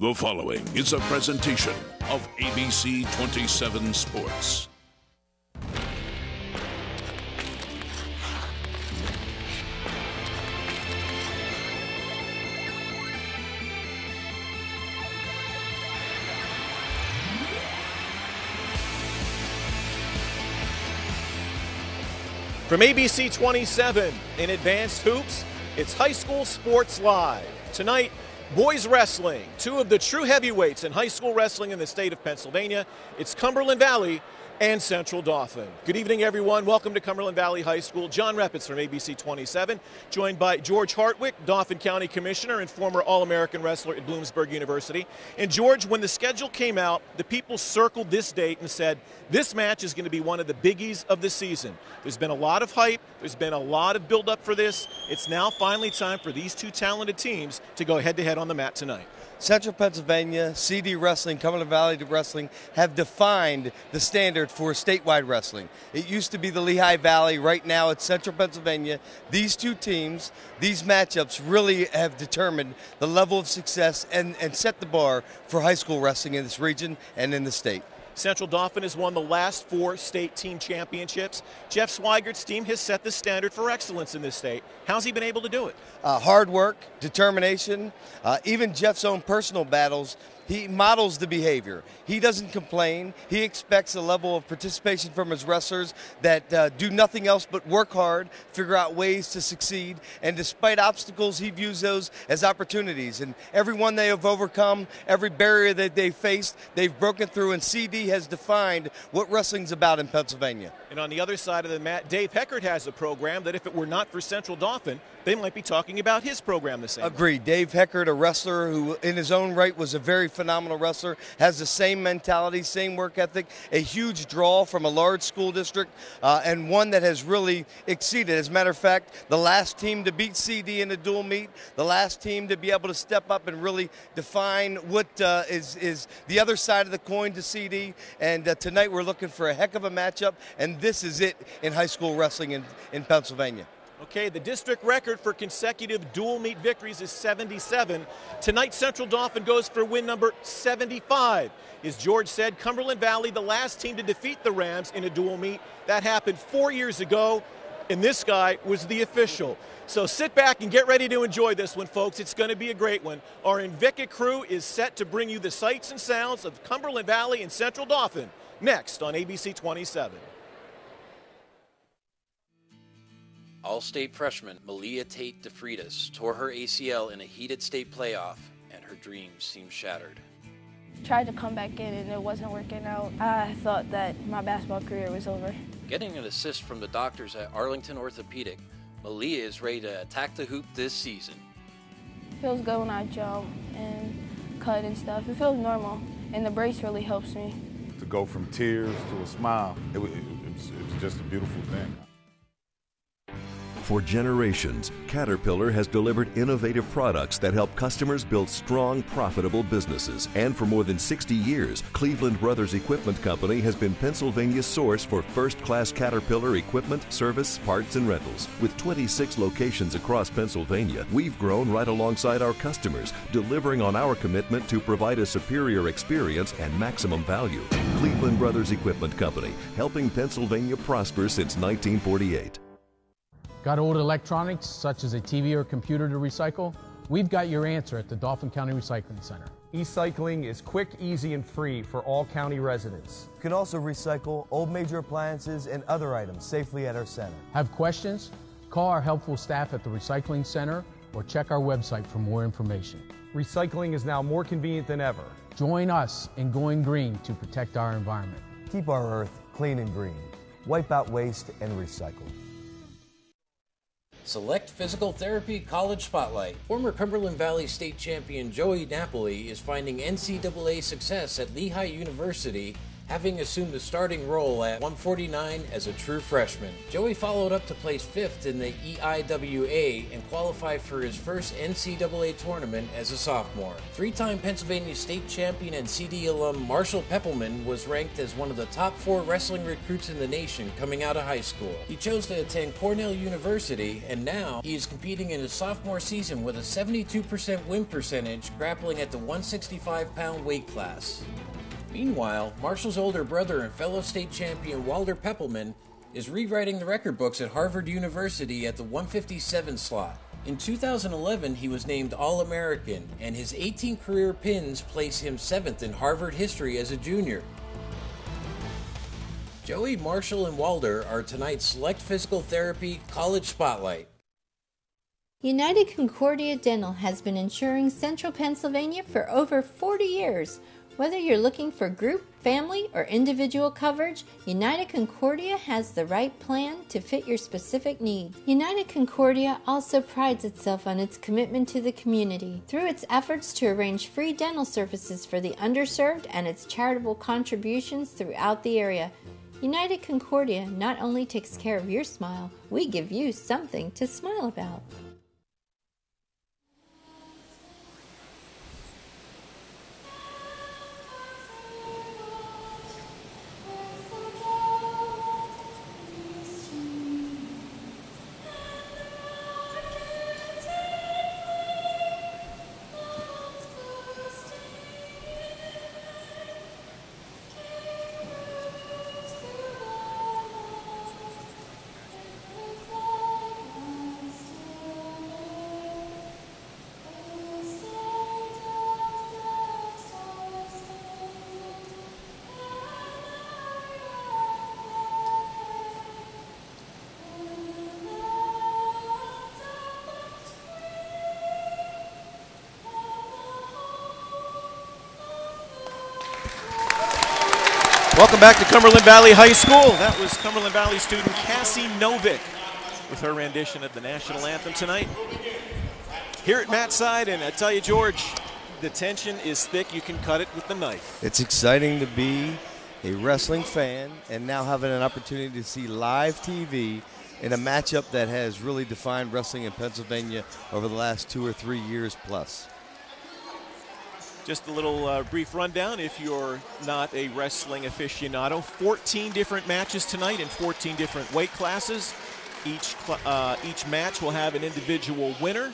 The following is a presentation of ABC 27 Sports. From ABC 27 in Advanced Hoops, it's High School Sports Live. Tonight, boys wrestling, two of the true heavyweights in high school wrestling in the state of Pennsylvania. It's Cumberland Valley and Central Dauphin. Good evening, everyone. Welcome to Cumberland Valley High School. John Reppitz from ABC 27, joined by George Hartwick, Dauphin County Commissioner and former All-American wrestler at Bloomsburg University. And George, when the schedule came out, the people circled this date and said, this match is going to be one of the biggies of the season. There's been a lot of hype. There's been a lot of build-up for this. It's now finally time for these two talented teams to go head-to-head on the mat tonight. Central Pennsylvania, CD Wrestling, Cumberland Valley Wrestling have defined the standard for statewide wrestling. It used to be the Lehigh Valley. Right now it's Central Pennsylvania. These two teams, these matchups really have determined the level of success and set the bar for high school wrestling in this region and in the state. Central Dauphin has won the last 4 state team championships. Jeff Swigert's team has set the standard for excellence in this state. How's he been able to do it? Hard work, determination, even Jeff's own personal battles. He models the behavior. He doesn't complain. He expects a level of participation from his wrestlers that do nothing else but work hard, figure out ways to succeed, and despite obstacles, he views those as opportunities. And every one they have overcome, every barrier that they faced, they've broken through, and CD has defined what wrestling's about in Pennsylvania. And on the other side of the mat, Dave Heckert has a program that if it were not for Central Dauphin, they might be talking about his program the same. Agreed. Dave Heckert, a wrestler who in his own right was a very phenomenal wrestler, has the same mentality, same work ethic, a huge draw from a large school district, and one that has really exceeded. As a matter of fact, the last team to beat CD in a dual meet, the last team to be able to step up and really define what is the other side of the coin to CD. And tonight we're looking for a heck of a matchup, and this is it in high school wrestling in Pennsylvania. Okay, the district record for consecutive dual meet victories is 77. Tonight, Central Dauphin goes for win number 75. As George said, Cumberland Valley, the last team to defeat the Rams in a dual meet. That happened 4 years ago, and this guy was the official. So sit back and get ready to enjoy this one, folks. It's going to be a great one. Our Invicta crew is set to bring you the sights and sounds of Cumberland Valley and Central Dauphin next on ABC 27. All-state freshman Malia Tate DeFreitas tore her ACL in a heated state playoff, and her dreams seemed shattered. Tried to come back in and it wasn't working out. I thought that my basketball career was over. Getting an assist from the doctors at Arlington Orthopedic, Malia is ready to attack the hoop this season. It feels good when I jump and cut and stuff. It feels normal, and the brace really helps me. To go from tears to a smile, it was just a beautiful thing. For generations, Caterpillar has delivered innovative products that help customers build strong, profitable businesses. And for more than 60 years, Cleveland Brothers Equipment Company has been Pennsylvania's source for first-class Caterpillar equipment, service, parts, and rentals. With 26 locations across Pennsylvania, we've grown right alongside our customers, delivering on our commitment to provide a superior experience and maximum value. Cleveland Brothers Equipment Company, helping Pennsylvania prosper since 1948. Got old electronics, such as a TV or computer to recycle? We've got your answer at the Dauphin County Recycling Center. E-cycling is quick, easy, and free for all county residents. You can also recycle old major appliances and other items safely at our center. Have questions? Call our helpful staff at the Recycling Center or check our website for more information. Recycling is now more convenient than ever. Join us in going green to protect our environment. Keep our earth clean and green. Wipe out waste and recycle. Select Physical Therapy College Spotlight. Former Cumberland Valley State Champion Joey Napoli is finding NCAA success at Lehigh University, having assumed the starting role at 149 as a true freshman. Joey followed up to place 5th in the EIWA and qualified for his first NCAA tournament as a sophomore. Three-time Pennsylvania state champion and CD alum Marshall Peppelman was ranked as one of the top 4 wrestling recruits in the nation coming out of high school. He chose to attend Cornell University, and now he is competing in his sophomore season with a 72% win percentage, grappling at the 165-pound weight class. Meanwhile, Marshall's older brother and fellow state champion Walter Peppelman is rewriting the record books at Harvard University at the 157 slot. In 2011, he was named All-American, and his 18 career pins place him 7th in Harvard history as a junior. Joey, Marshall, and Walter are tonight's Select Physical Therapy College Spotlight. United Concordia Dental has been insuring Central Pennsylvania for over 40 years. Whether you're looking for group, family, or individual coverage, United Concordia has the right plan to fit your specific needs. United Concordia also prides itself on its commitment to the community through its efforts to arrange free dental services for the underserved and its charitable contributions throughout the area. United Concordia not only takes care of your smile, we give you something to smile about. Welcome back to Cumberland Valley High School. That was Cumberland Valley student Cassie Novick with her rendition of the national anthem tonight. Here at Matt's side, and I tell you, George, the tension is thick. You can cut it with the knife. It's exciting to be a wrestling fan and now having an opportunity to see live TV in a matchup that has really defined wrestling in Pennsylvania over the last 2 or 3 years plus. Just a little brief rundown if you're not a wrestling aficionado. 14 different matches tonight in 14 different weight classes. Each match will have an individual winner.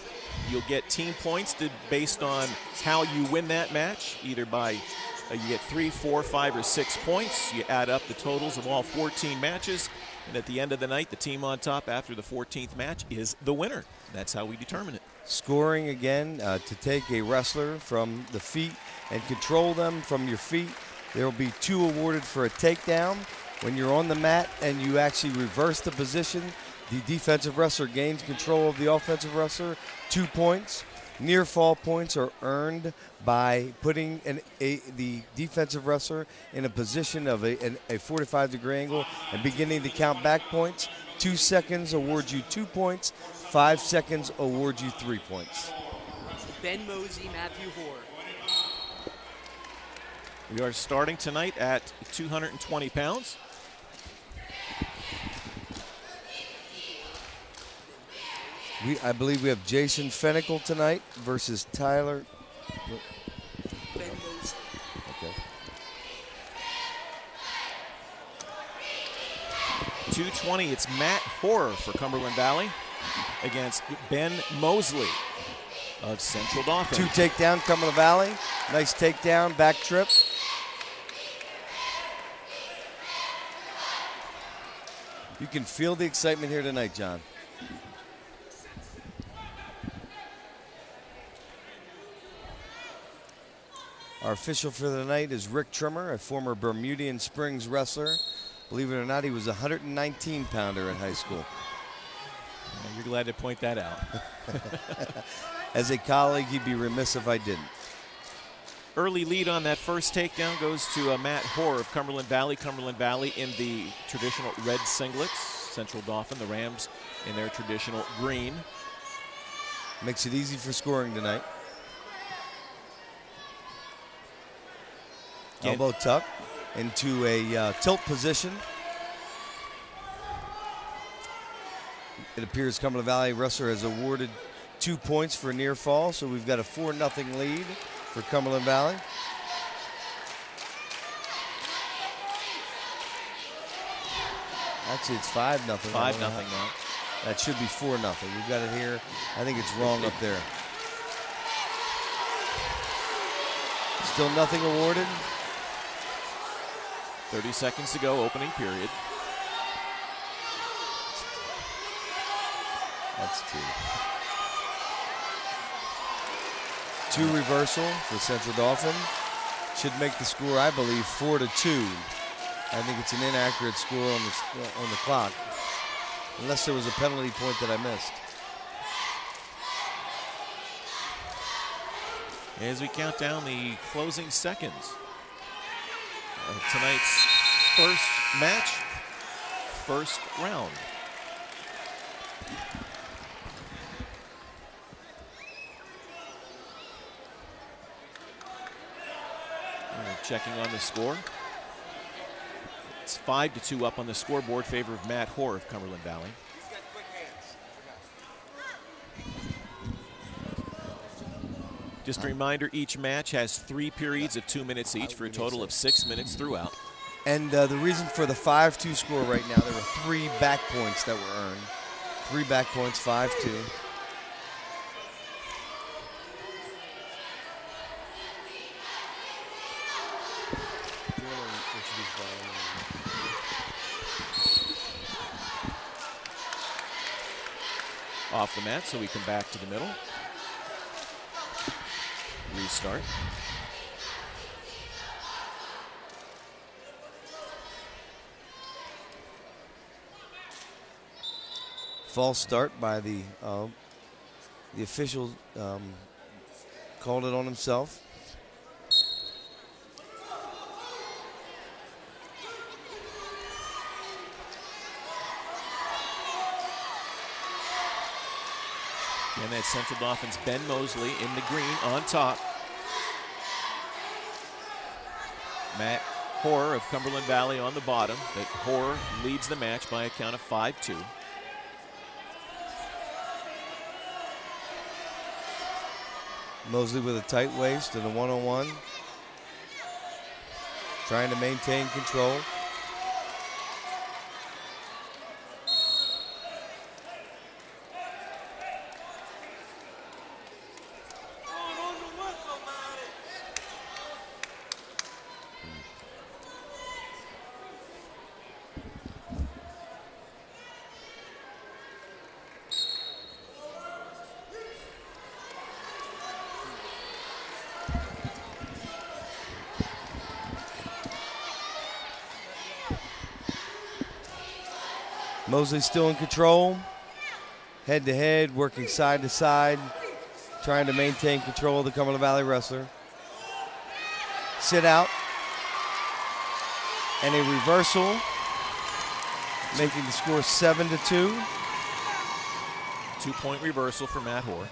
You'll get team points based on how you win that match, either by you get 3, 4, 5, or 6 points. You add up the totals of all 14 matches, and at the end of the night, the team on top after the 14th match is the winner. That's how we determine it. Scoring again to take a wrestler from the feet and control them from your feet. There will be 2 awarded for a takedown. When you're on the mat and you actually reverse the position, the defensive wrestler gains control of the offensive wrestler, 2 points. Near fall points are earned by putting the defensive wrestler in a position of a 45-degree angle and beginning to count back points. 2 seconds awards you 2 points. 5 seconds awards you 3 points. Ben Mosey, Matthew Hoare. We are starting tonight at 220 pounds. I believe we have Jason Fennicle tonight versus Tyler. Ben Mosey. Okay. 220, it's Matt Hoare for Cumberland Valley against Ben Mosley of Central Dauphin. 2 takedown, Cumberland Valley. Nice takedown, back trip. You can feel the excitement here tonight, John. Our official for the night is Rick Trimmer, a former Bermudian Springs wrestler. Believe it or not, he was a 119-pounder in high school. You're glad to point that out. As a colleague, he'd be remiss if I didn't. Early lead on that first takedown goes to Matt Hoare of Cumberland Valley. Cumberland Valley in the traditional red singlets. Central Dauphin, the Rams, in their traditional green. Makes it easy for scoring tonight. Again, elbow tuck. into a tilt position. It appears Cumberland Valley wrestler has awarded 2 points for near fall, so we've got a 4-0 lead for Cumberland Valley. Actually, it's 5-0. 5-0 now. That should be 4-0. We've got it here. I think it's wrong up there. Still nothing awarded. 30 seconds to go, opening period. That's 2. 2 reversal for Central Dauphin. Should make the score, I believe, 4-2. I think it's an inaccurate score on the clock, unless there was a penalty point that I missed. As we count down the closing seconds of tonight's first match, first round. Checking on the score. It's 5-2 up on the scoreboard, favor of Matt Hoare of Cumberland Valley. Just a reminder, each match has 3 periods of 2 minutes each for a total of 6 minutes throughout. And the reason for the 5-2 score right now, there were 3 back points that were earned. 3 back points, 5-2. Off the mat, so we come back to the middle. Restart. False start by the official, called it on himself. And that's Central Dauphin's Ben Mosley in the green on top. Matt Hoare of Cumberland Valley on the bottom. But Hoare leads the match by a count of 5-2. Mosley with a tight waist and a one-on-one. Trying to maintain control. Mosley still in control, head to head, working side to side, trying to maintain control of the Cumberland Valley wrestler. Sit out, and a reversal, making the score 7-2. 2-point reversal for Matt Hoare.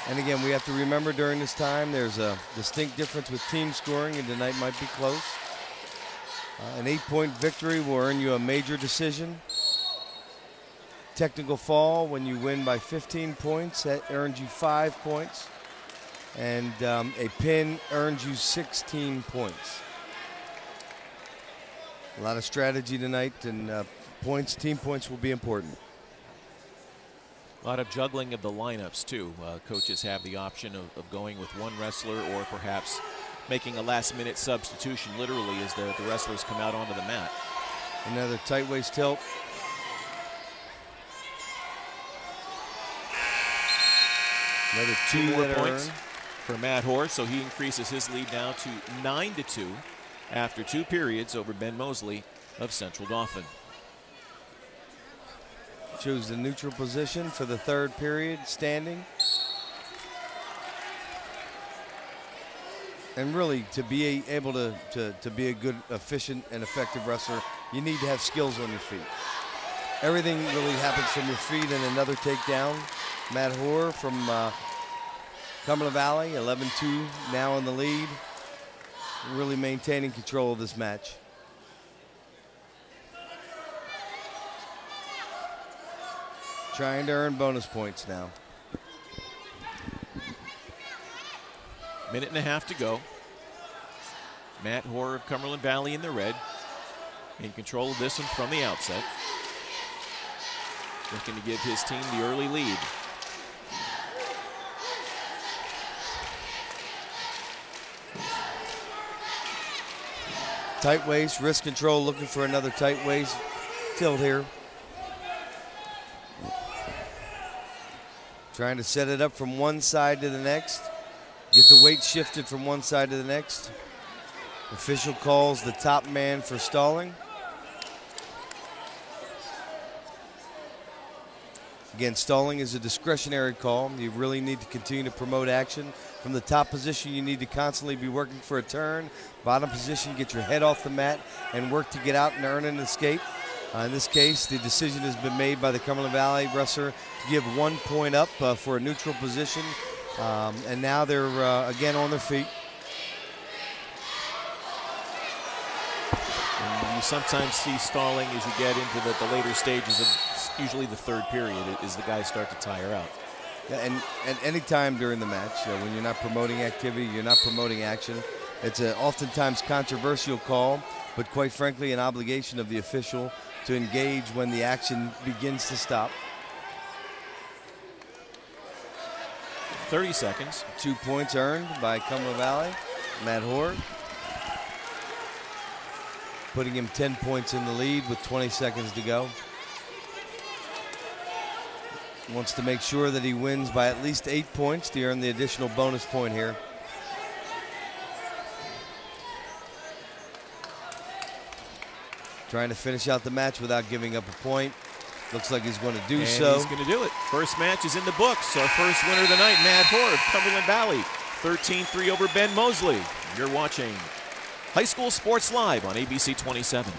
And again, we have to remember during this time, there's a distinct difference with team scoring, and tonight might be close. An 8-point victory will earn you a major decision. Technical fall, when you win by 15 points, that earns you 5 points. And a pin earns you 16 points. A lot of strategy tonight, and team points will be important. A lot of juggling of the lineups, too. Coaches have the option of going with one wrestler or perhaps making a last-minute substitution, literally, as the wrestlers come out onto the mat. Another tight waist tilt. Another 2 more points earned for Matt Hoare, so he increases his lead now to 9-2 after 2 periods over Ben Mosley of Central Dauphin. Chose the neutral position for the 3rd period, standing. And really, to be able to be a good, efficient, and effective wrestler, you need to have skills on your feet. everything really happens from your feet, and another takedown. Matt Hoare from Cumberland Valley, 11-2, now in the lead. Really maintaining control of this match. Trying to earn bonus points now. Minute and a half to go. Matt Hoare of Cumberland Valley in the red. In control of this one from the outset. Looking to give his team the early lead. Tight waist, wrist control, looking for another tight waist tilt here. Trying to set it up from one side to the next. Get the weight shifted from one side to the next. Official calls the top man for stalling. Again, stalling is a discretionary call. You really need to continue to promote action. From the top position, you need to constantly be working for a turn. Bottom position, get your head off the mat and work to get out and earn an escape. In this case, the decision has been made by the Cumberland Valley wrestler to give 1 point up for a neutral position. And now they're again on their feet. And you sometimes see stalling as you get into the later stages of usually the third period as the guys start to tire out. Yeah, and any time during the match, when you're not promoting activity, you're not promoting action, it's an oftentimes controversial call, but quite frankly an obligation of the official to engage when the action begins to stop. 30 seconds. 2 points earned by Cumberland Valley. Matt Hoare putting him 10 points in the lead with 20 seconds to go. Wants to make sure that he wins by at least 8 points to earn the additional bonus point here. Trying to finish out the match without giving up a point. Looks like he's going to do so. He's going to do it. First match is in the books. Our first winner of the night, Matt Hoare of Cumberland Valley. 13-3 over Ben Mosley. You're watching High School Sports Live on ABC 27.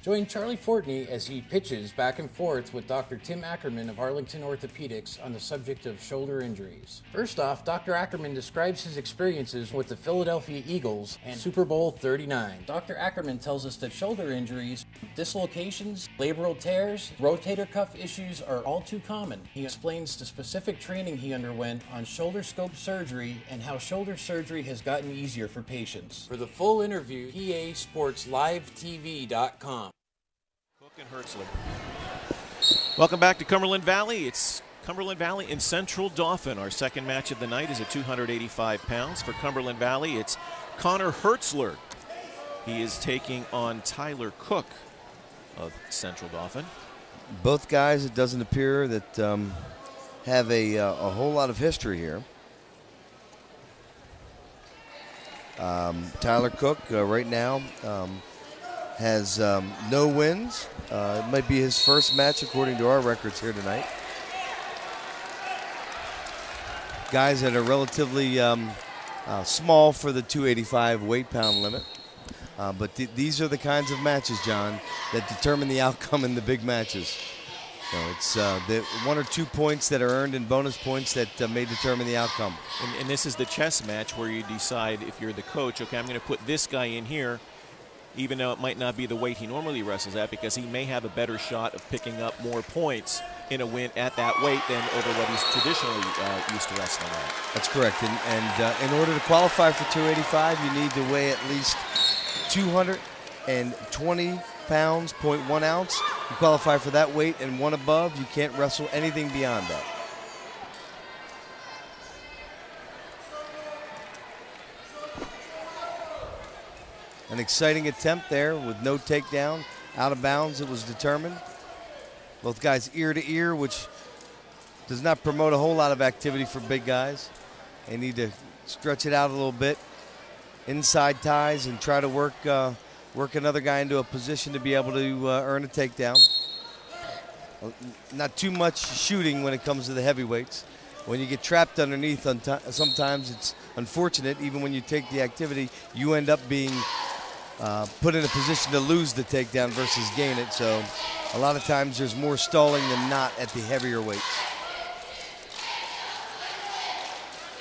Join Charlie Fortney as he pitches back and forth with Dr. Tim Ackerman of Arlington Orthopedics on the subject of shoulder injuries. First off, Dr. Ackerman describes his experiences with the Philadelphia Eagles and Super Bowl 39. Dr. Ackerman tells us that shoulder injuries, dislocations, labral tears, rotator cuff issues are all too common. He explains the specific training he underwent on shoulder scope surgery and how shoulder surgery has gotten easier for patients. For the full interview, PASportsLiveTV.com. And Hertzler. Welcome back to Cumberland Valley. It's Cumberland Valley and Central Dauphin. Our second match of the night is at 285 pounds. For Cumberland Valley, it's Connor Hertzler. He is taking on Tyler Cook of Central Dauphin. Both guys, it doesn't appear that have a whole lot of history here. Tyler Cook right now has no wins. It might be his first match according to our records here tonight. Guys that are relatively small for the 285 weight pound limit. But these are the kinds of matches, John, that determine the outcome in the big matches. So it's the 1 or 2 points that are earned in bonus points that may determine the outcome. And this is the chess match where you decide, if you're the coach, okay, I'm going to put this guy in here, even though it might not be the weight he normally wrestles at, because he may have a better shot of picking up more points in a win at that weight than over what he's traditionally used to wrestling at. That's correct. And in order to qualify for 285, you need to weigh at least 220 pounds, 0.1 ounce. You qualify for that weight and one above, you can't wrestle anything beyond that. An exciting attempt there with no takedown. Out of bounds, it was determined. Both guys ear to ear, which does not promote a whole lot of activity for big guys. They need to stretch it out a little bit. Inside ties and try to work another guy into a position to be able to earn a takedown. Not too much shooting when it comes to the heavyweights. When you get trapped underneath, sometimes it's unfortunate. Even when you take the activity, you end up being put in a position to lose the takedown versus gain it. So a lot of times there's more stalling than not at the heavier weights.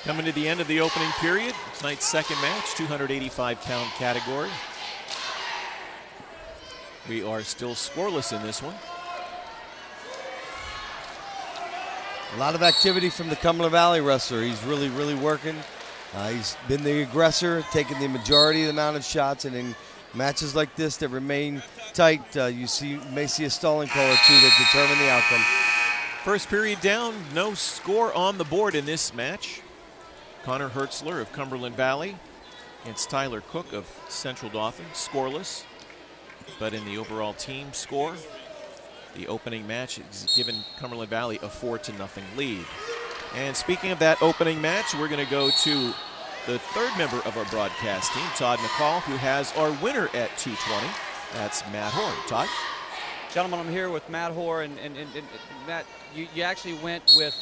Coming to the end of the opening period, tonight's second match, 285-pound category. We are still scoreless in this one. A lot of activity from the Cumberland Valley wrestler. He's really, really working. He's been the aggressor, taking the majority of the amount of shots, and in matches like this that remain tight, you may see a stalling call or two that determine the outcome. First period down, no score on the board in this match. Connor Hertzler of Cumberland Valley against Tyler Cook of Central Dauphin, scoreless. But in the overall team score, the opening match has given Cumberland Valley a 4-0 lead. And speaking of that opening match, we're going to go to the third member of our broadcast team, Todd McCall, who has our winner at 220. That's Matt Hoare. Todd? Gentlemen, I'm here with Matt Hoare, and Matt, you actually went with,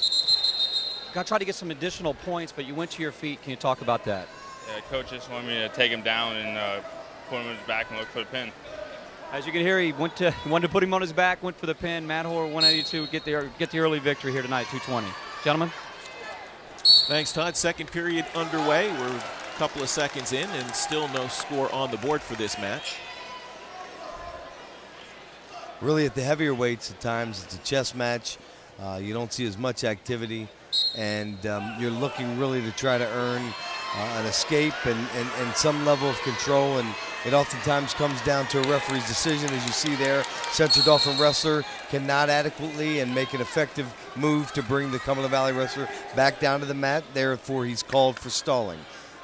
tried to get some additional points, but you went to your feet. Can you talk about that? Yeah, coach just wanted me to take him down and put him on his back and look for the pin. As you can hear, he wanted to put him on his back, went for the pin. Matt Hoare wanted you to get the early victory here tonight, 220. Gentlemen? Thanks, Todd. Second period underway. We're a couple of seconds in and still no score on the board for this match. Really at the heavier weights at times, it's a chess match. You don't see as much activity, and you're looking really to try to earn an escape and some level of control, and it oftentimes comes down to a referee's decision. As you see there, Central Dauphin wrestler cannot adequately and make an effective move to bring the Cumberland Valley wrestler back down to the mat. Therefore, he's called for stalling.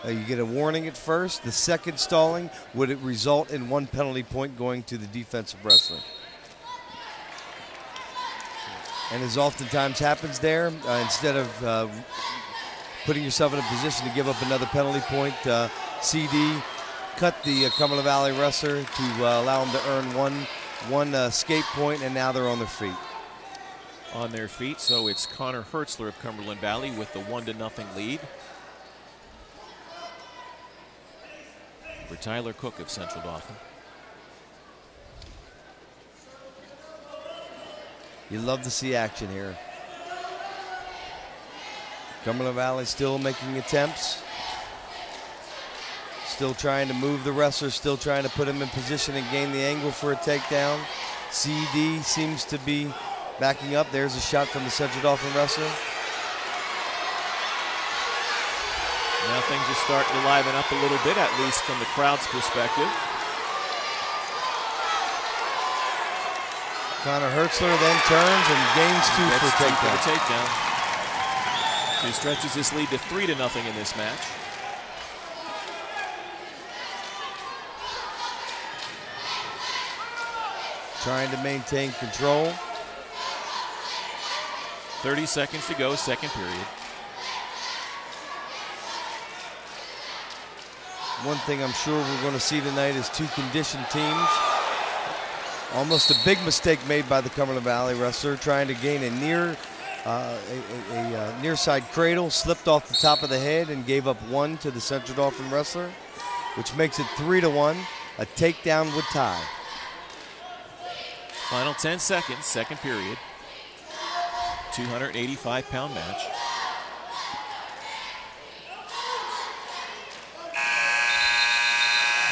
You get a warning at first. The second stalling would it result in 1 penalty point going to the defensive wrestler. And as oftentimes happens there, instead of putting yourself in a position to give up another penalty point, CD cut the Cumberland Valley wrestler to allow him to earn one escape point, and now they're on their feet. On their feet, so it's Connor Hertzler of Cumberland Valley with the 1-0 lead. For Tyler Cook of Central Dauphin. You love to see action here. Cumberland Valley still making attempts. Still trying to move the wrestler, still trying to put him in position and gain the angle for a takedown. CD seems to be backing up. There's a shot from the Central Dauphin wrestler. Now things are starting to liven up a little bit, at least from the crowd's perspective. Connor Hertzler then turns and gains two for a takedown. So he stretches this lead to 3-0 in this match. Trying to maintain control. 30 seconds to go, second period. One thing I'm sure we're going to see tonight is two conditioned teams. Almost a big mistake made by the Cumberland Valley wrestler, trying to gain a near side cradle, slipped off the top of the head and gave up one to the Central Dauphin wrestler, which makes it 3-1. A takedown would tie. Final 10 seconds, second period. 285-pound match.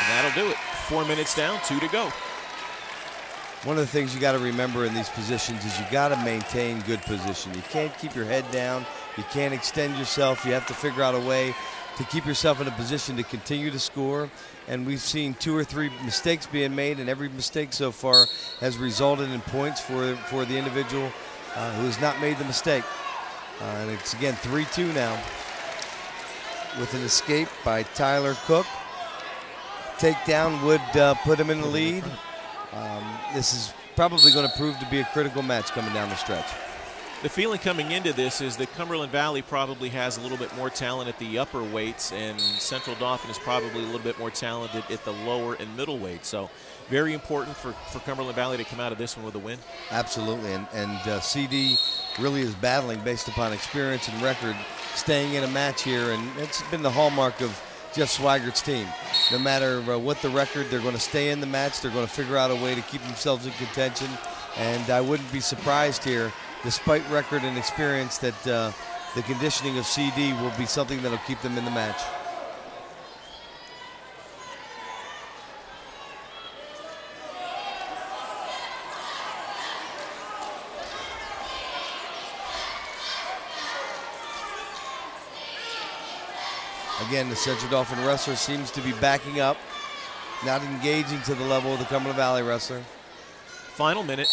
And that'll do it. 4 minutes down, 2 to go. One of the things you got to remember in these positions is you got to maintain good position. You can't keep your head down. You can't extend yourself. You have to figure out a way to keep yourself in a position to continue to score. And we've seen 2 or 3 mistakes being made, and every mistake so far has resulted in points for the individual who has not made the mistake. And it's, again, 3-2 now with an escape by Tyler Cook. Takedown would put him in the lead. This is probably going to prove to be a critical match coming down the stretch. The feeling coming into this is that Cumberland Valley probably has a little bit more talent at the upper weights, and Central Dauphin is probably a little bit more talented at the lower and middle weights. So very important for Cumberland Valley to come out of this one with a win. Absolutely, and CD really is battling based upon experience and record, staying in a match here, and it's been the hallmark of Jeff Swiggert's team. No matter what the record, they're going to stay in the match. They're going to figure out a way to keep themselves in contention. And I wouldn't be surprised here, despite record and experience, that the conditioning of CD will be something that will keep them in the match. Again, the Central Dauphin wrestler seems to be backing up, not engaging to the level of the Cumberland Valley wrestler. Final minute.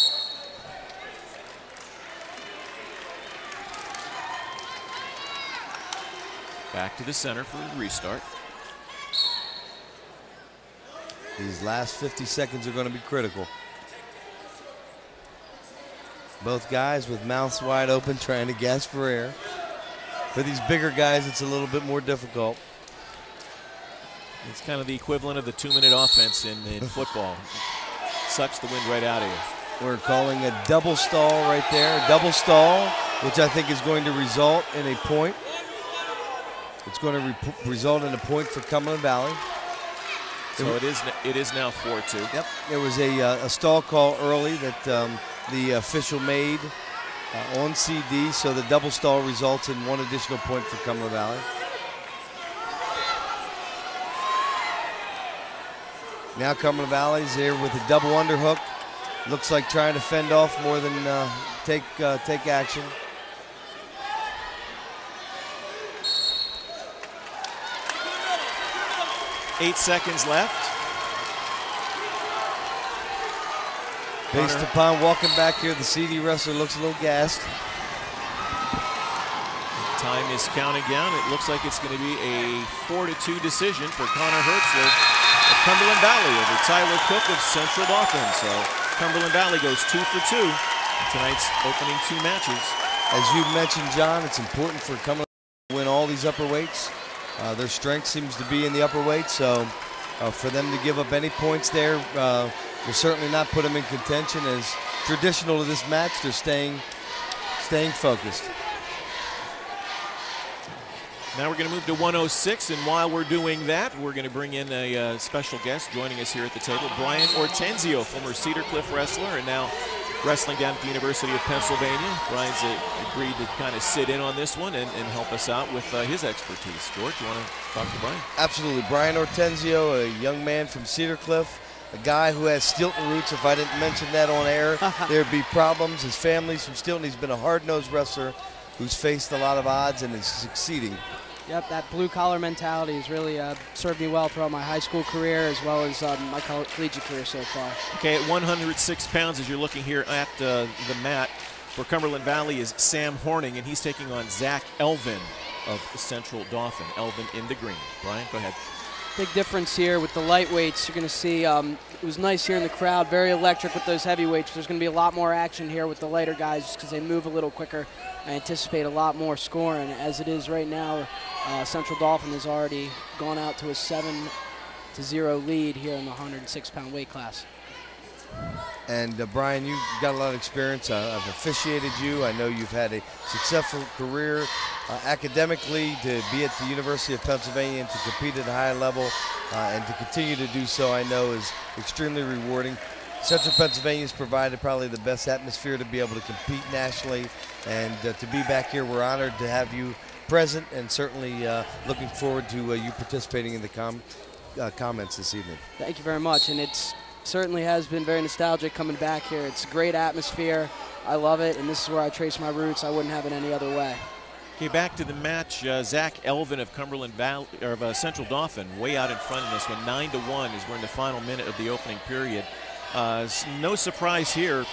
Back to the center for the restart. These last 50 seconds are going to be critical. Both guys with mouths wide open trying to gasp for air. For these bigger guys, it's a little bit more difficult. It's kind of the equivalent of the 2-minute offense in football. Sucks the wind right out of you. We're calling a double stall right there. A double stall, which I think is going to result in a point. It's going to result in a point for Cumberland Valley. So it is now 4-2. Yep. There was a stall call early that the official made on CD, so the double stall results in one additional point for Cumberland Valley. Now Cumberland Valley's there with a double underhook. Looks like trying to fend off more than take action. Eight seconds left. Based upon walking back here, the CD wrestler looks a little gassed. Time is counting down. It looks like it's going to be a 4-2 decision for Connor Hertzler of Cumberland Valley over Tyler Cook of Central Dauphin. So Cumberland Valley goes 2 for 2 in tonight's opening 2 matches. As you mentioned, John, it's important for Cumberland to win all these upper weights. Their strength seems to be in the upper weights, so for them to give up any points there will certainly not put them in contention. As traditional to this match, they're staying focused. Now we're going to move to 106, and while we're doing that, we're going to bring in a special guest joining us here at the table, Brian Ortenzio, former Cedar Cliff wrestler and now wrestling down at the University of Pennsylvania. Brian's agreed to kind of sit in on this one and help us out with his expertise. George, you want to talk to Brian? Absolutely. Brian Ortenzio, a young man from Cedar Cliff, a guy who has Stilton roots. If I didn't mention that on air, there'd be problems. His family's from Stilton. He's been a hard-nosed wrestler who's faced a lot of odds and is succeeding. Yep, that blue-collar mentality has really served me well throughout my high school career as well as my collegiate career so far. Okay, at 106 pounds, as you're looking here at the mat, for Cumberland Valley is Sam Horning, and he's taking on Zach Elvin of Central Dauphin. Elvin in the green. Brian, go ahead. Big difference here with the lightweights. You're going to see it was nice here in the crowd, very electric with those heavyweights. There's going to be a lot more action here with the lighter guys just because they move a little quicker. I anticipate a lot more scoring. As it is right now, Central Dauphin has already gone out to a 7-0 lead here in the 106-pound weight class. And Brian, you've got a lot of experience. I've officiated you. I know you've had a successful career academically to be at the University of Pennsylvania and to compete at a high level and to continue to do so, I know, is extremely rewarding. Central Pennsylvania has provided probably the best atmosphere to be able to compete nationally, and to be back here, we're honored to have you present, and certainly looking forward to you participating in the comments this evening. Thank you very much, and it's certainly has been very nostalgic coming back here. It's a great atmosphere. I love it, and this is where I trace my roots. I wouldn't have it any other way. Okay, back to the match. Zach Elvin of Cumberland Valley, or of Central Dauphin, way out in front in this one, 9-1 as we're in the final minute of the opening period. No surprise here.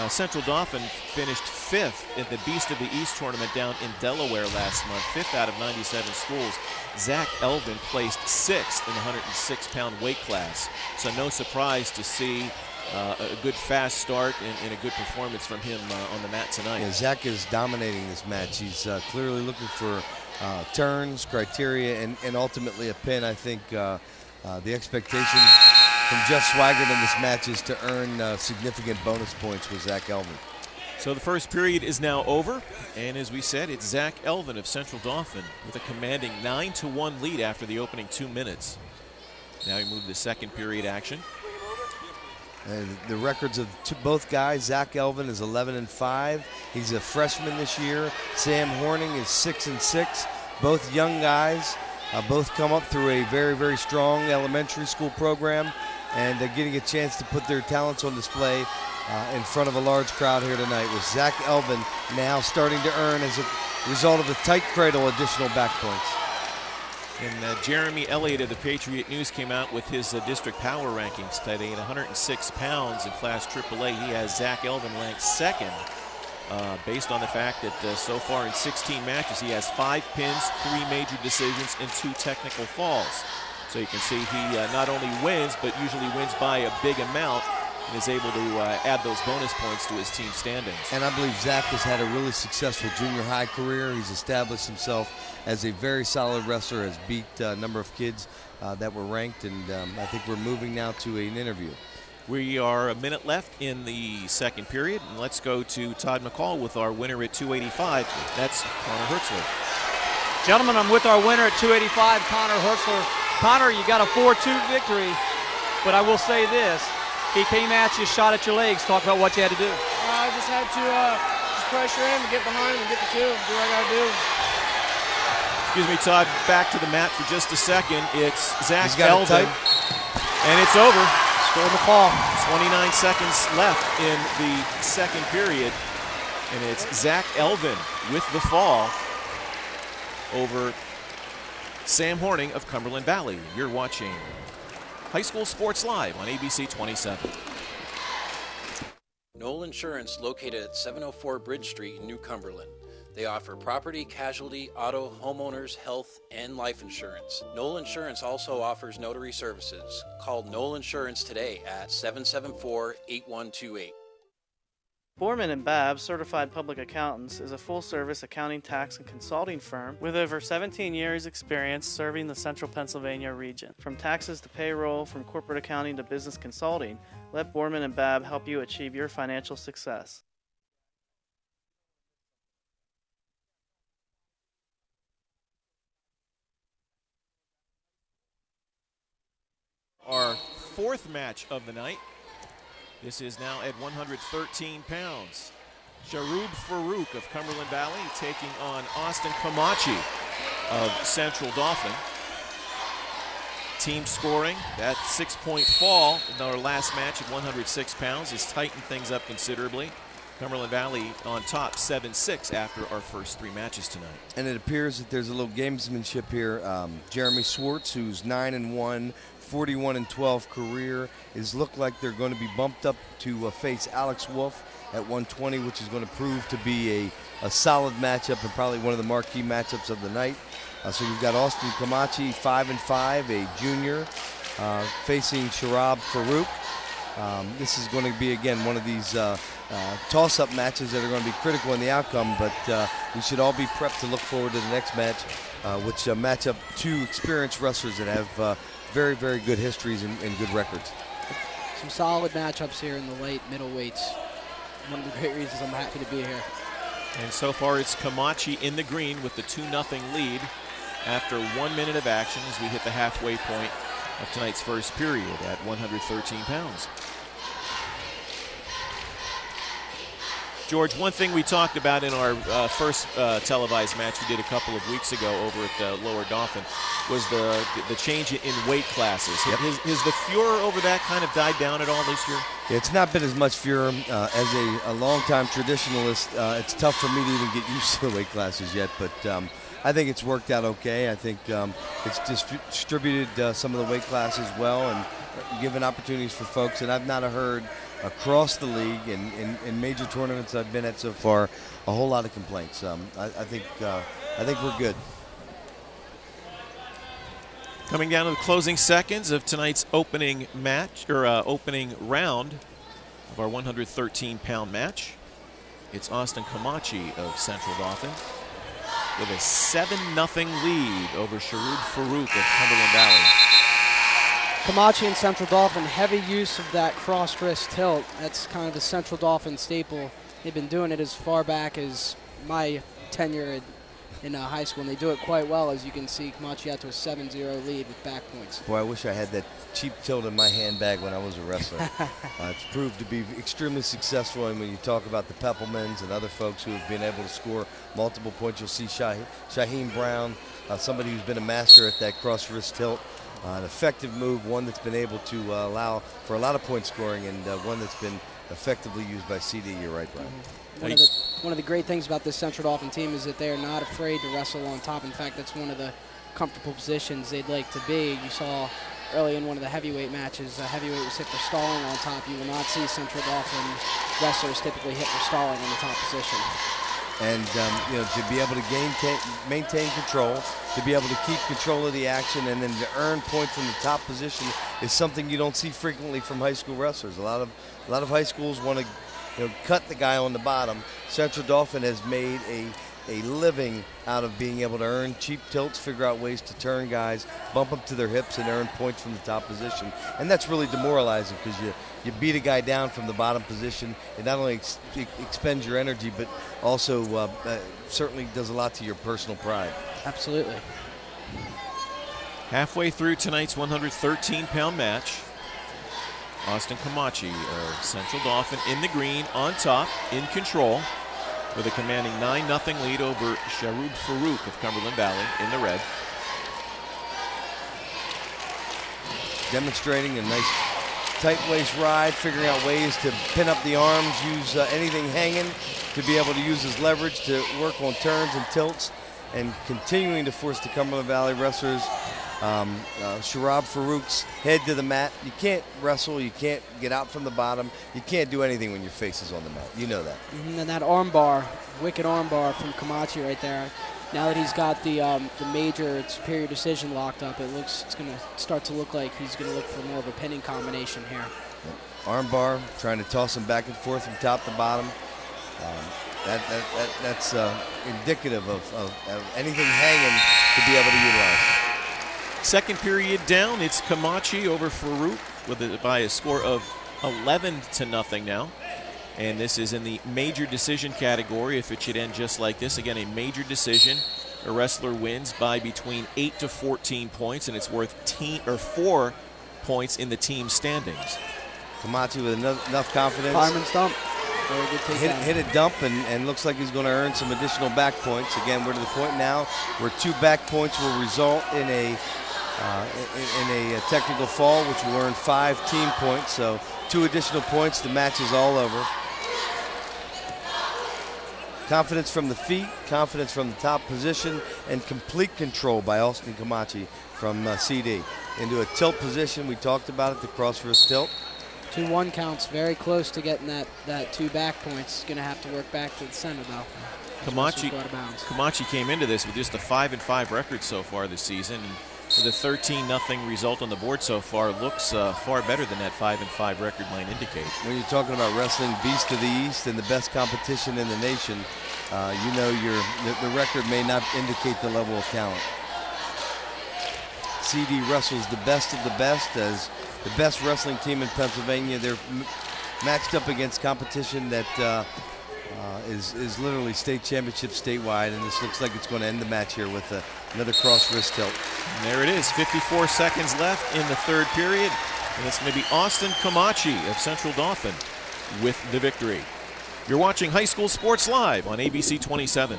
Central Dauphin finished 5th at the Beast of the East tournament down in Delaware last month, 5th out of 97 schools. Zach Elvin placed 6th in the 106-pound weight class. So no surprise to see a good fast start and a good performance from him on the mat tonight. Yeah, Zach is dominating this match. He's clearly looking for turns, criteria, and ultimately a pin. I think the expectation from Jeff Swigert in this match is to earn significant bonus points with Zach Elvin. So the first period is now over, and as we said, it's Zach Elvin of Central Dauphin with a commanding 9-1 lead after the opening 2 minutes. Now we move to second period action. And the records of both guys, Zach Elvin is 11-5. He's a freshman this year. Sam Horning is 6-6. Both young guys, both come up through a very, very strong elementary school program, and getting a chance to put their talents on display in front of a large crowd here tonight, with Zach Elvin now starting to earn, as a result of the tight cradle, additional back points. And Jeremy Elliott of the Patriot News came out with his district power rankings today. At 106 pounds in Class AAA, he has Zach Elvin ranked second, based on the fact that so far in 16 matches, he has 5 pins, 3 major decisions, and 2 technical falls. So you can see he not only wins, but usually wins by a big amount, and is able to add those bonus points to his team standings. And I believe Zach has had a really successful junior high career. He's established himself as a very solid wrestler, has beat a number of kids that were ranked, and I think we're moving now to an interview. We are a minute left in the second period, and let's go to Todd McCall with our winner at 285. That's Connor Hertzler. Gentlemen, I'm with our winner at 285, Connor Hertzler. Connor, you got a 4-2 victory, but I will say this. He came at you, shot at your legs. Talk about what you had to do. I just had to just pressure him and get behind him and get the 2, do what I got to do. Excuse me, Todd, back to the mat for just a second. It's Zach Elvin, and it's over. Score the fall. 29 seconds left in the second period, and it's Zach Elvin with the fall over Sam Horning of Cumberland Valley. You're watching High School Sports Live on ABC 27. Knoll Insurance, located at 704 Bridge Street in New Cumberland. They offer property, casualty, auto, homeowners, health, and life insurance. Knoll Insurance also offers notary services. Call Knoll Insurance today at 774-8128. Borman & Babb Certified Public Accountants is a full-service accounting, tax, and consulting firm with over 17 years' experience serving the central Pennsylvania region. From taxes to payroll, from corporate accounting to business consulting, let Borman & Babb help you achieve your financial success. Our fourth match of the night. This is now at 113 pounds. Sharub Farouk of Cumberland Valley taking on Austin Camachi of Central Dauphin. Team scoring, that 6-point fall in our last match at 106 pounds has tightened things up considerably. Cumberland Valley on top 7-6 after our first 3 matches tonight. And it appears that there's a little gamesmanship here. Jeremy Swartz, who's 9-1, 41-12 career, is look like they're going to be bumped up to face Alex Wolf at 120, which is going to prove to be a solid matchup and probably one of the marquee matchups of the night. So you've got Austin Camachi, 5-5, a junior, facing Sharab Farouk. This is going to be, again, one of these toss-up matches that are going to be critical in the outcome, but we should all be prepped to look forward to the next match, which match up 2 experienced wrestlers that have very, very good histories and good records. Some solid matchups here in the late middleweights. One of the great reasons I'm happy to be here. And so far it's Camachi in the green with the 2-0 lead after 1 minute of action as we hit the halfway point of tonight's first period at 113 pounds. George, one thing we talked about in our first televised match we did a couple of weeks ago over at Lower Dauphin was the change in weight classes. Yep. Has the furor over that kind of died down at all this year? It's not been as much furor. As a longtime traditionalist, it's tough for me to even get used to the weight classes yet, but I think it's worked out okay. I think it's distributed some of the weight classes well and given opportunities for folks, and I've not heard across the league and in major tournaments I've been at so far a whole lot of complaints. I think we're good. Coming down to the closing seconds of tonight's opening match, or opening round of our 113-pound match. It's Austin Camachi of Central Dauphin with a 7-0 lead over Sharub Farouk of Cumberland Valley. Camachi and Central Dauphin, heavy use of that cross wrist tilt. That's kind of the Central Dauphin staple They've been doing it as far back as my tenure in high school, and they do it quite well. As you can see, Camachi out to a 7-0 lead with back points. Boy, I wish I had that cheap tilt in my handbag when I was a wrestler. It's proved to be extremely successful, and when you talk about the Peppelmans and other folks who have been able to score multiple points, you'll see Shaheen Brown, somebody who's been a master at that cross wrist tilt. An effective move, one that's been able to allow for a lot of point scoring, and one that's been effectively used by CD. You're right, Brian. One of the great things about this Central Dauphin team is that they are not afraid to wrestle on top. In fact, that's one of the comfortable positions they'd like to be. You saw early in one of the heavyweight matches, a heavyweight was hit for stalling on top. You will not see Central Dauphin wrestlers typically hit for stalling in the top position. And to be able to maintain control, to be able to keep control of the action, and then to earn points from the top position is something you don't see frequently from high school wrestlers. A lot of high schools want to cut the guy on the bottom. Central Dauphin has made a living out of being able to earn cheap tilts, figure out ways to turn guys, bump them to their hips, and earn points from the top position. And that's really demoralizing because you beat a guy down from the bottom position. It not only expends your energy, but also certainly does a lot to your personal pride. Absolutely. Halfway through tonight's 113-pound match, Austin Camachi of Central Dauphin in the green, on top, in control, with a commanding 9-0 lead over Sharub Farouk of Cumberland Valley in the red. Demonstrating a nice tight waist ride, figuring out ways to pin up the arms, use anything hanging to be able to use his leverage to work on turns and tilts, and continuing to force the Cumberland Valley wrestlers, Sharab Farouk's head to the mat. You can't wrestle, you can't get out from the bottom, you can't do anything when your face is on the mat. You know that. And that arm bar, wicked arm bar from Camachi right there. Now that he's got the major superior decision locked up, it's going to start to look like he's going to look for more of a pinning combination here. Arm bar, trying to toss him back and forth from top to bottom. That's indicative of anything hanging to be able to utilize. Second period down, it's Camachi over Farouk by a score of 11-0 now. And this is in the major decision category. If it should end just like this, again, a major decision, a wrestler wins by between 8 to 14 points, and it's worth 4 points in the team standings. Camachi with enough confidence. Fireman's dump. Very good takedown. Hit a dump and looks like he's going to earn some additional back points. Again, we're to the point now where 2 back points will result in a technical fall, which will earn 5 team points. So 2 additional points, the match is all over. Confidence from the feet, confidence from the top position, and complete control by Austin Camachi from CD. Into a tilt position, we talked about it, the cross wrist tilt. 2-1 counts, very close to getting that 2 back points. Going to have to work back to the center, though. Camachi came into this with just a 5-5 record so far this season. The 13-0 result on the board so far looks far better than that 5-5 record might indicate. When you're talking about wrestling beast of the East and the best competition in the nation, the record may not indicate the level of talent. CD wrestles the best of the best as the best wrestling team in Pennsylvania. They're matched up against competition that is literally state championship statewide, and this looks like it's going to end the match here with another cross wrist tilt. And there it is, 54 seconds left in the third period, and it's going to be Austin Camachi of Central Dauphin with the victory. You're watching High School Sports Live on ABC 27.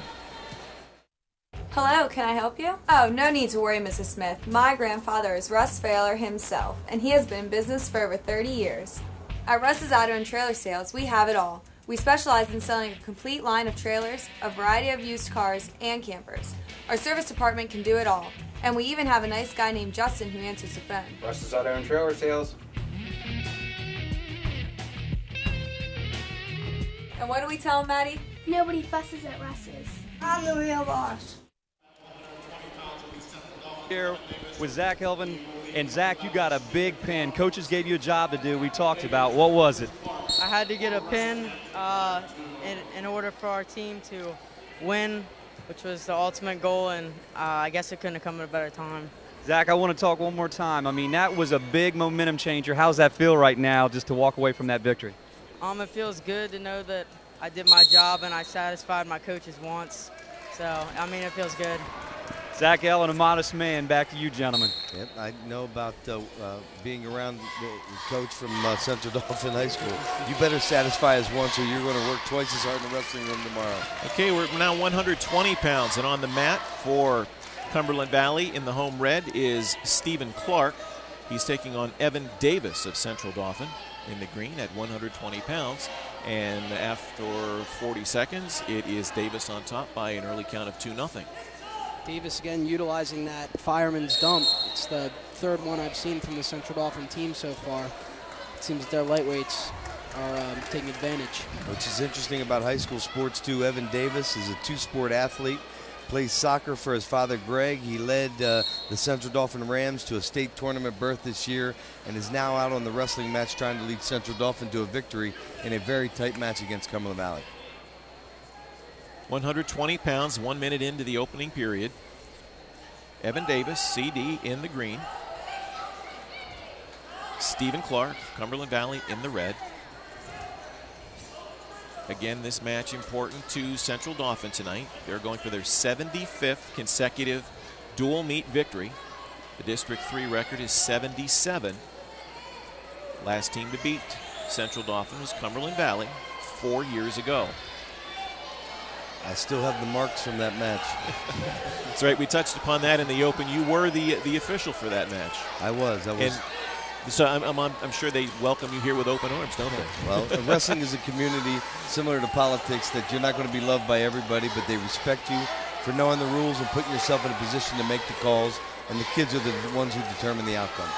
Hello, can I help you? Oh, no need to worry, Mrs. Smith. My grandfather is Russ Failer himself, and he has been in business for over 30 years. At Russ's Auto and Trailer Sales, we have it all. We specialize in selling a complete line of trailers, a variety of used cars, and campers. Our service department can do it all. And we even have a nice guy named Justin who answers the phone. Russ's Auto and Trailer Sales. And what do we tell him, Maddie? Nobody fusses at Russ's. I'm the real boss. Here with Zach Elvin. And Zach, you got a big pin. Coaches gave you a job to do. We talked about. What was it? I had to get a pin in order for our team to win, which was the ultimate goal, and I guess it couldn't have come at a better time. Zach, I want to talk one more time. I mean, that was a big momentum changer. How's that feel right now just to walk away from that victory? It feels good to know that I did my job and I satisfied my coach's wants. So, I mean, it feels good. Zach Ellen, a modest man. Back to you, gentlemen. Yep, I know about being around the coach from Central Dauphin High School. You better satisfy his wants or you're going to work twice as hard in the wrestling room tomorrow. Okay, we're now 120 pounds, and on the mat for Cumberland Valley in the home red is Stephen Clark. He's taking on Evan Davis of Central Dauphin in the green at 120 pounds. And after 40 seconds, it is Davis on top by an early count of 2-0. Davis again utilizing that fireman's dump. It's the third one I've seen from the Central Dauphin team so far. It seems that their lightweights are taking advantage. Which is interesting about high school sports too. Evan Davis is a two-sport athlete. Plays soccer for his father, Greg. He led the Central Dauphin Rams to a state tournament berth this year and is now out on the wrestling match trying to lead Central Dauphin to a victory in a very tight match against Cumberland Valley. 120 pounds, 1 minute into the opening period. Evan Davis, CD, in the green. Stephen Clark, Cumberland Valley, in the red. Again, this match important to Central Dauphin tonight. They're going for their 75th consecutive dual meet victory. The District 3 record is 77. Last team to beat Central Dauphin was Cumberland Valley 4 years ago. I still have the marks from that match. That's right. We touched upon that in the open. You were the official for that match. I was. And so I'm sure they welcome you here with open arms, don't they? Well, wrestling is a community similar to politics that you're not going to be loved by everybody, but they respect you for knowing the rules and putting yourself in a position to make the calls, and the kids are the ones who determine the outcome.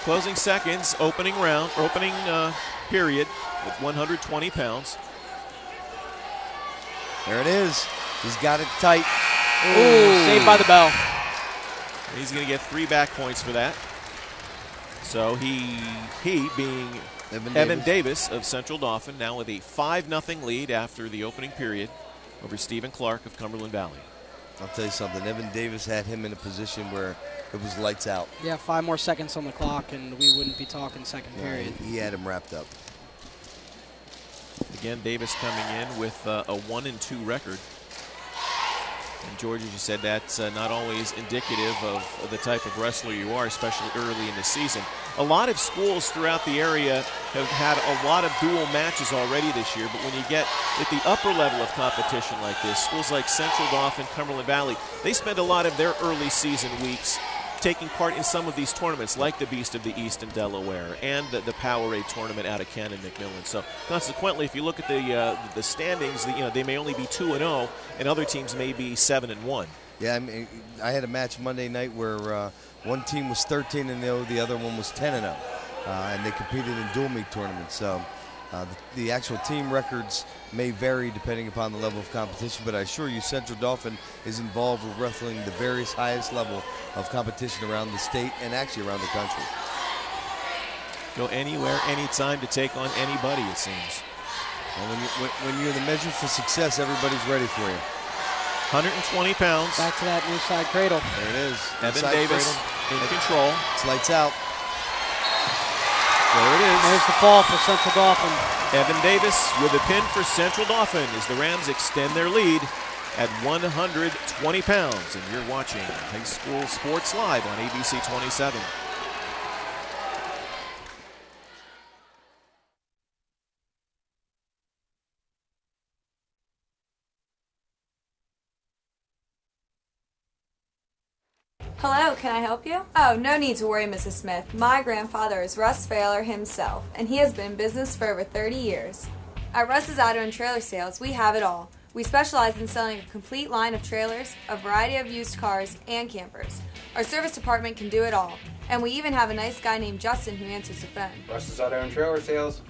Closing seconds, opening period with 120 pounds. There it is. He's got it tight. Ooh, saved by the bell. He's going to get 3 back points for that. So he being Evan Davis of Central Dauphin, now with a 5-0 lead after the opening period over Stephen Clark of Cumberland Valley. I'll tell you something. Evan Davis had him in a position where it was lights out. Yeah, 5 more seconds on the clock, and we wouldn't be talking second period. He had him wrapped up. Again, Davis coming in with a 1-2 record. And George, as you said, that's not always indicative of the type of wrestler you are, especially early in the season. A lot of schools throughout the area have had a lot of dual matches already this year, but when you get at the upper level of competition like this, schools like Central Dauphin, Cumberland Valley, they spend a lot of their early season weeks taking part in some of these tournaments like the Beast of the East in Delaware and the Powerade tournament out of Cannon McMillan. So consequently, if you look at the standings, they may only be 2-0 and other teams may be 7-1. Yeah, I mean, I had a match Monday night where one team was 13-0, the other one was 10-0, and they competed in dual meet tournaments. So the actual team records may vary depending upon the level of competition, but I assure you Central Dauphin is involved with wrestling the various highest level of competition around the state and actually around the country. Go anywhere, anytime to take on anybody, it seems. And when you're the measure for success, everybody's ready for you. 120 pounds. Back to that near side cradle. There it is. Evan Davis in control. It's lights out. There it is. There's the fall for Central Dauphin. Evan Davis with a pin for Central Dauphin as the Rams extend their lead at 120 pounds. And you're watching High School Sports Live on ABC 27. Hello, can I help you? Oh, no need to worry, Mrs. Smith. My grandfather is Russ Failer himself, and he has been in business for over 30 years. At Russ's Auto and Trailer Sales, we have it all. We specialize in selling a complete line of trailers, a variety of used cars, and campers. Our service department can do it all, and we even have a nice guy named Justin who answers the phone. Russ's Auto and Trailer Sales.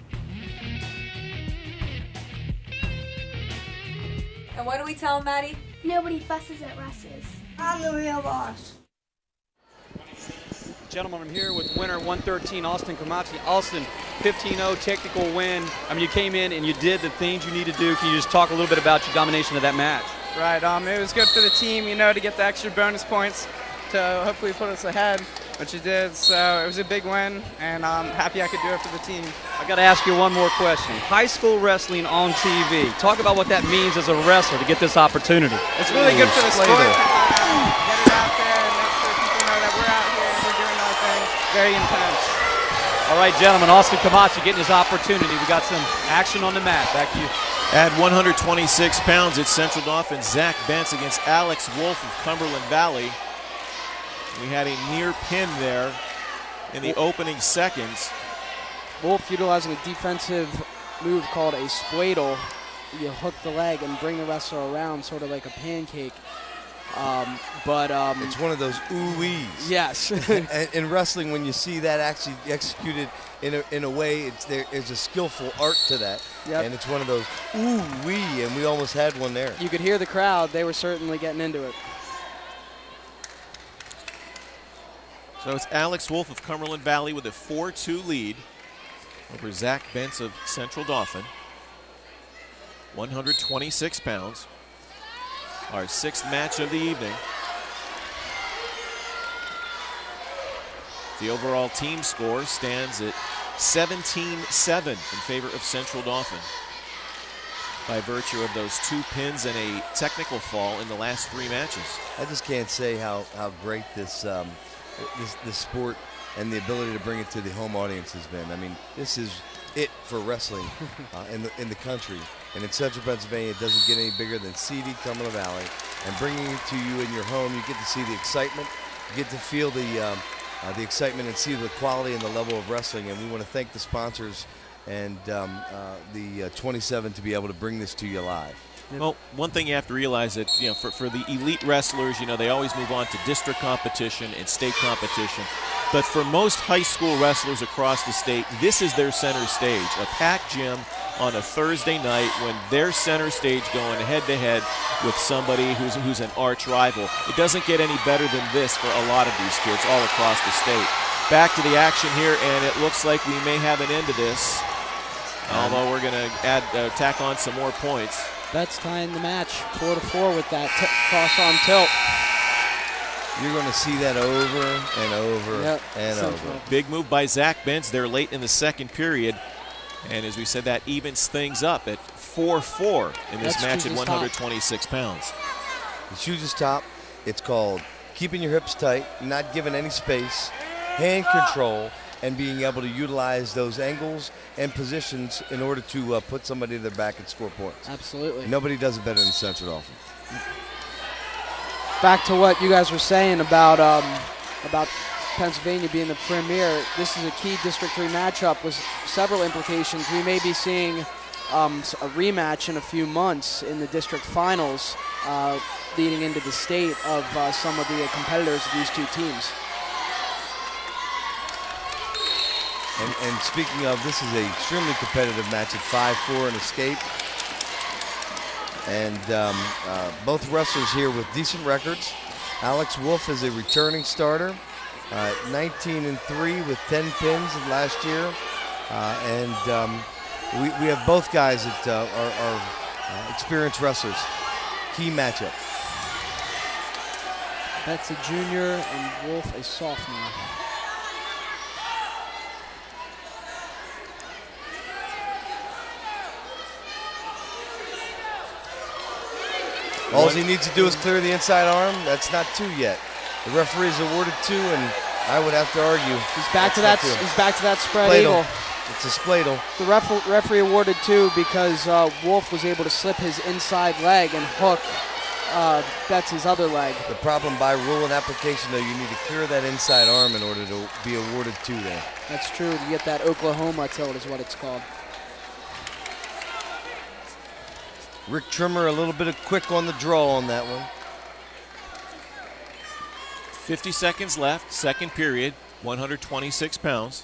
And what do we tell him, Maddie? Nobody fusses at Russ's. I'm the real boss. Gentlemen, I'm here with winner 113, Austin Kamachi. Austin, 15-0 technical win. I mean, you came in and you did the things you need to do. Can you just talk a little bit about your domination of that match? Right. It was good for the team, to get the extra bonus points to hopefully put us ahead. which he did. So it was a big win, and I'm happy I could do it for the team. I got to ask you one more question. High school wrestling on TV. Talk about what that means as a wrestler to get this opportunity. It's really good for the sport. Get it out there and make sure people know that we're out here and we're doing our thing. Very intense. All right, gentlemen, Austin Camachi getting his opportunity. We got some action on the mat. Back to you. At 126 pounds, it's Central Dauphin Zach Bentz against Alex Wolf of Cumberland Valley. We had a near pin there in the opening seconds. Wolf utilizing a defensive move called a spladdle. You hook the leg and bring the wrestler around sort of like a pancake. It's one of those ooh-wees. Yes. In wrestling, when you see that actually executed in a way, there's a skillful art to that. Yep. And it's one of those ooh-wee, and we almost had one there. You could hear the crowd. They were certainly getting into it. So it's Alex Wolf of Cumberland Valley with a 4-2 lead over Zach Bentz of Central Dauphin. 126 pounds. Our sixth match of the evening. The overall team score stands at 17-7 in favor of Central Dauphin, by virtue of those 2 pins and a technical fall in the last 3 matches. I just can't say how great this sport and the ability to bring it to the home audience has been. I mean, this is it for wrestling in the country. And in Central Pennsylvania, it doesn't get any bigger than CD Cumberland Valley. And bringing it to you in your home, you get to see the excitement, you get to feel the excitement and see the quality and the level of wrestling. And we want to thank the sponsors and the 27 to be able to bring this to you live. Well, one thing you have to realize that, you know, for the elite wrestlers, you know, they always move on to district competition and state competition. But for most high school wrestlers across the state, this is their center stage, a packed gym on a Thursday night when they're center stage going head-to-head with somebody who's an arch rival. It doesn't get any better than this for a lot of these kids all across the state. Back to the action here, and it looks like we may have an end to this, although we're going to tack on some more points. That's tying the match 4-4 with that cross-arm tilt. You're going to see that over and over and over. Big move by Zach Bentz there late in the second period. And as we said, that evens things up at 4-4 in this match at 126 pounds. The Shoes' top, it's called keeping your hips tight, not giving any space, hand control, and being able to utilize those angles and positions in order to put somebody to their back and score points. Absolutely. Nobody does it better than Central Dauphin. Back to what you guys were saying about Pennsylvania being the premier, this is a key District 3 matchup with several implications. We may be seeing a rematch in a few months in the district finals leading into the state of some of the competitors of these two teams. And speaking of, this is an extremely competitive match at 5-4 and escape. And both wrestlers here with decent records. Alex Wolf is a returning starter. 19-3 with 10 pins last year, we have both guys that are experienced wrestlers. Key matchup. That's a junior and Wolf a sophomore. All he needs to do is clear the inside arm. That's not 2 yet. The referee's awarded 2, and I would have to argue. He's back to that. He's back to that spread eagle. It's a spladle. The referee awarded 2 because Wolf was able to slip his inside leg and hook Betts' other leg. The problem by rule and application, though, you need to clear that inside arm in order to be awarded 2 there. That's true. You get that Oklahoma tilt is what it's called. Rick Trimmer a little bit of quick on the draw on that one. 50 seconds left, second period, 126 pounds.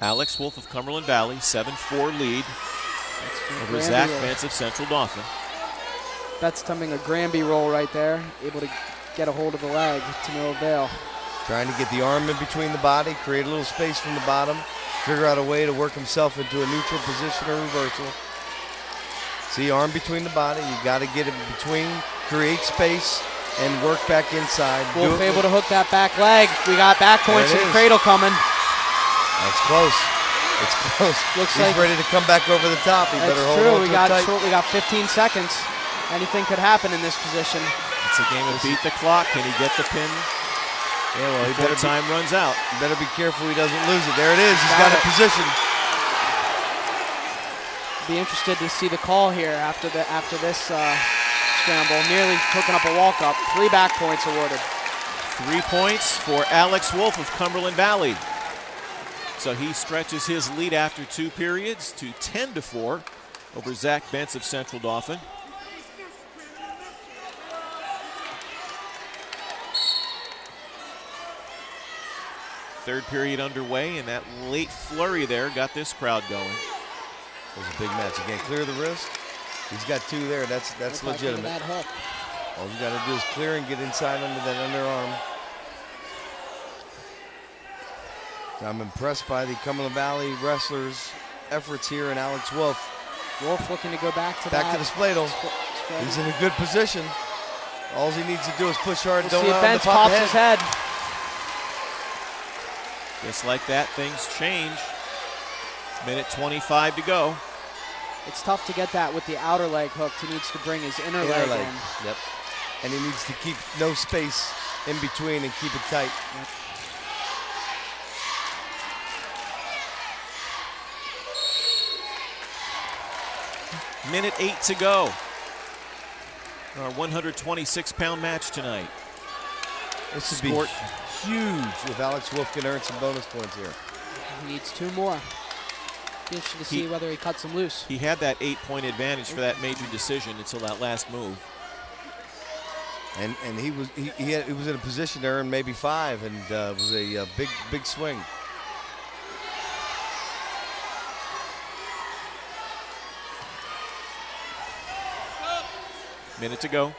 Alex Wolf of Cumberland Valley, 7-4 lead over Zach Bentz of Central Dauphin. That's coming a Granby roll right there, able to get a hold of the leg to no avail. Trying to get the arm in between the body, create a little space from the bottom, figure out a way to work himself into a neutral position or reversal. See, arm between the body, you got to get it between, create space, and work back inside. Wolf able to hook that back leg. We got back points and cradle coming. That's close. It's close. Looks He's like ready to come back over the top. He better hold on to it tight. We got 15 seconds. Anything could happen in this position. It's a game of beat the clock. Can he get the pin? Yeah, well, he before time runs out. Better be careful he doesn't lose it. There it is. He's got it positioned. Be interested to see the call here after this scramble. Nearly hooking up a walk-up. 3 back points awarded. 3 points for Alex Wolf of Cumberland Valley. So he stretches his lead after 2 periods to 10-4 over Zach Bentz of Central Dauphin. Third period underway, and that late flurry there got this crowd going. It was a big match. Again, clear the wrist. He's got 2 there. That's legitimate. That hook. All you got to do is clear and get inside under that underarm. I'm impressed by the Cumberland Valley wrestlers' efforts here, and Alex Wolf. Wolf looking to go back to the spladle. He's in a good position. All he needs to do is push hard. Don't allow him to pop pops his head. Just like that, things change. Minute 25 to go. It's tough to get that with the outer leg hooked. He needs to bring his inner leg in. Yep. And he needs to keep no space in between and keep it tight. Yep. Minute 8 to go. Our 126-pound match tonight. This would be huge if Alex Wolf can earn some bonus points here. He needs 2 more. Interesting to see whether he cuts them loose. He had that 8-point advantage for that major decision until that last move. And he was in a position to earn maybe 5, and it was a big swing. Minute to go.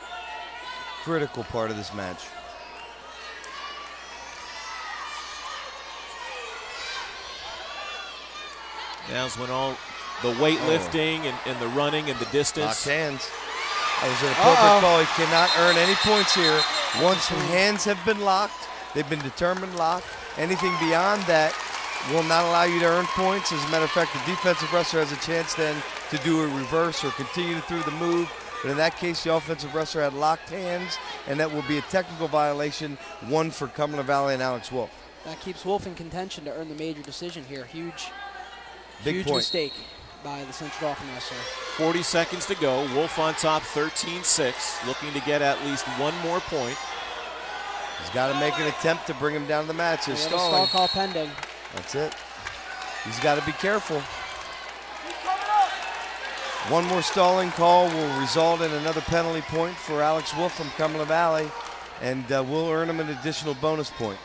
Critical part of this match. Now's when all the weightlifting and the running and the distance. Locked hands. That was an appropriate call. He cannot earn any points here. Once the hands have been locked, they've been determined locked. Anything beyond that will not allow you to earn points. As a matter of fact, the defensive wrestler has a chance then to do a reverse or continue through the move. But in that case, the offensive wrestler had locked hands, and that will be a technical violation, 1 for Cumberland Valley and Alex Wolf. That keeps Wolf in contention to earn the major decision here. Huge Big point. Mistake by the Central Dauphin wrestler. 40 seconds to go. Wolf on top, 13-6, looking to get at least 1 more point. He's got to make an attempt to bring him down to the match. He's stalling. Stall call pending. That's it. He's got to be careful. 1 more stalling call will result in another penalty point for Alex Wolf from Cumberland Valley, and we'll earn him an additional bonus point.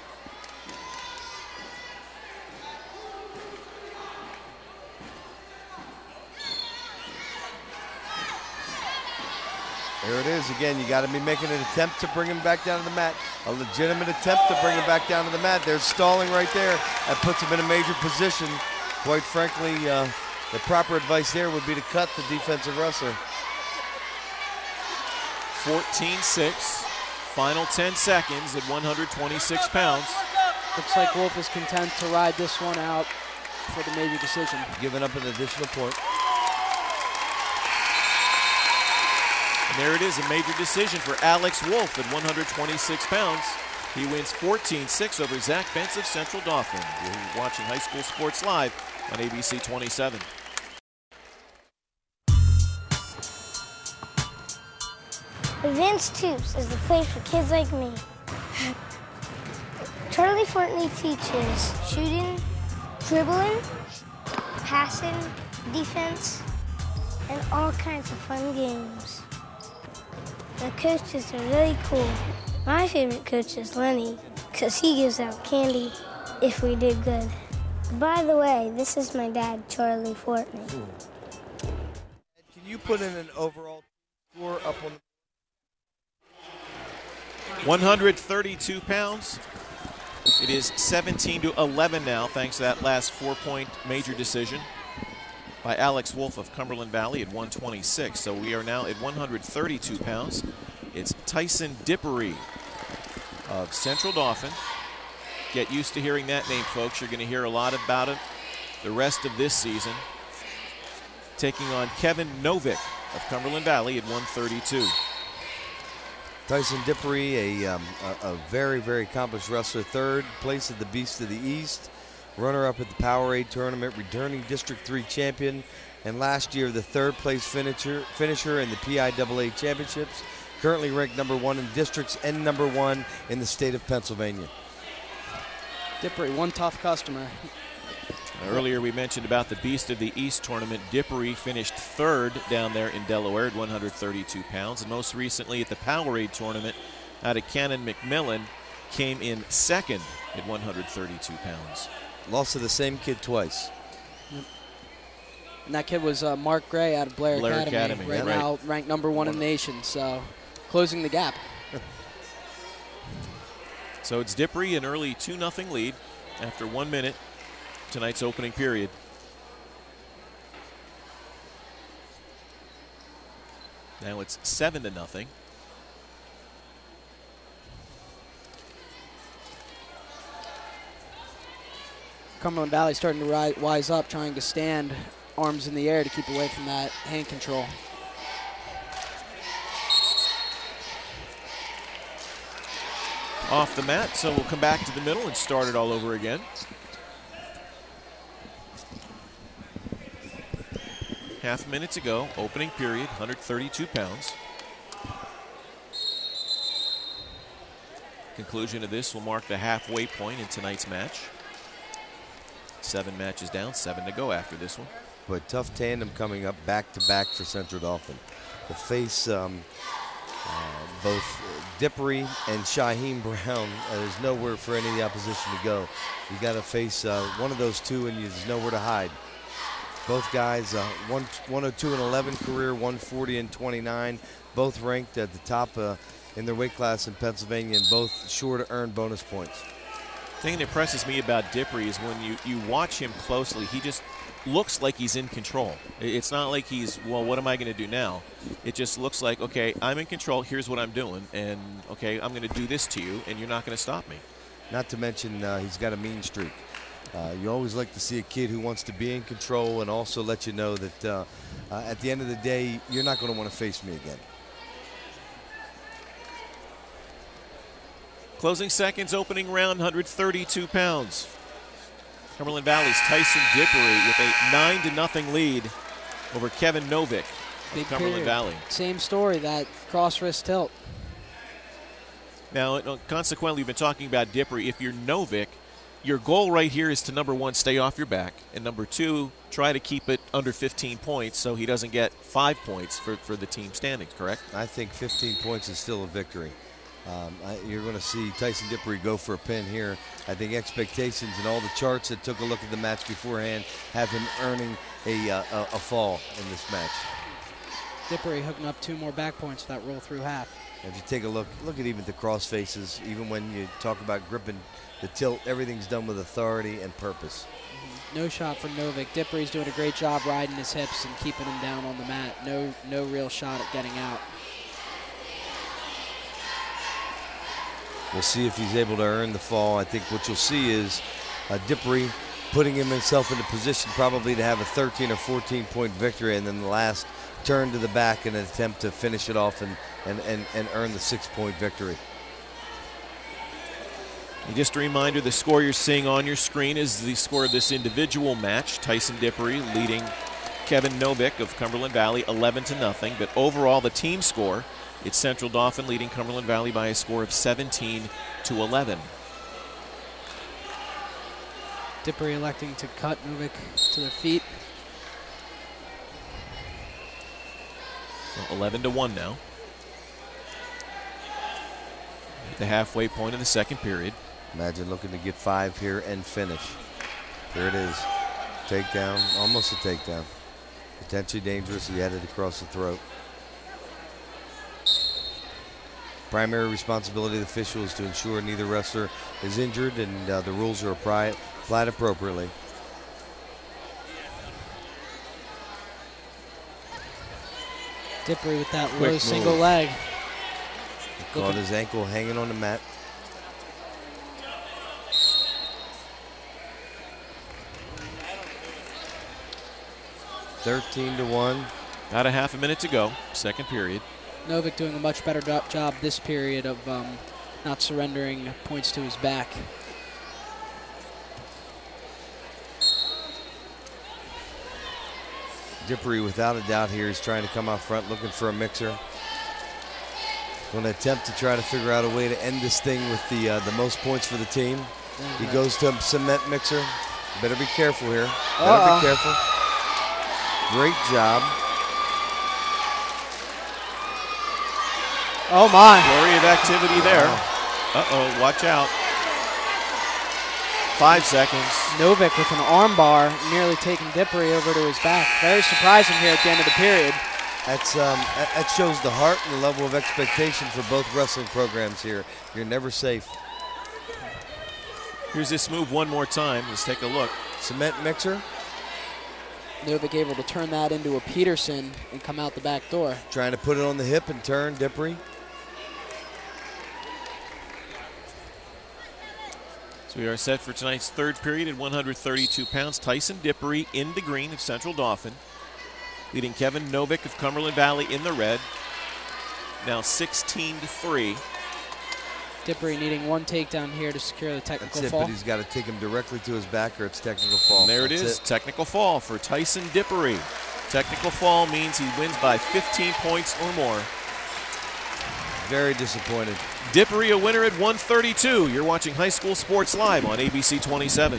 There it is again. You got to be making an attempt to bring him back down to the mat. A legitimate attempt to bring him back down to the mat. There's stalling right there. That puts him in a major position. Quite frankly, the proper advice there would be to cut the defensive wrestler. 14-6. Final 10 seconds at 126 pounds. Looks like Wolf is content to ride this one out for the major decision. Giving up an additional point. And there it is, a major decision for Alex Wolf at 126 pounds. He wins 14-6 over Zach Bentz of Central Dauphin. You're watching High School Sports Live on ABC 27. Advanced Hoops is the place for kids like me. Charlie Fortney teaches shooting, dribbling, passing, defense, and all kinds of fun games. The coaches are really cool. My favorite coach is Lenny, because he gives out candy if we did good. By the way, this is my dad, Charlie Fortney. Can you put in an overall score up on the 132 pounds. It is 17-11 now, thanks to that last 4-point major decision by Alex Wolf of Cumberland Valley at 126. So we are now at 132 pounds. It's Tyson Dippery of Central Dauphin. Get used to hearing that name, folks. You're going to hear a lot about it the rest of this season. Taking on Kevin Novick of Cumberland Valley at 132. Tyson Dippery, a very, very accomplished wrestler. Third place at the Beast of the East. Runner-up at the Powerade tournament. Returning District 3 champion. And last year, the third-place finisher in the PIAA championships. Currently ranked #1 in districts and #1 in the state of Pennsylvania. Dippery, one tough customer. Earlier we mentioned about the Beast of the East tournament. Dippery finished third down there in Delaware at 132 pounds. And most recently at the Powerade tournament out at Cannon McMillan, came in second at 132 pounds. Lost to the same kid twice. Yep. And that kid was Mark Gray out of Blair Academy. Right now ranked #1 in the nation, so closing the gap. So it's Dippery, an early 2-0 lead after 1 minute, tonight's opening period. Now it's 7-0. Cumberland Valley starting to wise up, trying to stand arms in the air to keep away from that hand control. Off the mat, so we'll come back to the middle and start it all over again. Half a minute to go, opening period, 132 pounds. Conclusion of this will mark the halfway point in tonight's match. 7 matches down, 7 to go after this one. But tough tandem coming up back-to-back for Central Dauphin. To face both Dippery and Shaheem Brown, there's nowhere for any of the opposition to go. You got to face one of those two, and there's nowhere to hide. Both guys, 102-11 career, 140-29, both ranked at the top in their weight class in Pennsylvania, and both sure to earn bonus points. The thing that impresses me about Dippery is when you watch him closely, he just looks like he's in control. It's not like he's, well, what am I going to do now? It just looks like, okay, I'm in control, here's what I'm doing, and okay, I'm going to do this to you, and you're not going to stop me. Not to mention he's got a mean streak. You always like to see a kid who wants to be in control and also let you know that at the end of the day, you're not going to want to face me again. Closing seconds, opening round, 132 pounds. Cumberland Valley's Tyson Dippery with a 9-0 lead over Kevin Novick of Cumberland Valley. Same story, that cross wrist tilt. Now, consequently, we've been talking about Dippery. If you're Novick, your goal right here is to, #1, stay off your back, and #2, try to keep it under 15 points so he doesn't get 5 points for the team standings, correct? I think 15 points is still a victory. You're going to see Tyson Dippery go for a pin here. I think expectations and all the charts that took a look at the match beforehand have him earning a fall in this match. Dippery hooking up 2 more back points for that roll through half. If you take a look at even the cross faces, even when you talk about gripping the tilt, everything's done with authority and purpose. No shot for Novick. Dippery's doing a great job riding his hips and keeping him down on the mat. No real shot at getting out. We'll see if he's able to earn the fall. I think what you'll see is Dippery putting himself in a position probably to have a 13 or 14 point victory, and then the last turn to the back in an attempt to finish it off and earn the 6-point victory. And just a reminder, the score you're seeing on your screen is the score of this individual match. Tyson Dippery leading Kevin Novick of Cumberland Valley 11-0. But overall, the team score, it's Central Dauphin leading Cumberland Valley by a score of 17-11. Dippery electing to cut Novick to the feet. So 11-1 now. At the halfway point of the second period. Imagine looking to get 5 here and finish. There it is. Takedown, almost a takedown. Potentially dangerous. He had it across the throat. Primary responsibility of the official is to ensure neither wrestler is injured and the rules are applied appropriately. Dippery with that low single leg. Caught his ankle hanging on the mat. (13-1). About a half a minute to go, second period. Novick doing a much better job this period of not surrendering points to his back. Dippery, without a doubt, here is trying to come out front, looking for a mixer. Going to attempt to try to figure out a way to end this thing with the most points for the team. He goes to a cement mixer. Better be careful here. Better be careful. Great job. Oh my. Flurry of activity there. Uh-oh, watch out. 5 seconds. Novick with an arm bar, nearly taking Dippery over to his back. Very surprising here at the end of the period. That shows the heart and the level of expectation for both wrestling programs here. You're never safe. Here's this move one more time. Let's take a look. Cement mixer. Novick able to turn that into a Peterson and come out the back door. Trying to put it on the hip and turn Dippery. So we are set for tonight's third period at 132 pounds. Tyson Dippery in the green of Central Dauphin, leading Kevin Novick of Cumberland Valley in the red. Now 16-3. Dippery needing one takedown here to secure the technical fall. But he's got to take him directly to his back or it's technical fall. And there it is, technical fall for Tyson Dippery. Technical fall means he wins by 15 points or more. Very disappointed. Dippery a winner at 132. You're watching High School Sports Live on ABC 27.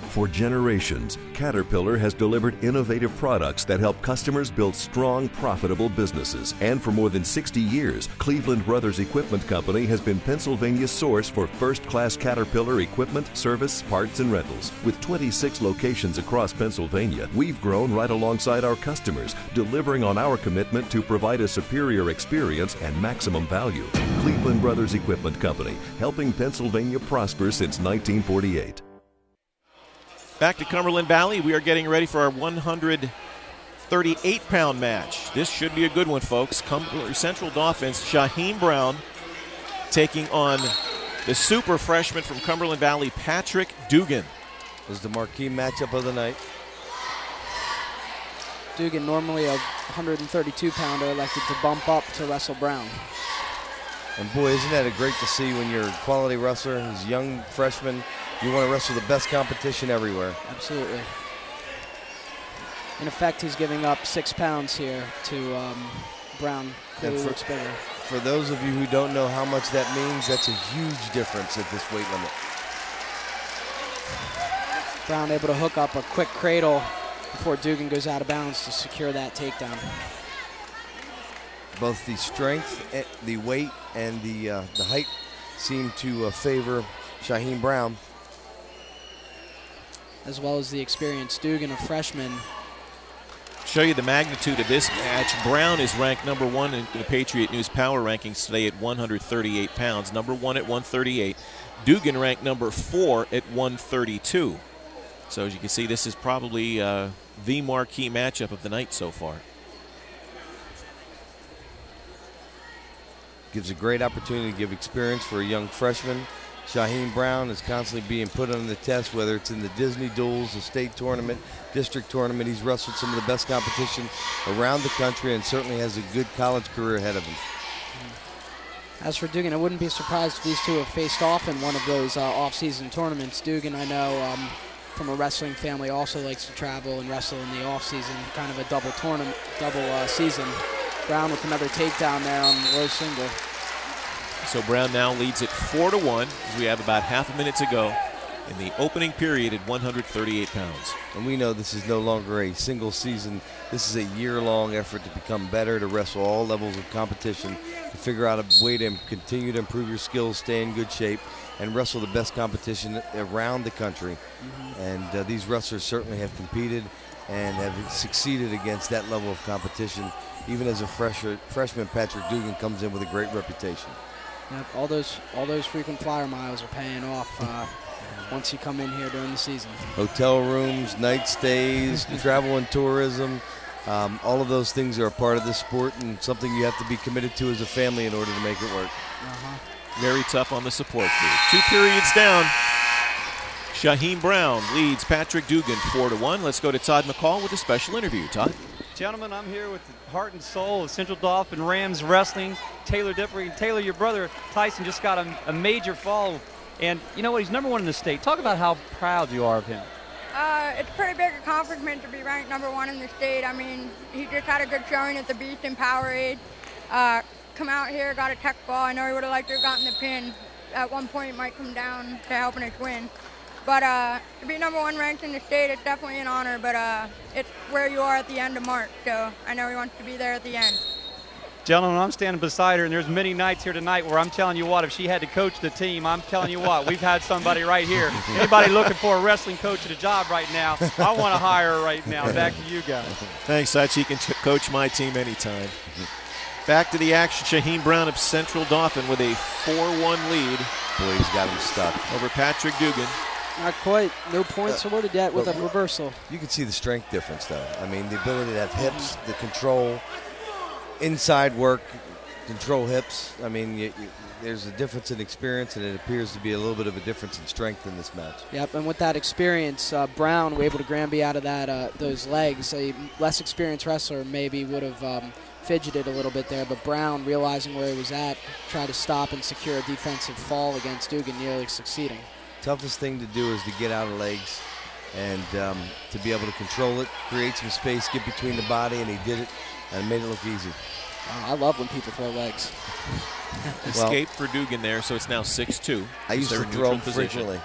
For generations, Caterpillar has delivered innovative products that help customers build strong, profitable businesses. And for more than 60 years, Cleveland Brothers Equipment Company has been Pennsylvania's source for first-class Caterpillar equipment, service, parts, and rentals. With 26 locations across Pennsylvania, we've grown right alongside our customers, delivering on our commitment to provide a superior experience and maximum value. Cleveland Brothers Equipment Company, helping Pennsylvania prosper since 1948. Back to Cumberland Valley. We are getting ready for our 138-pound match. This should be a good one, folks. Central Dauphins, Shaheem Brown taking on the super freshman from Cumberland Valley, Patrick Dugan. This is the marquee matchup of the night. Dugan, normally a 132-pounder, elected to bump up to wrestle Brown. And boy, isn't that great to see when you're a quality wrestler, who's a young freshman, you want to wrestle the best competition everywhere. Absolutely. In effect, he's giving up 6 pounds here to Brown. Clearly looks bigger. For those of you who don't know how much that means, that's a huge difference at this weight limit. Brown able to hook up a quick cradle before Dugan goes out of bounds to secure that takedown. Both the strength, the weight, and the height seem to favor Shaheem Brown. As well as the experience. Dugan, a freshman. Show you the magnitude of this match. Brown is ranked number 1 in the Patriot News Power Rankings today at 138 pounds. Number 1 at 138. Dugan ranked number 4 at 132. So as you can see, this is probably the marquee matchup of the night so far. Gives a great opportunity to give experience for a young freshman. Shaheem Brown is constantly being put on the test, whether it's in the Disney Duels, the state tournament, district tournament. He's wrestled some of the best competition around the country and certainly has a good college career ahead of him. As for Dugan, I wouldn't be surprised if these two have faced off in one of those off-season tournaments. Dugan, I know, from a wrestling family, also likes to travel and wrestle in the off-season, kind of a double tournament, season. Brown with another takedown there on the low single. So Brown now leads it 4-1 as we have about half a minute to go in the opening period at 138 pounds. And we know this is no longer a single season. This is a year-long effort to become better, to wrestle all levels of competition, to figure out a way to continue to improve your skills, stay in good shape, and wrestle the best competition around the country. And these wrestlers certainly have competed and have succeeded against that level of competition. Even as a freshman, Patrick Dugan comes in with a great reputation. Yep, all those frequent flyer miles are paying off once you come in here during the season. Hotel rooms, night stays, travel and tourism, All of those things are a part of this sport and something you have to be committed to as a family in order to make it work. Very tough on the support group. 2 periods down. Shaheem Brown leads Patrick Dugan 4-1. Let's go to Todd McCall with a special interview. Todd? Gentlemen, I'm here with the heart and soul of Central Dauphin Rams Wrestling, Taylor Dippery. Taylor, your brother Tyson just got a major fall, and you know what? He's #1 in the state. Talk about how proud you are of him. It's a pretty big accomplishment to be ranked #1 in the state. I mean, he just had a good showing at the Beast in Powerade. Come out here, got a tech ball. I know he would have liked to have gotten the pin. At one point, it might come down to helping us win. But to be #1 ranked in the state, it's definitely an honor. But it's where you are at the end of March, so I know he wants to be there at the end. Gentlemen, I'm standing beside her, and there's many nights here tonight where I'm telling you what, if she had to coach the team, I'm telling you what, we've had somebody right here. Anybody looking for a wrestling coach at a job right now, I want to hire her right now. Back to you guys. Thanks, Hutch. He can coach my team anytime. Back to the action. Shaheem Brown of Central Dauphin with a 4-1 lead. Boy, he's got him stuck. Over Patrick Dugan. Not quite. No points awarded yet with a reversal. You can see the strength difference, though. I mean, the ability to have hips, the control, inside work, control hips. I mean, there's a difference in experience, and it appears to be a little bit of a difference in strength in this match. Yep, and with that experience, Brown was able to Granby out of that those legs. A less experienced wrestler maybe would have fidgeted a little bit there, but Brown, realizing where he was at, tried to stop and secure a defensive fall against Dugan, nearly succeeding. Toughest thing to do is to get out of legs and to be able to control it, create some space, get between the body, and he did it and made it look easy. I love when people throw legs. Escape for Dugan there, so it's now 6-2. I used to throw them frequently.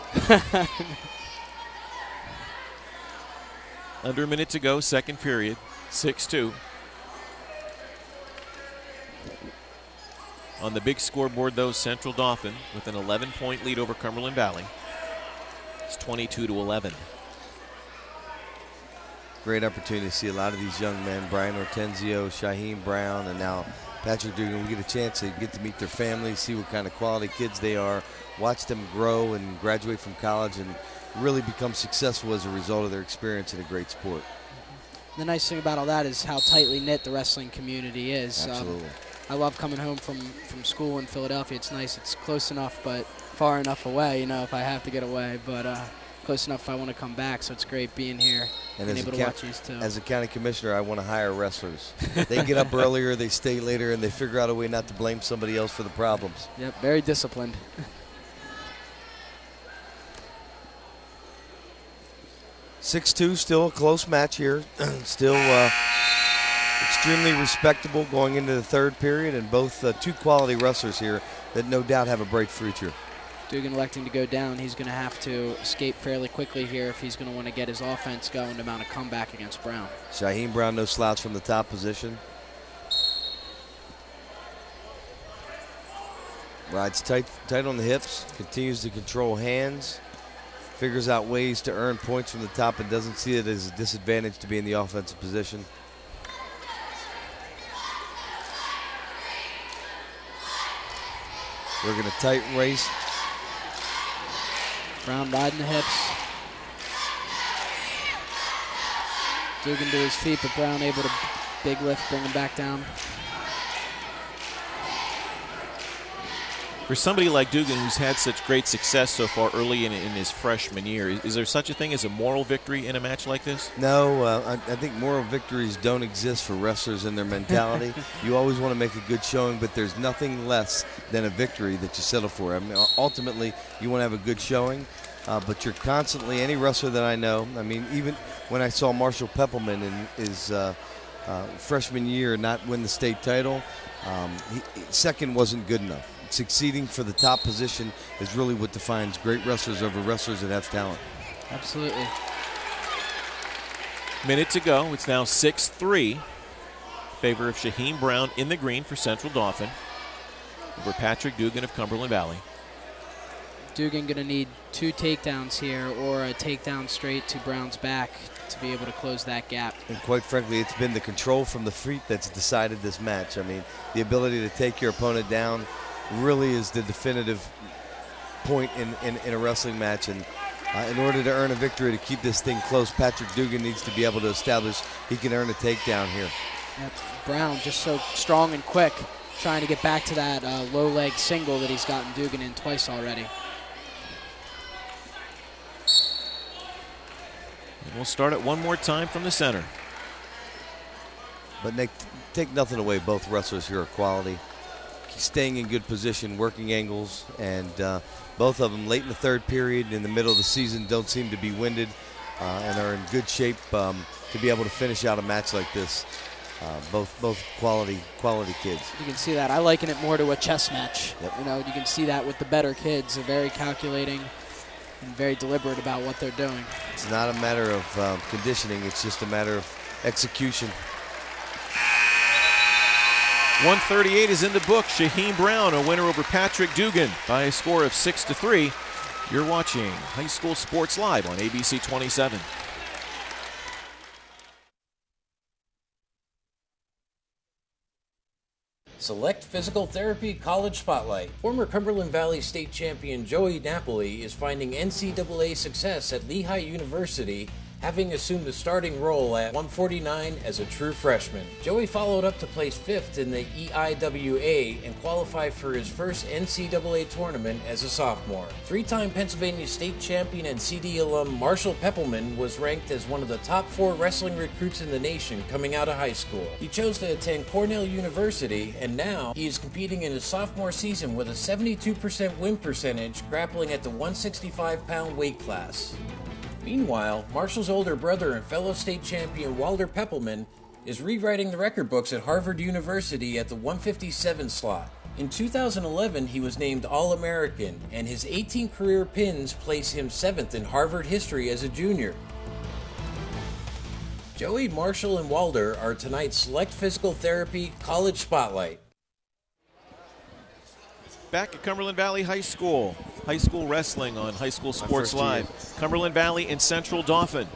Under a minute to go, second period, 6-2. On the big scoreboard, though, Central Dauphin with an 11-point lead over Cumberland Valley. It's 22-11. Great opportunity to see a lot of these young men, Brian Ortenzio, Shaheem Brown, and now Patrick Dugan. We get a chance to get to meet their families, see what kind of quality kids they are, watch them grow and graduate from college and really become successful as a result of their experience in a great sport. The nice thing about all that is how tightly knit the wrestling community is. Absolutely. I love coming home from school in Philadelphia. It's nice. It's close enough, but far enough away, you know, if I have to get away. But close enough if I want to come back. So it's great being here and able to watch these two. As a county commissioner, I want to hire wrestlers. They get up earlier, they stay later, and they figure out a way not to blame somebody else for the problems. Yep, very disciplined. 6-2, still a close match here. Still extremely respectable going into the third period, and both two quality wrestlers here that no doubt have a bright future. Dugan electing to go down. He's going to have to escape fairly quickly here if he's going to want to get his offense going to mount a comeback against Brown. Shaheem Brown, no slouch from the top position. Rides tight on the hips, continues to control hands, figures out ways to earn points from the top and doesn't see it as a disadvantage to be in the offensive position. We're going to tight race. Brown riding the hips. Dugan to his feet, but Brown able to big lift, bring him back down. For somebody like Dugan, who's had such great success so far early in his freshman year, is there such a thing as a moral victory in a match like this? No, I think moral victories don't exist for wrestlers in their mentality. You always want to make a good showing, but there's nothing less than a victory that you settle for. I mean, ultimately, you want to have a good showing, but you're constantly, any wrestler that I know, I mean, even when I saw Marshall Peppelman in his freshman year not win the state title, second wasn't good enough. Succeeding for the top position is really what defines great wrestlers over wrestlers that have talent. Absolutely. Minute to go. It's now 6-3. Favor of Shaheem Brown in the green for Central Dauphin over Patrick Dugan of Cumberland Valley. Dugan going to need 2 takedowns here or a takedown straight to Brown's back to be able to close that gap. And quite frankly, it's been the control from the feet that's decided this match. I mean, the ability to take your opponent down really is the definitive point in a wrestling match, and In order to earn a victory, to keep this thing close, Patrick Dugan needs to be able to establish he can earn a takedown here. Yep. Brown just so strong and quick, trying to get back to that low leg single that he's gotten Dugan in twice already. And we'll start it one more time from the center. But Nick, take nothing away. Both wrestlers here are quality. Staying in good position, working angles, and both of them late in the third period, in the middle of the season, don't seem to be winded and are in good shape to be able to finish out a match like this. Both quality kids. You can see that. I liken it more to a chess match. Yep. You know, you can see that with the better kids. They're very calculating and very deliberate about what they're doing. It's not a matter of conditioning. It's just a matter of execution. 138 is in the book. Shaheen Brown, a winner over Patrick Dugan by a score of 6-3. You're watching High School Sports Live on ABC 27. Select Physical Therapy College Spotlight. Former Cumberland Valley State Champion Joey Napoli is finding NCAA success at Lehigh University, having assumed a starting role at 149 as a true freshman. Joey followed up to place 5th in the EIWA and qualified for his first NCAA tournament as a sophomore. Three-time Pennsylvania State Champion and CD alum Marshall Peppelman was ranked as one of the top 4 wrestling recruits in the nation coming out of high school. He chose to attend Cornell University, and now he is competing in his sophomore season with a 72% win percentage, grappling at the 165-pound weight class. Meanwhile, Marshall's older brother and fellow state champion Walter Peppelman is rewriting the record books at Harvard University at the 157 slot. In 2011, he was named All-American, and his 18 career pins place him 7th in Harvard history as a junior. Joey, Marshall, and Walter are tonight's Select Physical Therapy College Spotlight. Back at Cumberland Valley High School wrestling on High School Sports Live. Cumberland Valley and Central Dauphin.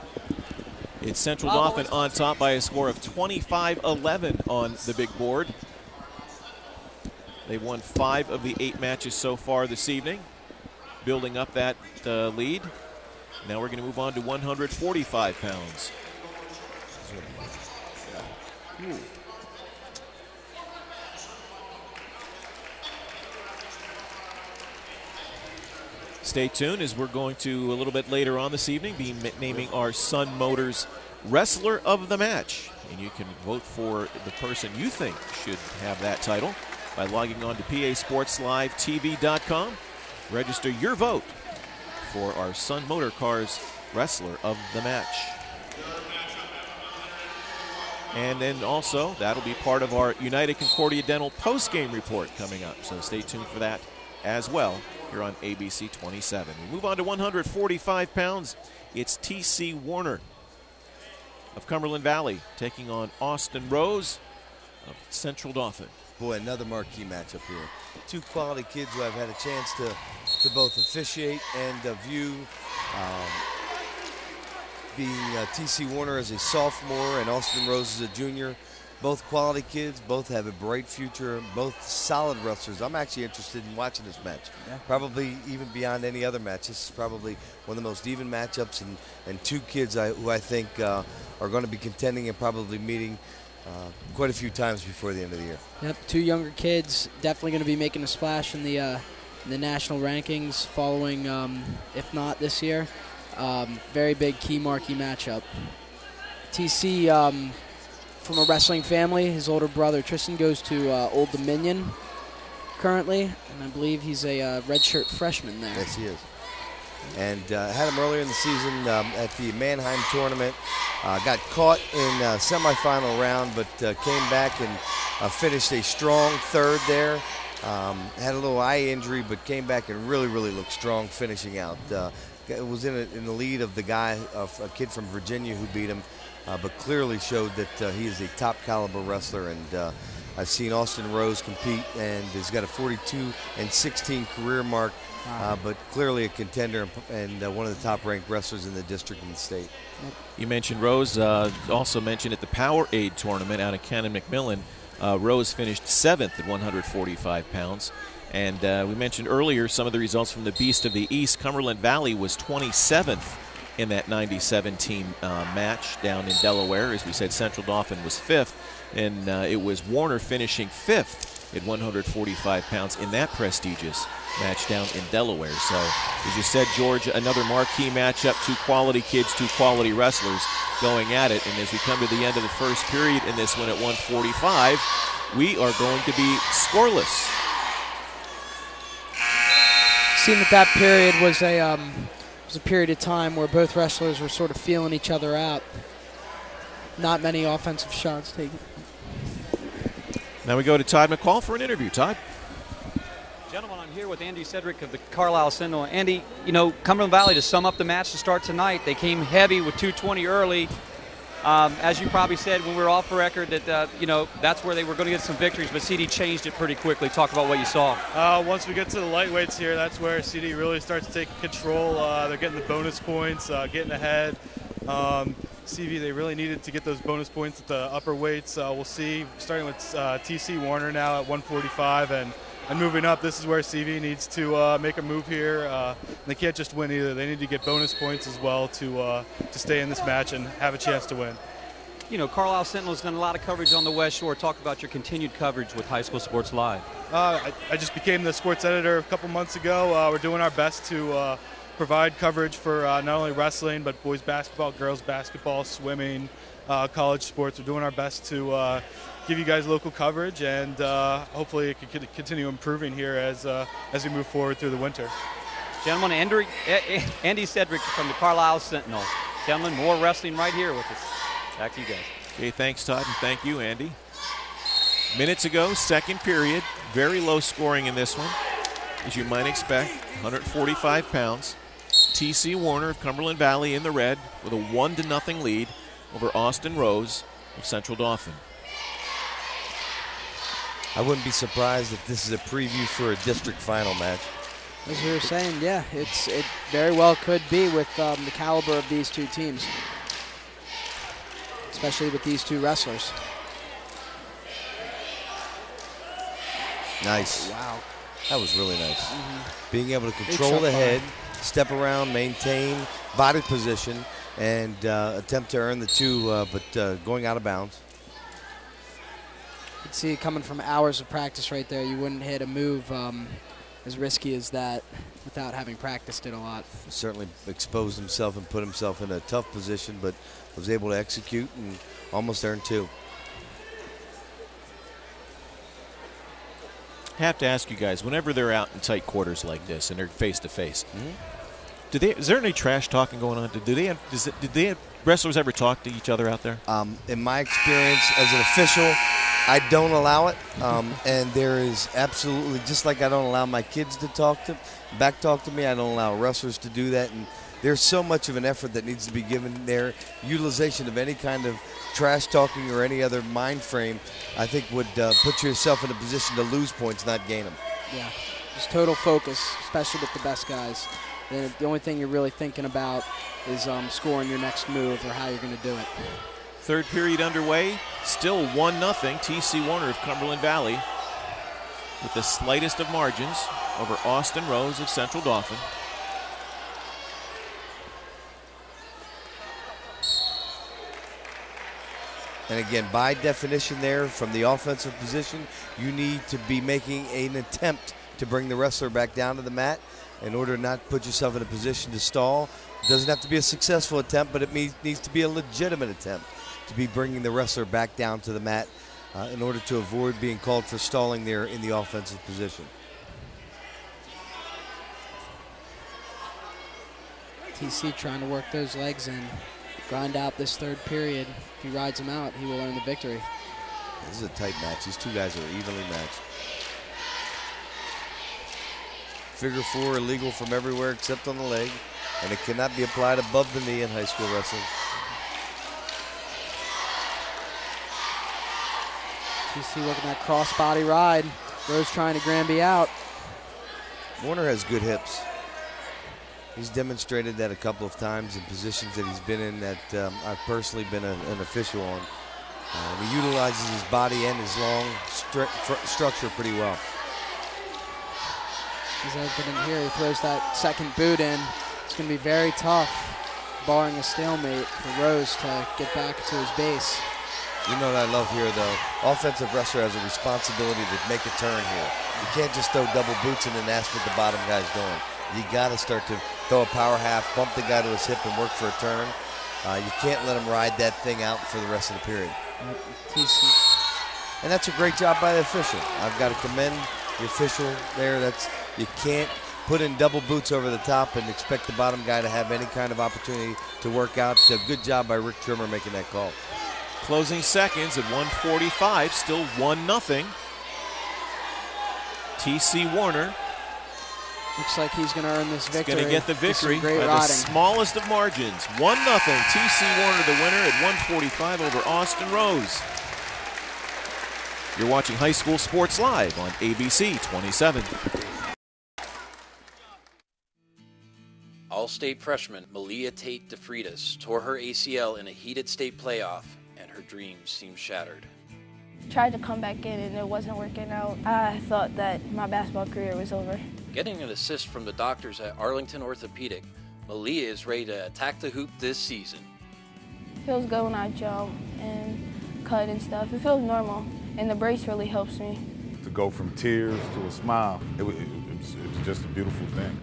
It's Central Dauphin on top by a score of 25-11 on the big board. They've won 5 of the 8 matches so far this evening, building up that lead. Now we're going to move on to 145 pounds. Ooh. Stay tuned, as we're going to, a little bit later on this evening, be naming our Sun Motors Wrestler of the Match. And you can vote for the person you think should have that title by logging on to PASportsLiveTV.com. Register your vote for our Sun Motor Cars Wrestler of the Match. And then also, that'll be part of our United Concordia Dental post-game report coming up. So stay tuned for that as well here on ABC 27. We move on to 145 pounds. It's T.C. Warner of Cumberland Valley taking on Austin Rose of Central Dauphin. Boy, another marquee matchup here. 2 quality kids who I've had a chance to both officiate and view. Being T.C. Warner as a sophomore and Austin Rose as a junior. Both quality kids, both have a bright future, both solid wrestlers. I'm actually interested in watching this match. Yeah. Probably even beyond any other match. This is probably one of the most even matchups, and 2 kids who I think are going to be contending and probably meeting quite a few times before the end of the year. Yep, 2 younger kids definitely going to be making a splash in the national rankings following, if not this year. Very big key marquee matchup. TC, from a wrestling family, his older brother Tristan goes to Old Dominion currently, and I believe he's a redshirt freshman there. Yes, he is. And had him earlier in the season at the Mannheim tournament. Got caught in semifinal round, but came back and finished a strong 3rd there. Had a little eye injury, but came back and really looked strong finishing out. Was in the lead of the guy, of a kid from Virginia who beat him, but clearly showed that he is a top caliber wrestler. And I've seen Austin Rose compete, and he's got a 42-16 career mark, but clearly a contender and one of the top ranked wrestlers in the district and the state. You mentioned Rose, also mentioned at the Powerade tournament out of Canon McMillan. Rose finished 7th at 145 pounds. And we mentioned earlier some of the results from the Beast of the East. Cumberland Valley was 27th in that 97-team match down in Delaware. As we said, Central Dauphin was 5th, and it was Warner finishing 5th at 145 pounds in that prestigious match down in Delaware. So, as you said, George, another marquee matchup, 2 quality kids, 2 quality wrestlers going at it. And as we come to the end of the first period in this one at 145, we are going to be scoreless. Seemed that period was a period of time where both wrestlers were sort of feeling each other out. Not many offensive shots taken. Now we go to Todd McCall for an interview. Todd? Gentlemen, I'm here with Andy Cedric of the Carlisle Sentinel. Andy, you know, Cumberland Valley, to sum up the match to start tonight, they came heavy with 220 early. As you probably said when we were off the record, that you know, that's where they were going to get some victories, but CD changed it pretty quickly. Talk about what you saw. Once we get to the lightweights here, that's where CD really starts to take control. They're getting the bonus points, getting ahead. CV, they really needed to get those bonus points at the upper weights. We'll see, starting with TC Warner now at 145 and moving up. This is where CV needs to make a move here. They can't just win either. They need to get bonus points as well to stay in this match and have a chance to win. You know, Carlisle Sentinel's done a lot of coverage on the West Shore. Talk about your continued coverage with High School Sports Live. I just became the sports editor a couple months ago. We're doing our best to provide coverage for not only wrestling, but boys basketball, girls basketball, swimming, college sports. We're doing our best to give you guys local coverage, and hopefully it can continue improving here as we move forward through the winter. Gentlemen, Andy Cedric from the Carlisle Sentinel. Gentlemen, more wrestling right here with us. Back to you guys. Okay, thanks, Todd, and thank you, Andy. Minutes ago, second period, very low scoring in this one, as you might expect, 145 pounds. TC Warner of Cumberland Valley in the red with a 1-0 lead over Austin Rose of Central Dauphin. I wouldn't be surprised if this is a preview for a district final match. As we were saying, yeah, it very well could be with the caliber of these two teams, especially with these two wrestlers. Nice. Wow. That was really nice. Being able to control the head, step around, maintain body position, and attempt to earn the 2, but going out of bounds. You can see it coming from hours of practice right there. You wouldn't hit a move as risky as that without having practiced it a lot. Certainly exposed himself and put himself in a tough position, but was able to execute and almost earned 2. I have to ask you guys, whenever they're out in tight quarters like this and they're face-to-face, is there any trash talking going on? Did wrestlers ever talk to each other out there? In my experience as an official, I don't allow it, and there is absolutely, just like I don't allow my kids to talk to me, I don't allow wrestlers to do that, and there's so much of an effort that needs to be given there. Utilization of any kind of trash talking or any other mind frame, I think would put yourself in a position to lose points, not gain them. Yeah, just total focus, especially with the best guys. The only thing you're really thinking about is scoring your next move or how you're going to do it. Third period underway, still 1-0. TC Warner of Cumberland Valley with the slightest of margins over Austin Rose of Central Dauphin. And again, by definition there, from the offensive position, you need to be making an attempt to bring the wrestler back down to the mat in order not to put yourself in a position to stall. It doesn't have to be a successful attempt, but it needs to be a legitimate attempt to be bringing the wrestler back down to the mat in order to avoid being called for stalling there in the offensive position. TC trying to work those legs in, grind out this third period. If he rides him out, he will earn the victory. This is a tight match. These two guys are evenly matched. Figure 4 illegal from everywhere except on the leg, and it cannot be applied above the knee in high school wrestling. TC working that cross-body ride. Rose trying to Granby out. Warner has good hips. He's demonstrated that a couple of times in positions that he's been in that I've personally been an official on. He utilizes his body and his long structure pretty well. He's evident here. He throws that second boot in. It's going to be very tough, barring a stalemate, for Rose to get back to his base. You know what I love here, though? Offensive wrestler has a responsibility to make a turn here. You can't just throw double boots in and ask what the bottom guy's doing. You got to start to throw a power half, bump the guy to his hip, and work for a turn. You can't let him ride that thing out for the rest of the period. And that's a great job by the official. I've got to commend the official there. You can't put in double boots over the top and expect the bottom guy to have any kind of opportunity to work out. So good job by Rick Trimmer making that call. Closing seconds at 1:45, still 1-0. T.C. Warner. Looks like he's going to earn this victory. He's going to get the victory by the riding. smallest of margins. 1-0. T.C. Warner the winner at 1:45 over Austin Rose. You're watching High School Sports Live on ABC 27. All-state freshman Malia Tate DeFreitas tore her ACL in a heated state playoff, and her dreams seemed shattered. Tried to come back in and it wasn't working out. I thought that my basketball career was over. Getting an assist from the doctors at Arlington Orthopedic, Malia is ready to attack the hoop this season. It feels good when I jump and cut and stuff. It feels normal, and the brace really helps me. To go from tears to a smile, it was just a beautiful thing.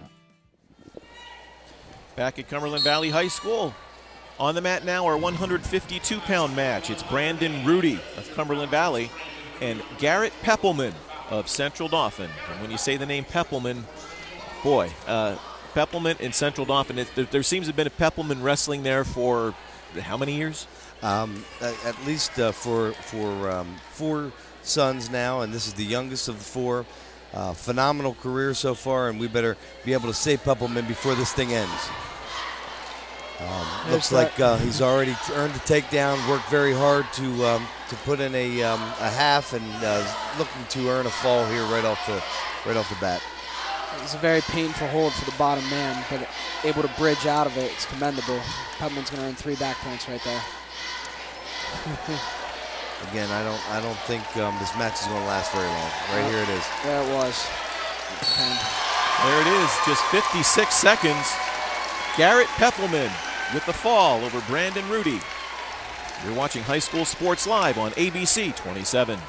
Back at Cumberland Valley High School. On the mat now, our 152-pound match. It's Brandon Rudy of Cumberland Valley and Garrett Peppelman of Central Dauphin. And when you say the name Peppelman, boy, Peppelman and Central Dauphin, there seems to have been a Peppelman wrestling there for how many years? At least for 4 sons now, and this is the youngest of the 4. Phenomenal career so far, and we better be able to save Peppelman before this thing ends. Looks like he's already earned the takedown, worked very hard to put in a half, and looking to earn a fall here right off the bat. It's a very painful hold for the bottom man, but able to bridge out of it, it's commendable. Peppelman's going to earn 3 back points right there. Again, I don't think this match is going to last very long. Right here it is. There it was. There it is, just 56 seconds. Garrett Peppelman with the fall over Brandon Rudy. You're watching High School Sports Live on ABC 27.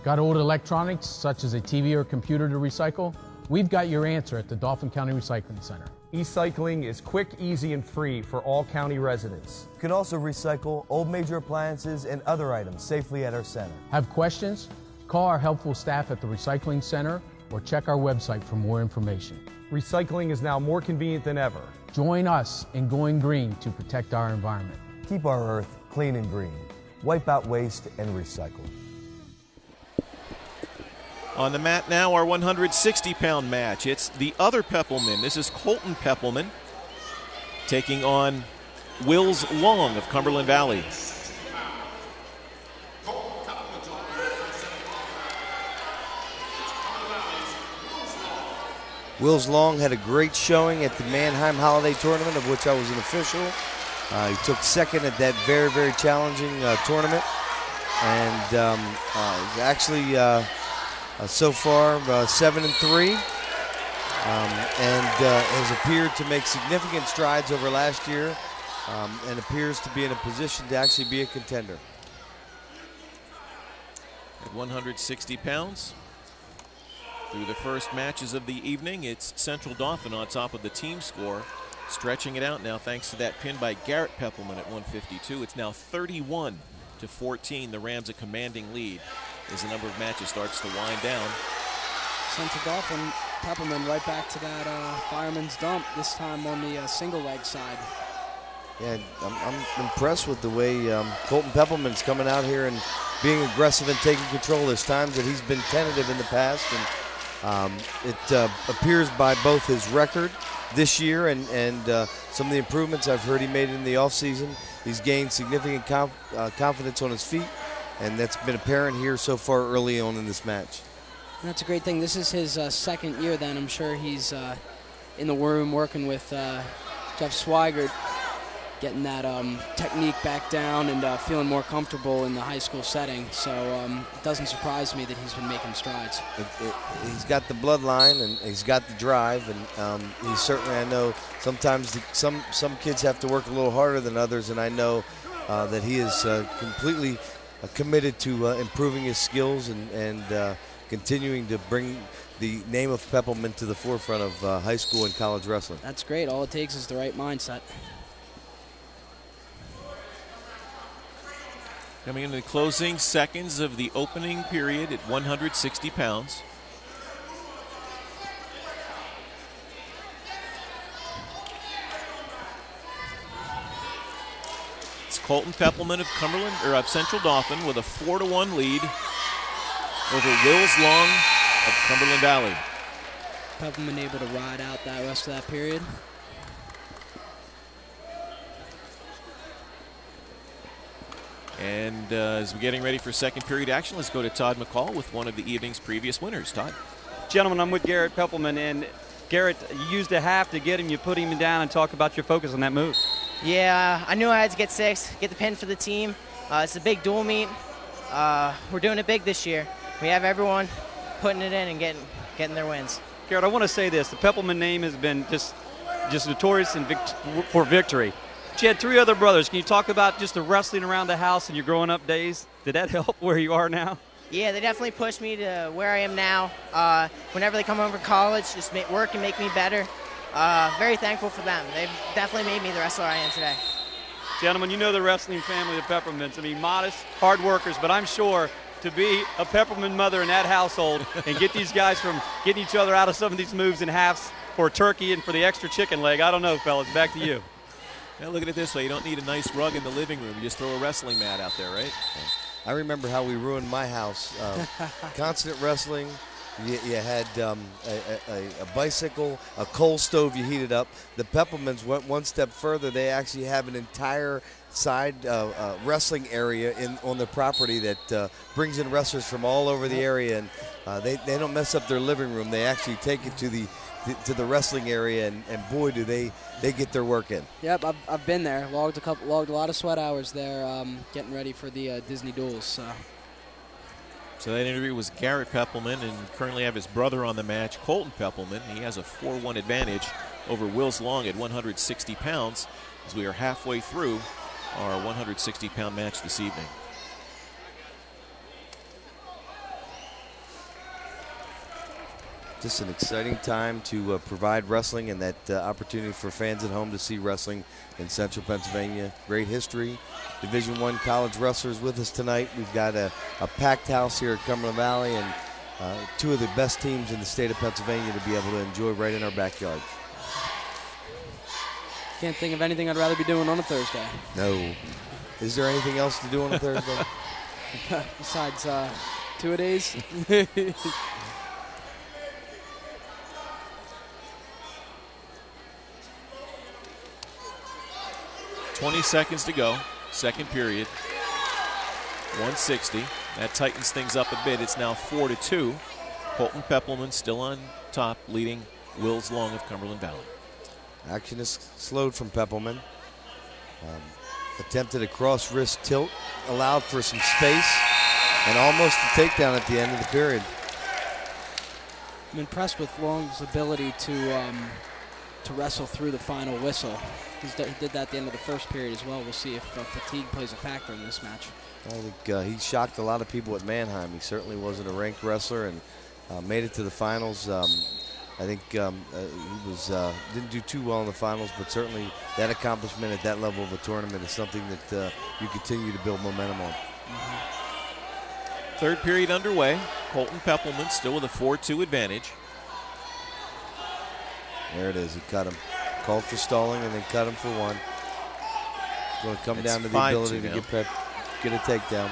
Got old electronics such as a TV or computer to recycle? We've got your answer at the Dauphin County Recycling Center. E-cycling is quick, easy, and free for all county residents. You can also recycle old major appliances and other items safely at our center. Have questions? Call our helpful staff at the Recycling Center or check our website for more information. Recycling is now more convenient than ever. Join us in going green to protect our environment. Keep our earth clean and green. Wipe out waste and recycle. On the mat now, our 160-pound match. It's the other Peppelman. This is Colton Peppelman taking on Wills Long of Cumberland Valley. Wills Long had a great showing at the Mannheim Holiday Tournament, of which I was an official. He took second at that very, very challenging tournament. And actually, so far, 7-3. And has appeared to make significant strides over last year and appears to be in a position to actually be a contender. At 160 pounds. Through the first matches of the evening, it's Central Dauphin on top of the team score. Stretching it out now thanks to that pin by Garrett Peppelman at 152. It's now 31-14. The Rams a commanding lead as the number of matches starts to wind down. Central Dauphin, Peppelman right back to that fireman's dump, this time on the single leg side. Yeah, I'm impressed with the way Colton Peppelman's coming out here and being aggressive and taking control. There's times that he's been tentative in the past, and it appears by both his record this year and some of the improvements I've heard he made in the offseason. He's gained significant confidence on his feet, and that's been apparent here so far early on in this match. And that's a great thing. This is his second year then. I'm sure he's in the room working with Jeff Swigert, getting that technique back down and feeling more comfortable in the high school setting. So it doesn't surprise me that he's been making strides. He's got the bloodline and he's got the drive, and he's certainly, I know sometimes some kids have to work a little harder than others, and I know that he is completely committed to improving his skills and continuing to bring the name of Peppelman to the forefront of high school and college wrestling. That's great. All it takes is the right mindset. Coming into the closing seconds of the opening period at 160 pounds. It's Colton Peppelman of Cumberland, or of Central Dauphin, with a 4-1 lead over Wills Long of Cumberland Valley. Peppelman able to ride out that rest of that period. And as we're getting ready for second period action, let's go to Todd McCall with one of the evening's previous winners. Todd. Gentlemen, I'm with Garrett Peppelman, and Garrett, you used a half to get him. You put him down and talk about your focus on that move. Yeah, I knew I had to get 6, get the pin for the team. It's a big dual meet. We're doing it big this year. We have everyone putting it in and getting their wins. Garrett, I want to say this. The Peppelman name has been just notorious for victory. But you had 3 other brothers. Can you talk about just the wrestling around the house in your growing up days? Did that help where you are now? Yeah, they definitely pushed me to where I am now. Whenever they come home from college, just work and make me better. Very thankful for them. They've definitely made me the wrestler I am today. Gentlemen, you know the wrestling family of Peppelmans. I mean, modest, hard workers, but I'm sure to be a Peppelman mother in that household and get these guys from getting each other out of some of these moves in halves for a turkey and for the extra chicken leg. I don't know, fellas. Back to you. Now look at it this way. You don't need a nice rug in the living room. You just throw a wrestling mat out there, right? I remember how we ruined my house. Constant wrestling. You had a bicycle, a coal stove you heated up. The Peppelmans went one step further. They actually have an entire side wrestling area on the property that brings in wrestlers from all over the area, and they don't mess up their living room. They actually take it to the wrestling area, and boy, do they get their work in. Yep, I've been there. Logged a lot of sweat hours there, getting ready for the Disney duels. So that interview was Garrett Peppelman, and currently have his brother on the match, Colton Peppelman. He has a 4-1 advantage over Wills Long at 160 pounds as we are halfway through our 160-pound match this evening. Just an exciting time to provide wrestling and that opportunity for fans at home to see wrestling in Central Pennsylvania. Great history. Division I college wrestlers with us tonight. We've got a packed house here at Cumberland Valley, and 2 of the best teams in the state of Pennsylvania to be able to enjoy right in our backyard. Can't think of anything I'd rather be doing on a Thursday. No. Is there anything else to do on a Thursday? Besides 2-a-days? 20 seconds to go, second period. 160. That tightens things up a bit. It's now 4-2. Colton Peppelman still on top, leading Wills Long of Cumberland Valley. Action is slowed from Peppelman. Attempted a cross wrist tilt, allowed for some space, and almost a takedown at the end of the period. I'm impressed with Long's ability to wrestle through the final whistle. He did that at the end of the first period as well. We'll see if fatigue plays a factor in this match. I think he shocked a lot of people at Manheim. He certainly wasn't a ranked wrestler and made it to the finals. I think he didn't do too well in the finals, but certainly that accomplishment at that level of a tournament is something that you continue to build momentum on. Third period underway. Colton Peppelman still with a 4-2 advantage. There it is. He cut him. Called for stalling and then cut him for 1. It's going to come down to the ability to get a takedown.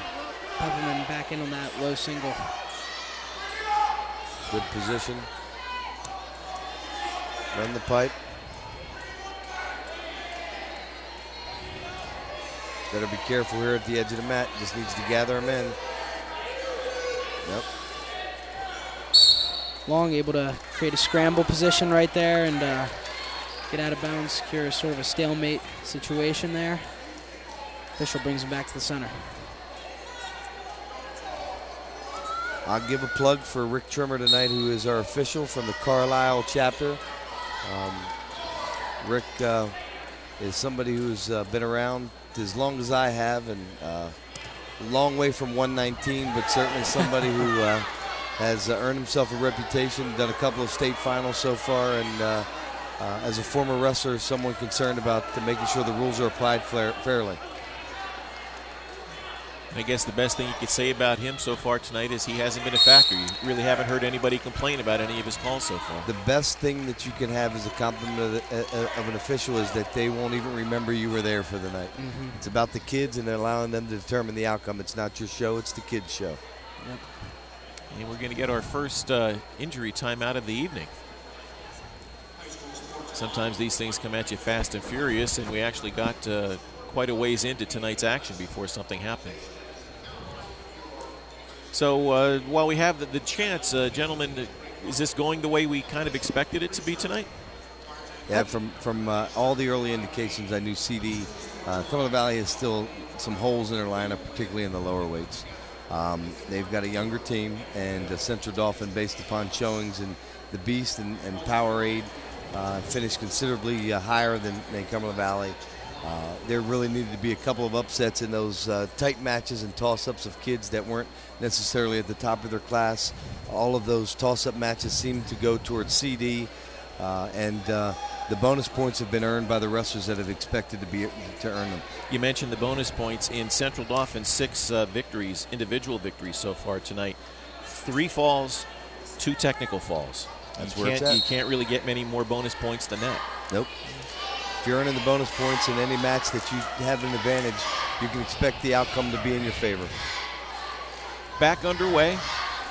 Peppelman back in on that low single. Good position. Run the pipe. Better be careful here at the edge of the mat. Just needs to gather him in. Yep. Long able to create a scramble position right there and get out of bounds, secure sort of a stalemate situation there. Official brings him back to the center. I'll give a plug for Rick Trimmer tonight, who is our official from the Carlisle chapter. Rick is somebody who's been around as long as I have, and a long way from 119, but certainly somebody who has earned himself a reputation, done a couple of state finals so far, and as a former wrestler, someone concerned about making sure the rules are applied fairly. I guess the best thing you could say about him so far tonight is he hasn't been a factor. You really haven't heard anybody complain about any of his calls so far. The best thing that you can have as a compliment of an official is that they won't even remember you were there for the night. Mm-hmm. It's about the kids and allowing them to determine the outcome. It's not your show, it's the kids' show. Yep. And we're going to get our first injury timeout of the evening. Sometimes these things come at you fast and furious, and we actually got quite a ways into tonight's action before something happened. So while we have the chance, gentlemen, is this going the way we kind of expected it to be tonight? Yeah, from all the early indications, I knew CD. Cumberland Valley has still some holes in their lineup, particularly in the lower weights. They've got a younger team, and Central Dauphin, based upon showings in the Beast and Powerade, finished considerably higher than Cumberland Valley. There really needed to be a couple of upsets in those tight matches and toss-ups of kids that weren't necessarily at the top of their class. All of those toss-up matches seemed to go towards CD, and the bonus points have been earned by the wrestlers that have expected to earn them. You mentioned the bonus points in Central Dauphin, 6 victories, individual victories so far tonight. 3 falls, 2 technical falls. That's where it's at. You can't really get many more bonus points than that. Nope. If you're earning the bonus points in any match that you have an advantage, you can expect the outcome to be in your favor. Back underway,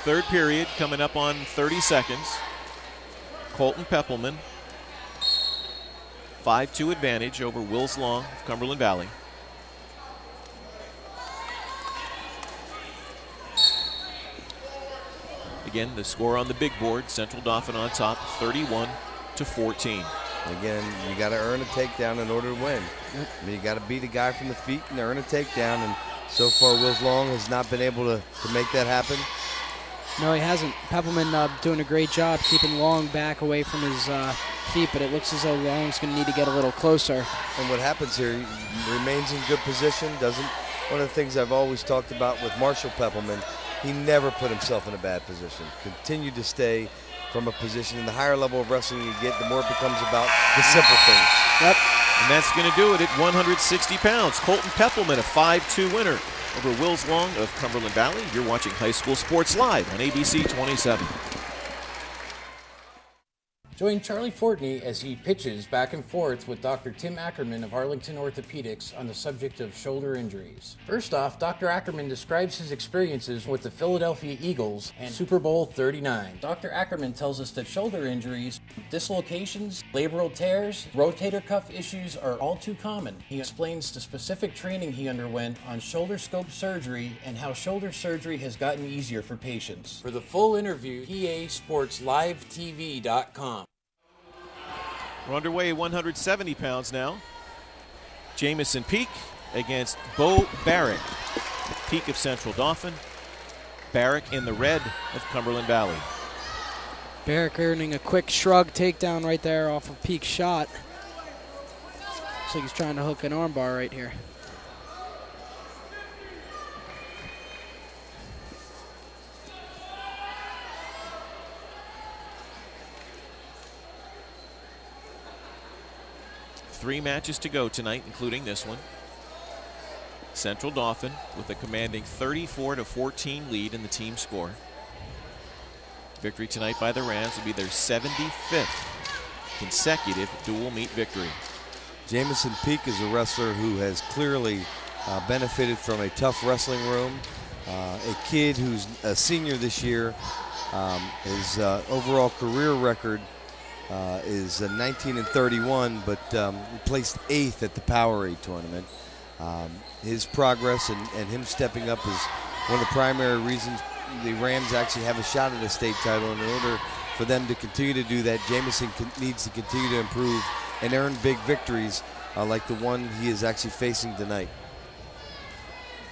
third period coming up on 30 seconds. Colton Peppelman, 5-2 advantage over Wills Long of Cumberland Valley. Again, the score on the big board, Central Dauphin on top, 31-14. Again, you got to earn a takedown in order to win. I mean, you got to beat a guy from the feet and earn a takedown, and so far Wills Long has not been able to make that happen. No, he hasn't. Peppelman doing a great job keeping Long back away from his feet, but it looks as though Long's going to need to get a little closer. And what happens here, he remains in good position. One of the things I've always talked about with Marshall Peppelman, he never put himself in a bad position. Continued to stay from a position. In the higher level of wrestling you get, the more it becomes about the simple things. Yep. And that's going to do it at 160 pounds. Colton Peppelman, a 5-2 winner over Wills Long of Cumberland Valley. You're watching High School Sports Live on ABC 27. Join Charlie Fortney as he pitches back and forth with Dr. Tim Ackerman of Arlington Orthopedics on the subject of shoulder injuries. First off, Dr. Ackerman describes his experiences with the Philadelphia Eagles and Super Bowl 39. Dr. Ackerman tells us that shoulder injuries, dislocations, labral tears, rotator cuff issues are all too common. He explains the specific training he underwent on shoulder scope surgery and how shoulder surgery has gotten easier for patients. For the full interview, PASportsLiveTV.com. We're underway 170 pounds now. Jamison Peak against Bo Barrick. Peak of Central Dauphin. Barrick in the red of Cumberland Valley. Barrick earning a quick shrug takedown right there off of Peak's shot. Looks like he's trying to hook an armbar right here. Three matches to go tonight, including this one. Central Dauphin with a commanding 34-14 lead in the team score. Victory tonight by the Rams will be their 75th consecutive dual meet victory. Jamison Peak is a wrestler who has clearly benefited from a tough wrestling room. A kid who's a senior this year. His overall career record is 19-31, but he placed 8th at the Powerade tournament. His progress and him stepping up is one of the primary reasons the Rams actually have a shot at a state title. And in order for them to continue to do that, Jamison needs to continue to improve and earn big victories like the one he is actually facing tonight.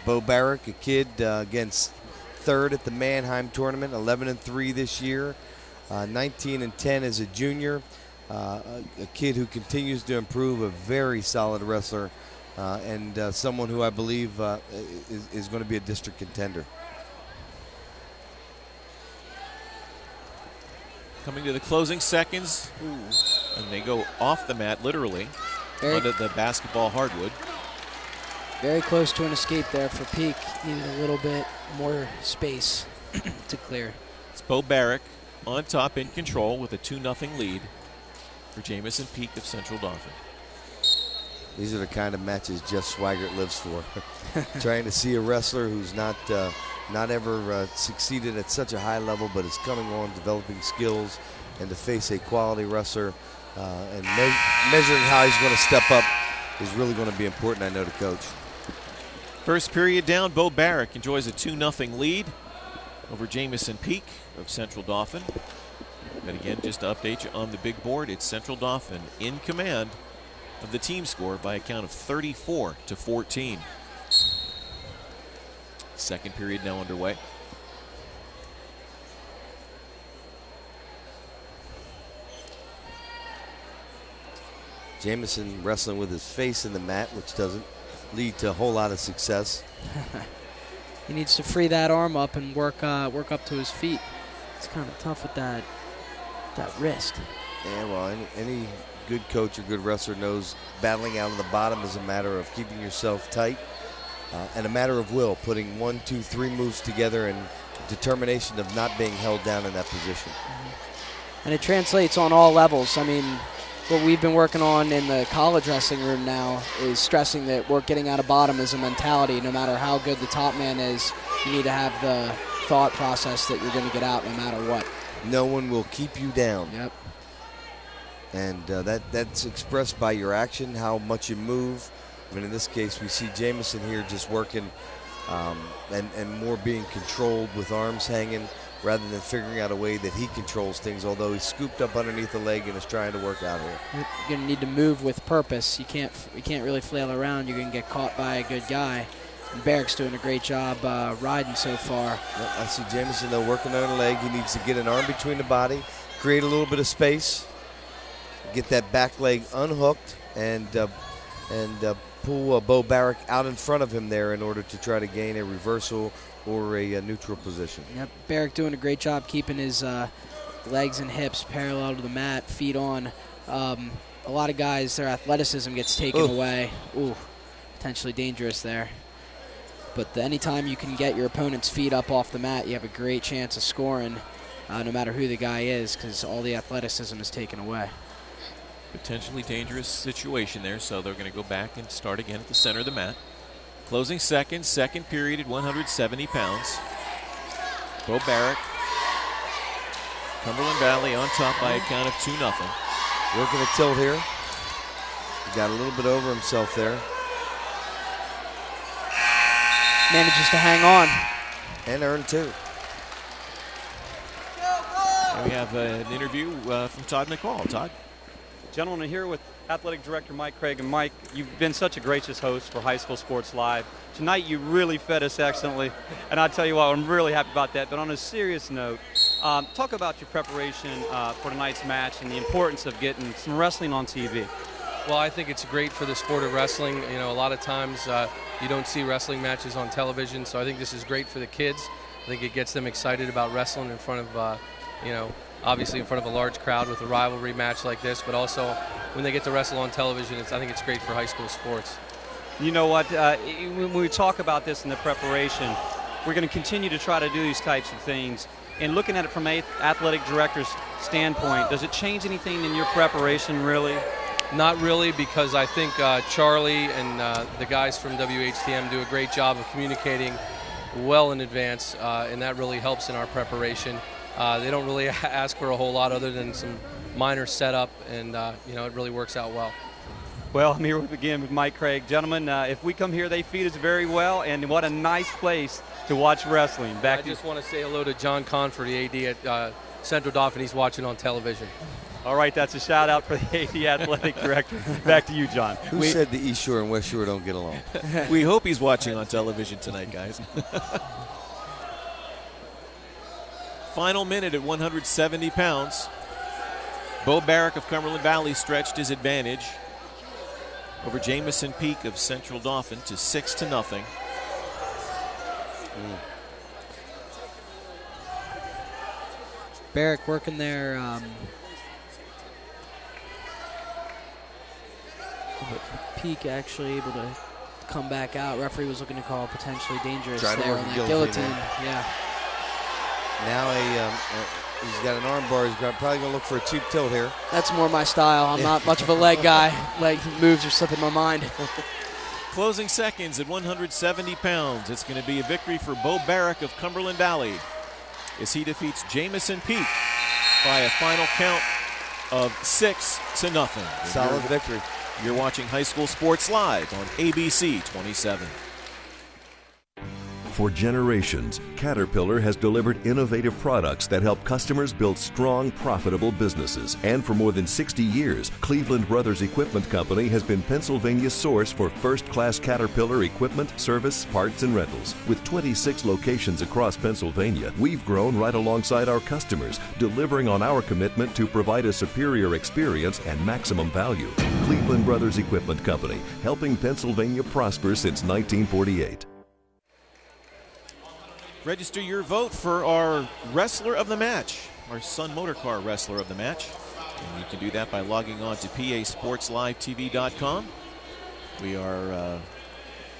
Bo Barrick, a kid, against third at the Mannheim tournament, 11-3 this year, 19-10 as a junior. A kid who continues to improve, a very solid wrestler, and someone who I believe is going to be a district contender. Coming to the closing seconds, and they go off the mat, literally, onto the basketball hardwood. Very close to an escape there for Peak. Needed a little bit more space to clear. It's Bo Barrick on top in control with a 2-0 lead for Jamison Peak of Central Dauphin. These are the kind of matches Jeff Swigert lives for. Trying to see a wrestler who's not ever succeeded at such a high level, but is coming on, developing skills, and to face a quality wrestler and measuring how he's going to step up is really going to be important, I know, to coach. First period down, Bo Barrick enjoys a 2-0 lead over Jamison Peak of Central Dauphin. And again, just to update you on the big board, it's Central Dauphin in command of the team score by a count of 34-14. Second period now underway. Jamison wrestling with his face in the mat, which doesn't lead to a whole lot of success. He needs to free that arm up and work up to his feet. It's kind of tough with that wrist. Yeah, well, any good coach or good wrestler knows battling out of the bottom is a matter of keeping yourself tight and a matter of will, putting 1, 2, 3 moves together and determination of not being held down in that position. And it translates on all levels. I mean, what we've been working on in the college wrestling room now is stressing that work getting out of bottom is a mentality. No matter how good the top man is, you need to have the thought process that you're going to get out no matter what. No one will keep you down. Yep. And that's expressed by your action, how much you move. I mean, in this case, we see Jamison here just working and more being controlled with arms hanging rather than figuring out a way that he controls things, although he's scooped up underneath the leg and is trying to work out here. You're going to need to move with purpose. You can't really flail around. You're going to get caught by a good guy. And Barrick's doing a great job riding so far. Well, I see Jamison, though, working on the leg. He needs to get an arm between the body, create a little bit of space, get that back leg unhooked, and pull Bo Barrick out in front of him there in order to try to gain a reversal or a neutral position. Yep, Barrick doing a great job keeping his legs and hips parallel to the mat, feet on. A lot of guys, their athleticism gets taken away. Ooh, potentially dangerous there. But anytime you can get your opponent's feet up off the mat, you have a great chance of scoring, no matter who the guy is, because all the athleticism is taken away. Potentially dangerous situation there, so they're going to go back and start again at the center of the mat. Closing seconds, second period at 170 pounds. Bo Barrick, Cumberland Valley on top by a count of 2-0. Working a tilt here. He got a little bit over himself there. Manages to hang on. And earn 2. And we have an interview from Todd McCall. Todd? Gentlemen, here with Athletic Director Mike Craig. And Mike, you've been such a gracious host for High School Sports Live. Tonight you really fed us excellently, and I tell you what, I'm really happy about that. But on a serious note, talk about your preparation for tonight's match and the importance of getting some wrestling on TV. Well, I think it's great for the sport of wrestling. You know, a lot of times you don't see wrestling matches on television, so I think this is great for the kids. I think it gets them excited about wrestling in front of, obviously in front of a large crowd with a rivalry match like this, but also when they get to wrestle on television, I think it's great for high school sports. You know what, when we talk about this in the preparation, we're going to continue to try to do these types of things. And looking at it from an athletic director's standpoint, does it change anything in your preparation, really? Not really, because I think Charlie and the guys from WHTM do a great job of communicating well in advance, and that really helps in our preparation. They don't really ask for a whole lot other than some minor setup, and it really works out well. Well, I'm here again with Mike Craig. Gentlemen, if we come here, they feed us very well, and what a nice place to watch wrestling. I just want to say hello to John Confer, the AD at Central Dauphin. He's watching on television. All right, that's a shout out for the AD Athletic Director. Back to you, John. Who said the East Shore and West Shore don't get along? We hope he's watching on television tonight, guys. Final minute at 170 pounds. Bo Barrack of Cumberland Valley stretched his advantage over Jamison Peak of Central Dauphin to 6-0. Barrack working there. Peak actually able to come back out. Referee was looking to call potentially dangerous Trying to there work on a that guillotine. Yeah. Now he's got an arm bar. He's probably going to look for a cheap tilt here. That's more my style. I'm not much of a leg guy. Leg moves are slipping my mind. Closing seconds at 170 pounds. It's going to be a victory for Bo Barrack of Cumberland Valley as he defeats Jamison Peak by a final count of 6-0. Solid victory. You're watching High School Sports Live on ABC 27. For generations, Caterpillar has delivered innovative products that help customers build strong, profitable businesses. And for more than 60 years, Cleveland Brothers Equipment Company has been Pennsylvania's source for first-class Caterpillar equipment, service, parts, and rentals. With 26 locations across Pennsylvania, we've grown right alongside our customers, delivering on our commitment to provide a superior experience and maximum value. Cleveland Brothers Equipment Company, helping Pennsylvania prosper since 1948. Register your vote for our wrestler of the match, our Sun Motorcar wrestler of the match. And you can do that by logging on to PASportsLiveTV.com. We are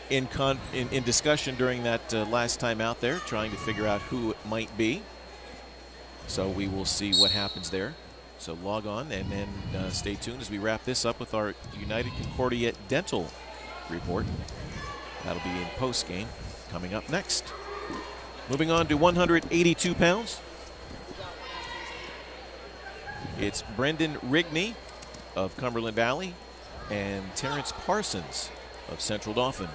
in discussion during that last time out there, trying to figure out who it might be. So we will see what happens there. So log on and then stay tuned as we wrap this up with our United Concordia Dental report. That'll be in post-game coming up next. Moving on to 182 pounds. It's Brendan Rigney of Cumberland Valley and Terrence Parsons of Central Dauphin.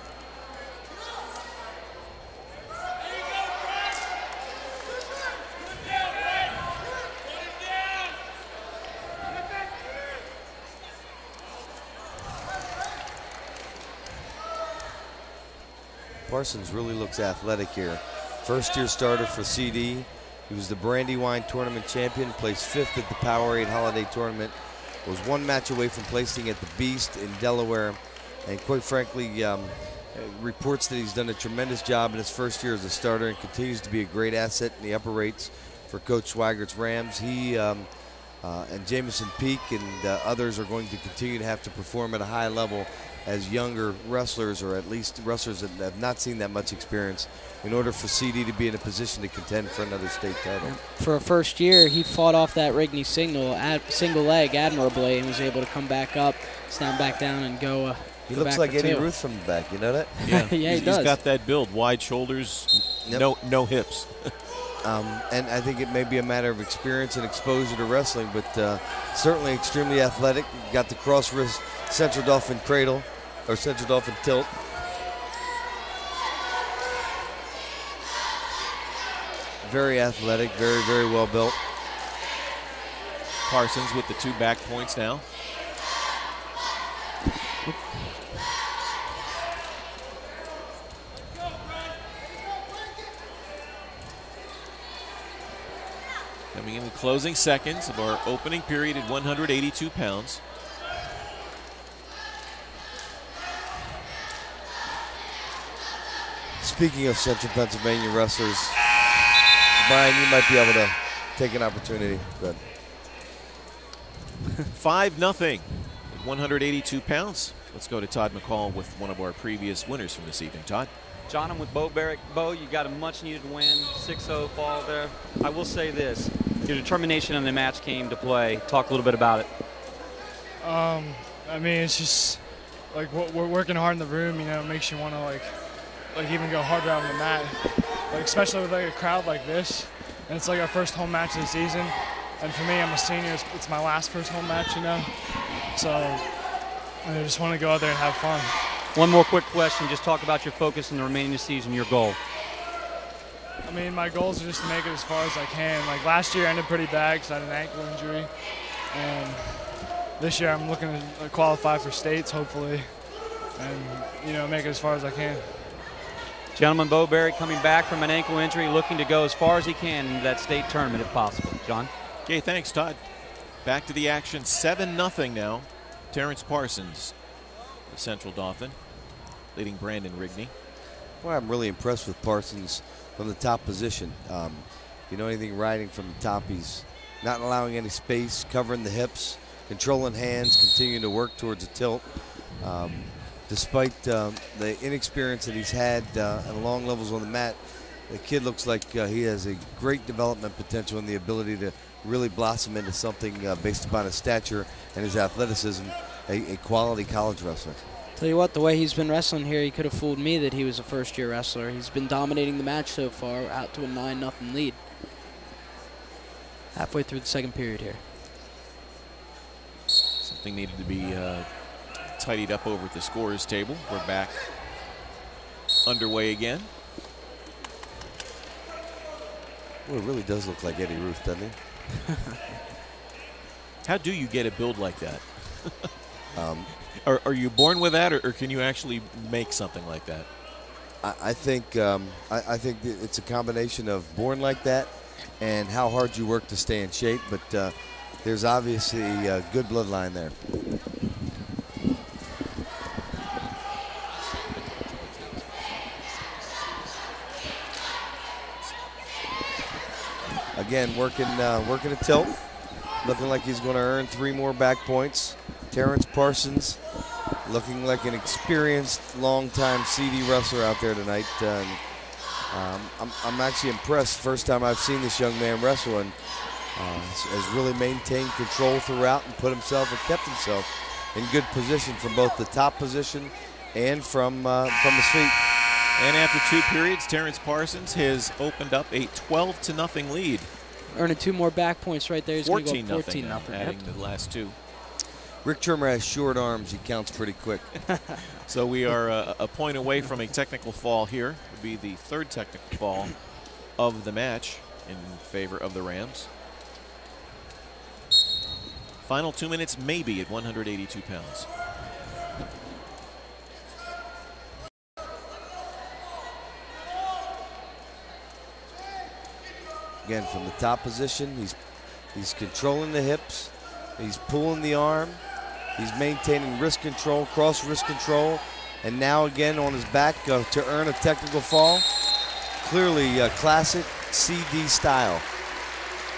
Parsons really looks athletic here. First-year starter for CD. He was the Brandywine Tournament champion, placed 5th at the Powerade Holiday Tournament, was one match away from placing at the Beast in Delaware, and quite frankly, reports that he's done a tremendous job in his first year as a starter and continues to be a great asset in the upper rates for Coach Swiggert's Rams. He and Jamison Peak and others are going to continue to have to perform at a high level as younger wrestlers, or at least wrestlers that have not seen that much experience, in order for CD to be in a position to contend for another state title. For a first year, he fought off that Rigney single leg admirably and was able to come back up, stand back down, and go. He looks like Eddie Ruth from the back, you know that? Yeah, yeah, he does. He's got that build, wide shoulders, Yep. no hips. And I think it may be a matter of experience and exposure to wrestling, but certainly extremely athletic. Got the cross wrist Central Dauphin cradle, or Central Dauphin tilt. Very athletic, very, very well built. Parsons with the 2 back points now. Coming in the closing seconds of our opening period at 182 pounds. Speaking of Central Pennsylvania wrestlers, Brian, you might be able to take an opportunity. Good. 5-0 at 182 pounds. Let's go to Todd McCall with one of our previous winners from this evening. Todd? John, I'm with Bo Barrack. Bo, you got a much-needed win, 6-0 fall there. I will say this, your determination in the match came to play. Talk a little bit about it. I mean, it's just like we're working hard in the room. You know, it makes you want to like even go harder on the mat. Like especially with like a crowd like this, and it's like our first home match of the season. And for me, I'm a senior. It's my last first home match, you know. So I just want to go out there and have fun. One more quick question. Just talk about your focus in the remaining of the season, your goal. I mean, my goals are just to make it as far as I can. Like last year ended pretty bad because I had an ankle injury. And this year I'm looking to qualify for states, hopefully, and, you know, make it as far as I can. Gentleman Bowberry coming back from an ankle injury, looking to go as far as he can into that state tournament if possible. John? Okay, thanks, Todd. Back to the action, 7-0 now. Terrence Parsons, the Central Dauphin, leading Brandon Rigney. Boy, I'm really impressed with Parsons from the top position. You know, anything riding from the top, he's not allowing any space, covering the hips, controlling hands, continuing to work towards a tilt. Despite the inexperience that he's had at long levels on the mat, the kid looks like he has a great development potential and the ability to really blossom into something based upon his stature and his athleticism, a quality college wrestler. Tell you what, the way he's been wrestling here, he could have fooled me that he was a first-year wrestler. He's been dominating the match so far, out to a 9-0 lead. Halfway through the second period here. Something needed to be tidied up over at the scorer's table. We're back underway again. Well, it really does look like Eddie Ruth, doesn't he? How do you get a build like that? Are you born with that, or can you actually make something like that? I think it's a combination of born like that and how hard you work to stay in shape, but there's obviously a good bloodline there. Again, working a tilt, looking like he's going to earn 3 more back points. Terrence Parsons looking like an experienced, long-time CD wrestler out there tonight. I'm actually impressed. First time I've seen this young man wrestle, and has really maintained control throughout and put himself and kept himself in good position from both the top position and from his feet. And after 2 periods, Terrence Parsons has opened up a 12-0 lead. Earning 2 more back points right there. He's 14-0 go 14-0. adding the last 2. Rick Trimmer has short arms. He counts pretty quick. So we are a point away from a technical fall here. It would be the 3rd technical fall of the match in favor of the Rams. Final 2 minutes maybe at 182 pounds. Again, from the top position, he's controlling the hips, he's pulling the arm, he's maintaining wrist control, cross wrist control, and now again on his back to earn a technical fall. Clearly classic CD style.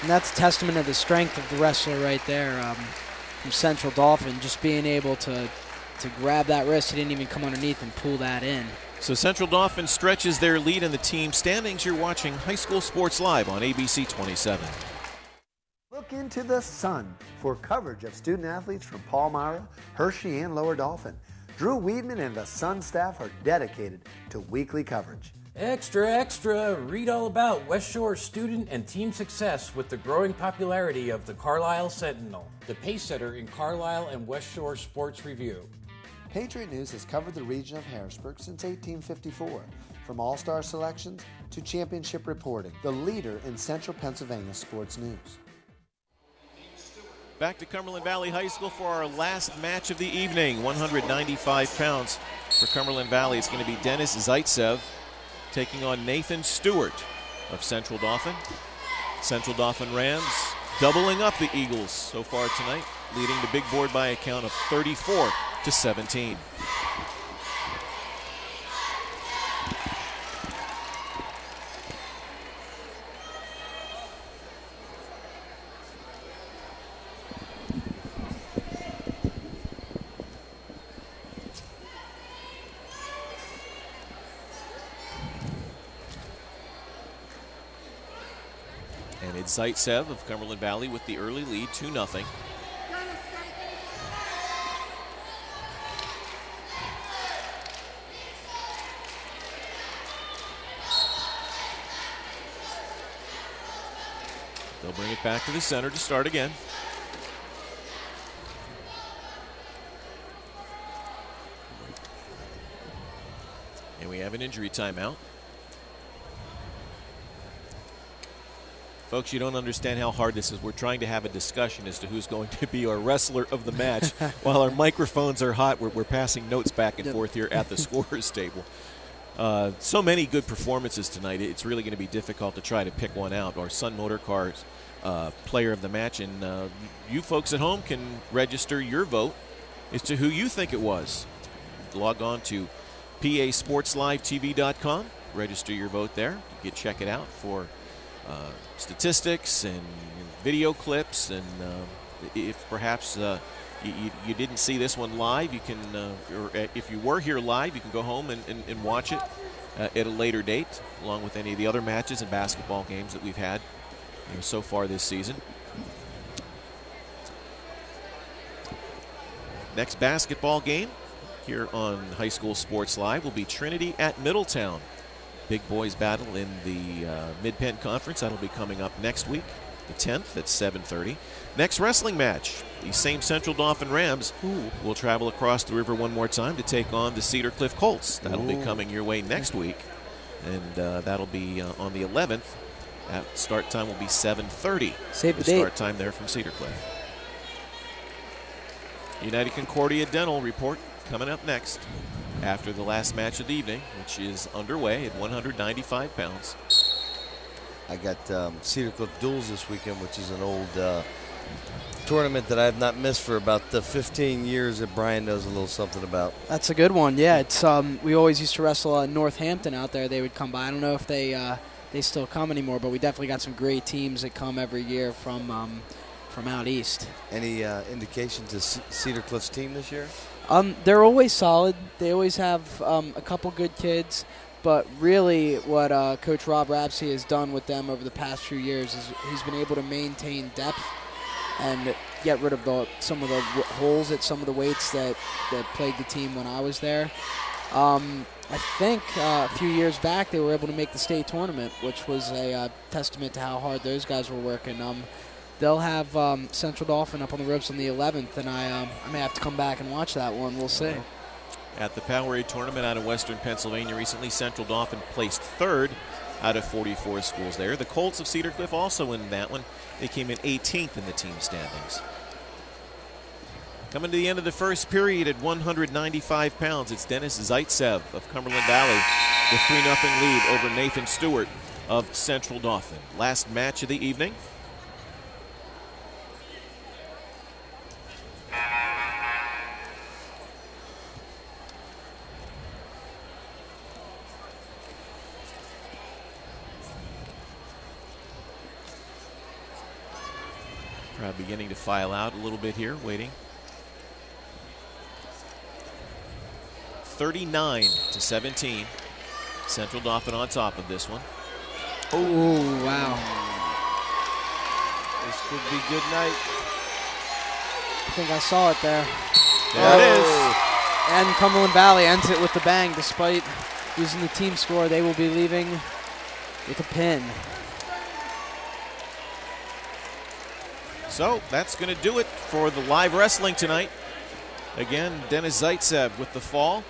And that's a testament of the strength of the wrestler right there from Central Dauphin, just being able to grab that wrist. He didn't even come underneath and pull that in. So Central Dauphin stretches their lead in the team standings. You're watching High School Sports Live on ABC 27. Look into the sun for coverage of student athletes from Palmyra, Hershey, and Lower Dauphin. Drew Weedman and the Sun staff are dedicated to weekly coverage. Extra, extra! Read all about West Shore student and team success with the growing popularity of the Carlisle Sentinel, the pace setter in Carlisle and West Shore Sports Review. Patriot News has covered the region of Harrisburg since 1854, from all-star selections to championship reporting, the leader in central Pennsylvania sports news. Back to Cumberland Valley High School for our last match of the evening. 195 pounds for Cumberland Valley. It's going to be Dennis Zaitsev taking on Nathan Stewart of Central Dauphin. Central Dauphin Rams doubling up the Eagles so far tonight, leading the big board by a count of 34-17. And it's Zaitsev of Cumberland Valley with the early lead, 2-0. They'll bring it back to the center to start again. And we have an injury timeout. Folks, you don't understand how hard this is. We're trying to have a discussion as to who's going to be our wrestler of the match. While our microphones are hot, we're passing notes back and forth here at the scorer's table. So many good performances tonight. It's really going to be difficult to try to pick one out. Our Sun Motor Cars player of the match. And you folks at home can register your vote as to who you think it was. Log on to PASportsLiveTV.com. Register your vote there. You can check it out for statistics and video clips, and if perhaps you didn't see this one live, you can, or if you were here live, you can go home and watch it at a later date, along with any of the other matches and basketball games that we've had so far this season. Next basketball game here on High School Sports Live will be Trinity at Middletown. Big boys battle in the Mid-Penn Conference. That'll be coming up next week, the 10th at 7:30. Next wrestling match, the same Central Dauphin Rams will travel across the river one more time to take on the Cedar Cliff Colts. That'll be coming your way next week, and that'll be on the 11th. That start time will be 7:30. Save the date. Start time there from Cedar Cliff. United Concordia Dental report coming up next after the last match of the evening, which is underway at 195 pounds. I got Cedar Cliff Duels this weekend, which is an old tournament that I have not missed for about 15 years that Brian knows a little something about. That's a good one. Yeah, it's we always used to wrestle in Northampton out there. They would come by. I don't know if they still come anymore, but we definitely got some great teams that come every year from out east. Any indication to Cedar Cliff's team this year? They're always solid. They always have a couple good kids, but really what Coach Rob Rapsey has done with them over the past few years is he's been able to maintain depth and get rid of some of the holes at some of the weights that plagued the team when I was there. I think a few years back they were able to make the state tournament, which was a testament to how hard those guys were working. They'll have Central Dauphin up on the ropes on the 11th, and I may have to come back and watch that one. We'll see. At the Powerade tournament out of Western Pennsylvania recently, Central Dauphin placed 3rd out of 44 schools there. The Colts of Cedar Cliff also in that one. They came in 18th in the team standings. Coming to the end of the first period at 195 pounds, it's Dennis Zaitsev of Cumberland Valley with 3-0 lead over Nathan Stewart of Central Dauphin. Last match of the evening. Crowd beginning to file out a little bit here, waiting. 39-17. Central Dauphin on top of this one. Oh, wow. This could be good night. I think I saw it there. There it is. And Cumberland Valley ends it with the bang. Despite losing the team score, they will be leaving with a pin. So that's going to do it for the live wrestling tonight. Again, Dennis Zaitsev with the fall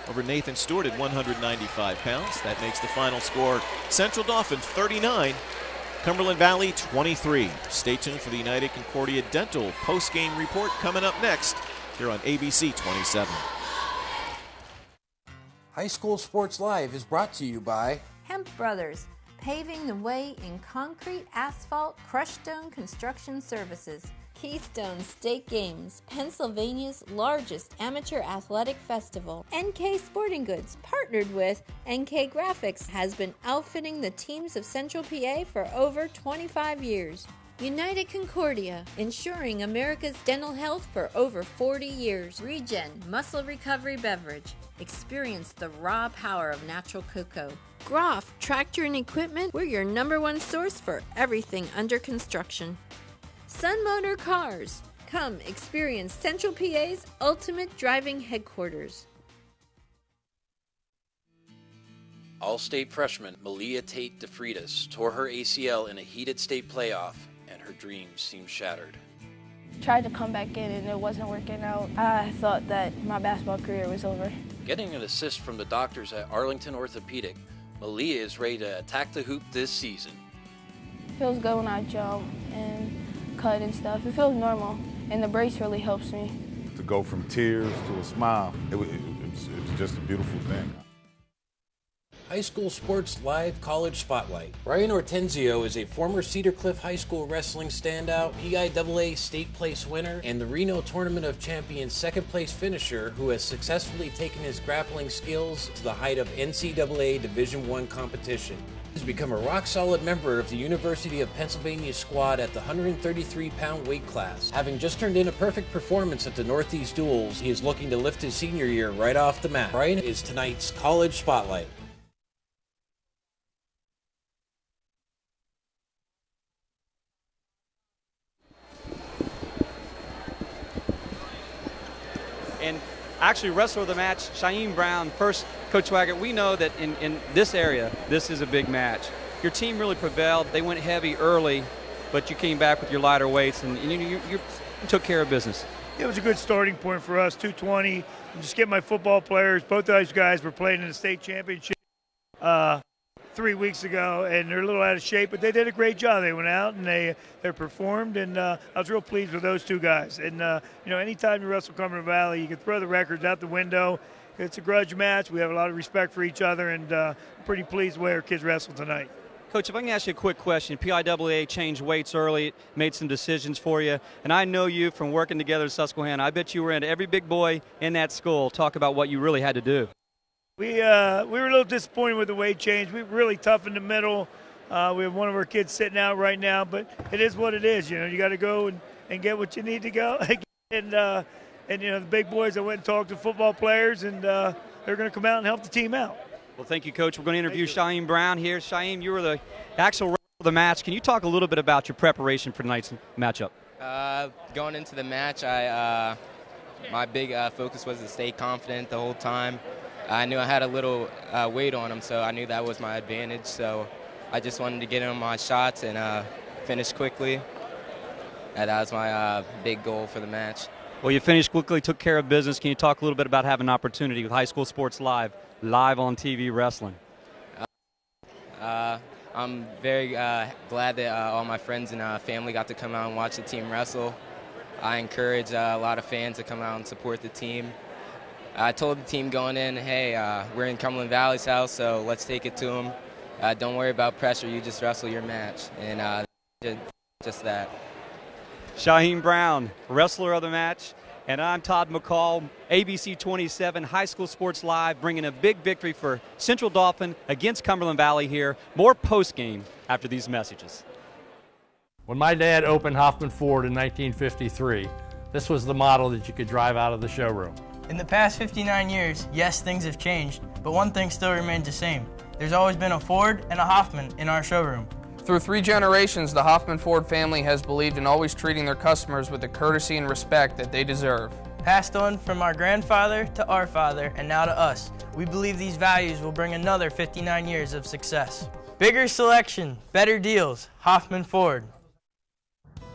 over Nathan Stewart at 195 pounds. That makes the final score Central Dauphin 39, Cumberland Valley 23. Stay tuned for the United Concordia Dental post-game report coming up next here on ABC 27. High School Sports Live is brought to you by Hemp Brothers, paving the way in concrete, asphalt, crushed stone construction services. Keystone State Games, Pennsylvania's largest amateur athletic festival. NK Sporting Goods, partnered with NK Graphics, has been outfitting the teams of Central PA for over 25 years. United Concordia, ensuring America's dental health for over 40 years. Regen Muscle Recovery Beverage. Experience the raw power of natural cocoa. Groff Tractor and Equipment, we're your #1 source for everything under construction. Sun Motor Cars, come experience Central PA's ultimate driving headquarters. All-State freshman Malia Tate DeFreitas tore her ACL in a heated state playoff, and her dreams seemed shattered. Tried to come back in and it wasn't working out. I thought that my basketball career was over. Getting an assist from the doctors at Arlington Orthopedic, Malia is ready to attack the hoop this season. feels good when I jump and cut and stuff. It feels normal, and the brace really helps me. To go from tears to a smile, it was just a beautiful thing. High School Sports Live College Spotlight. Ryan Ortenzio is a former Cedar Cliff High School wrestling standout, PIAA state place winner, and the Reno Tournament of Champions second place finisher who has successfully taken his grappling skills to the height of NCAA Division I competition. He's become a rock-solid member of the University of Pennsylvania squad at the 133-pound weight class. Having just turned in a perfect performance at the Northeast Duels, he is looking to lift his senior year right off the mat. Ryan is tonight's College Spotlight. And actually, wrestler of the match, Shaheem Brown. First, Coach Waggett, we know that in this area, this is a big match. Your team really prevailed. They went heavy early, but you came back with your lighter weights, and you took care of business. It was a good starting point for us, 220. Just get my football players. Both those guys were playing in the state championship 3 weeks ago, and they're a little out of shape, but they did a great job. They went out and they performed, and I was real pleased with those two guys. And anytime you wrestle Cumberland Valley, you can throw the records out the window. It's a grudge match. We have a lot of respect for each other, and I'm pretty pleased the way our kids wrestled tonight. Coach, if I can ask you a quick question. PIAA changed weights early, made some decisions for you, and I know you from working together at Susquehanna. I bet you were into every big boy in that school. Talk about what you really had to do. We were a little disappointed with the weight change. We were really tough in the middle. We have one of our kids sitting out right now, but it is what it is. You got to go and get what you need to go. and the big boys, I went and talked to football players, and they're going to come out and help the team out. Well, thank you, Coach. We're going to interview Shaheem Brown here. Shaheem, you were the actual wrestler of the match. Can you talk a little bit about your preparation for tonight's matchup? Going into the match, my big focus was to stay confident the whole time. I knew I had a little weight on him, so I knew that was my advantage. So I just wanted to get in my shots and finish quickly. And that was my big goal for the match. Well, you finished quickly, took care of business. Can you talk a little bit about having an opportunity with High School Sports Live on TV wrestling? I'm very glad that all my friends and family got to come out and watch the team wrestle. I encourage a lot of fans to come out and support the team. I told the team going in, hey, we're in Cumberland Valley's house, so let's take it to them. Don't worry about pressure. You just wrestle your match. And just that. Shaheem Brown, wrestler of the match. And I'm Todd McCall, ABC 27, High School Sports Live, bringing a big victory for Central Dauphin against Cumberland Valley here. More post-game after these messages. When my dad opened Hoffman Ford in 1953, this was the model that you could drive out of the showroom. In the past 59 years, yes, things have changed, but one thing still remains the same. There's always been a Ford and a Hoffman in our showroom. Through 3 generations, the Hoffman Ford family has believed in always treating their customers with the courtesy and respect that they deserve. Passed on from our grandfather to our father and now to us, we believe these values will bring another 59 years of success. Bigger selection, better deals, Hoffman Ford.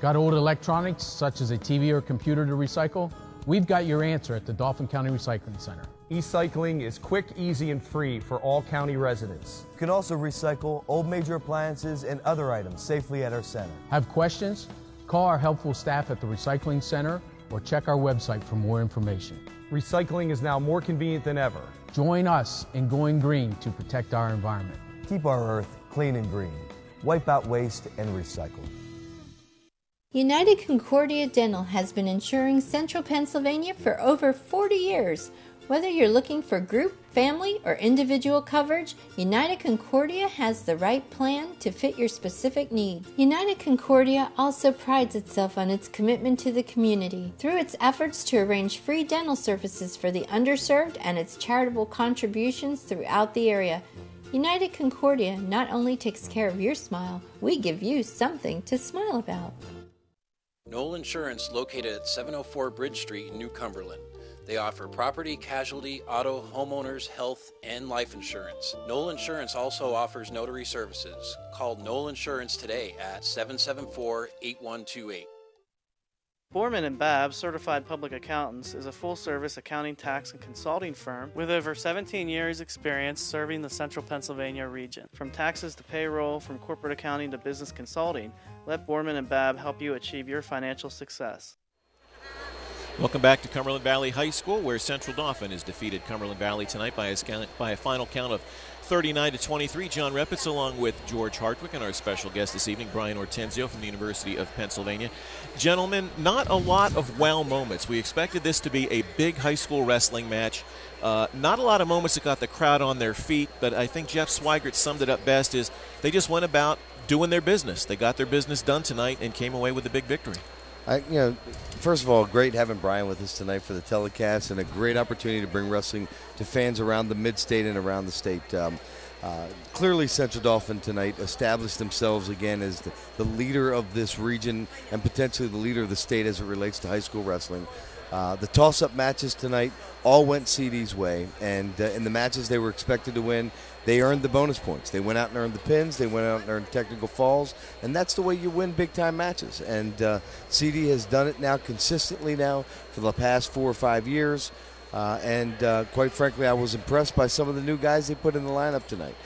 Got old electronics such as a TV or computer to recycle? We've got your answer at the Dauphin County Recycling Center. E-cycling is quick, easy, and free for all county residents. You can also recycle old major appliances and other items safely at our center. Have questions? Call our helpful staff at the Recycling Center or check our website for more information. Recycling is now more convenient than ever. Join us in going green to protect our environment. Keep our earth clean and green. Wipe out waste and recycle. United Concordia Dental has been insuring Central Pennsylvania for over 40 years. Whether you're looking for group, family, or individual coverage, United Concordia has the right plan to fit your specific needs. United Concordia also prides itself on its commitment to the community through its efforts to arrange free dental services for the underserved and its charitable contributions throughout the area. United Concordia not only takes care of your smile, we give you something to smile about. Knoll Insurance, located at 704 Bridge Street in New Cumberland. They offer property, casualty, auto, homeowners, health, and life insurance. Knoll Insurance also offers notary services. Call Knoll Insurance today at 774-8128. Borman & Babb Certified Public Accountants is a full-service accounting, tax, and consulting firm with over 17 years' experience serving the central Pennsylvania region. From taxes to payroll, from corporate accounting to business consulting, let Borman & Babb help you achieve your financial success. Welcome back to Cumberland Valley High School, where Central Dauphin has defeated Cumberland Valley tonight by a final count of 39-23. John Reppitz along with George Hartwick and our special guest this evening, Brian Ortenzio from the University of Pennsylvania. Gentlemen, not a lot of wow moments. We expected this to be a big high school wrestling match. Not a lot of moments that got the crowd on their feet, but I think Jeff Swigert summed it up best is they just went about doing their business. They got their business done tonight and came away with a big victory. First of all, great having Brian with us tonight for the telecast, and a great opportunity to bring wrestling to fans around the mid-state and around the state. Clearly, Central Dauphin tonight established themselves again as the leader of this region and potentially the leader of the state as it relates to high school wrestling. The toss-up matches tonight all went CD's way, and in the matches they were expected to win, they earned the bonus points. They went out and earned the pins. They went out and earned technical falls, and that's the way you win big-time matches. And CD has done it now consistently now for the past 4 or 5 years, and quite frankly, I was impressed by some of the new guys they put in the lineup tonight.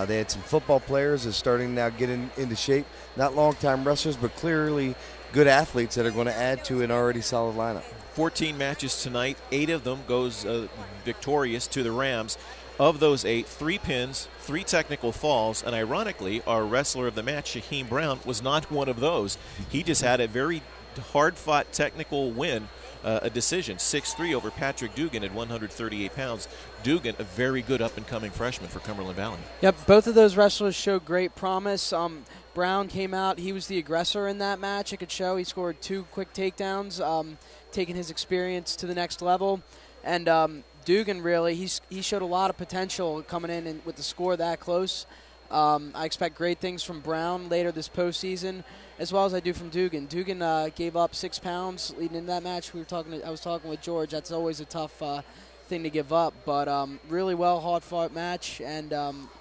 They had some football players that are starting now get into shape, not long-time wrestlers, but clearly good athletes that are going to add to an already solid lineup. 14 matches tonight, 8 of them goes victorious to the Rams. Of those 8, 3 pins, 3 technical falls, and ironically, our wrestler of the match, Shaheem Brown, was not one of those. He just had a very hard-fought technical win, a decision, 6-3 over Patrick Dugan at 138 pounds. Dugan, a very good up-and-coming freshman for Cumberland Valley. Yep, both of those wrestlers showed great promise. Brown came out. He was the aggressor in that match. It could show he scored 2 quick takedowns, taking his experience to the next level. And Dugan, really, he showed a lot of potential coming in and with the score that close. I expect great things from Brown later this postseason, as well as I do from Dugan. Dugan gave up 6 pounds leading into that match. I was talking with George. That's always a tough thing to give up, but really well hard-fought match, and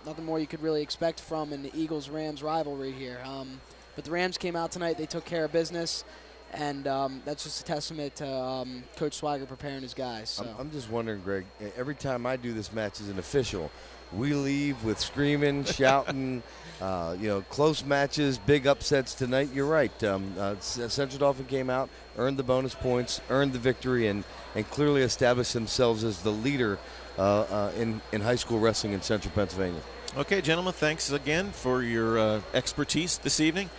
nothing more you could really expect from an Eagles-Rams rivalry here. But the Rams came out tonight. They took care of business. And that's just a testament to Coach Swigert preparing his guys. So. I'm just wondering, Greg, every time I do this match as an official, we leave with screaming, shouting, close matches, big upsets tonight. You're right. Central Dauphin came out, earned the bonus points, earned the victory, and clearly established themselves as the leader in high school wrestling in Central Pennsylvania. Okay, gentlemen, thanks again for your expertise this evening.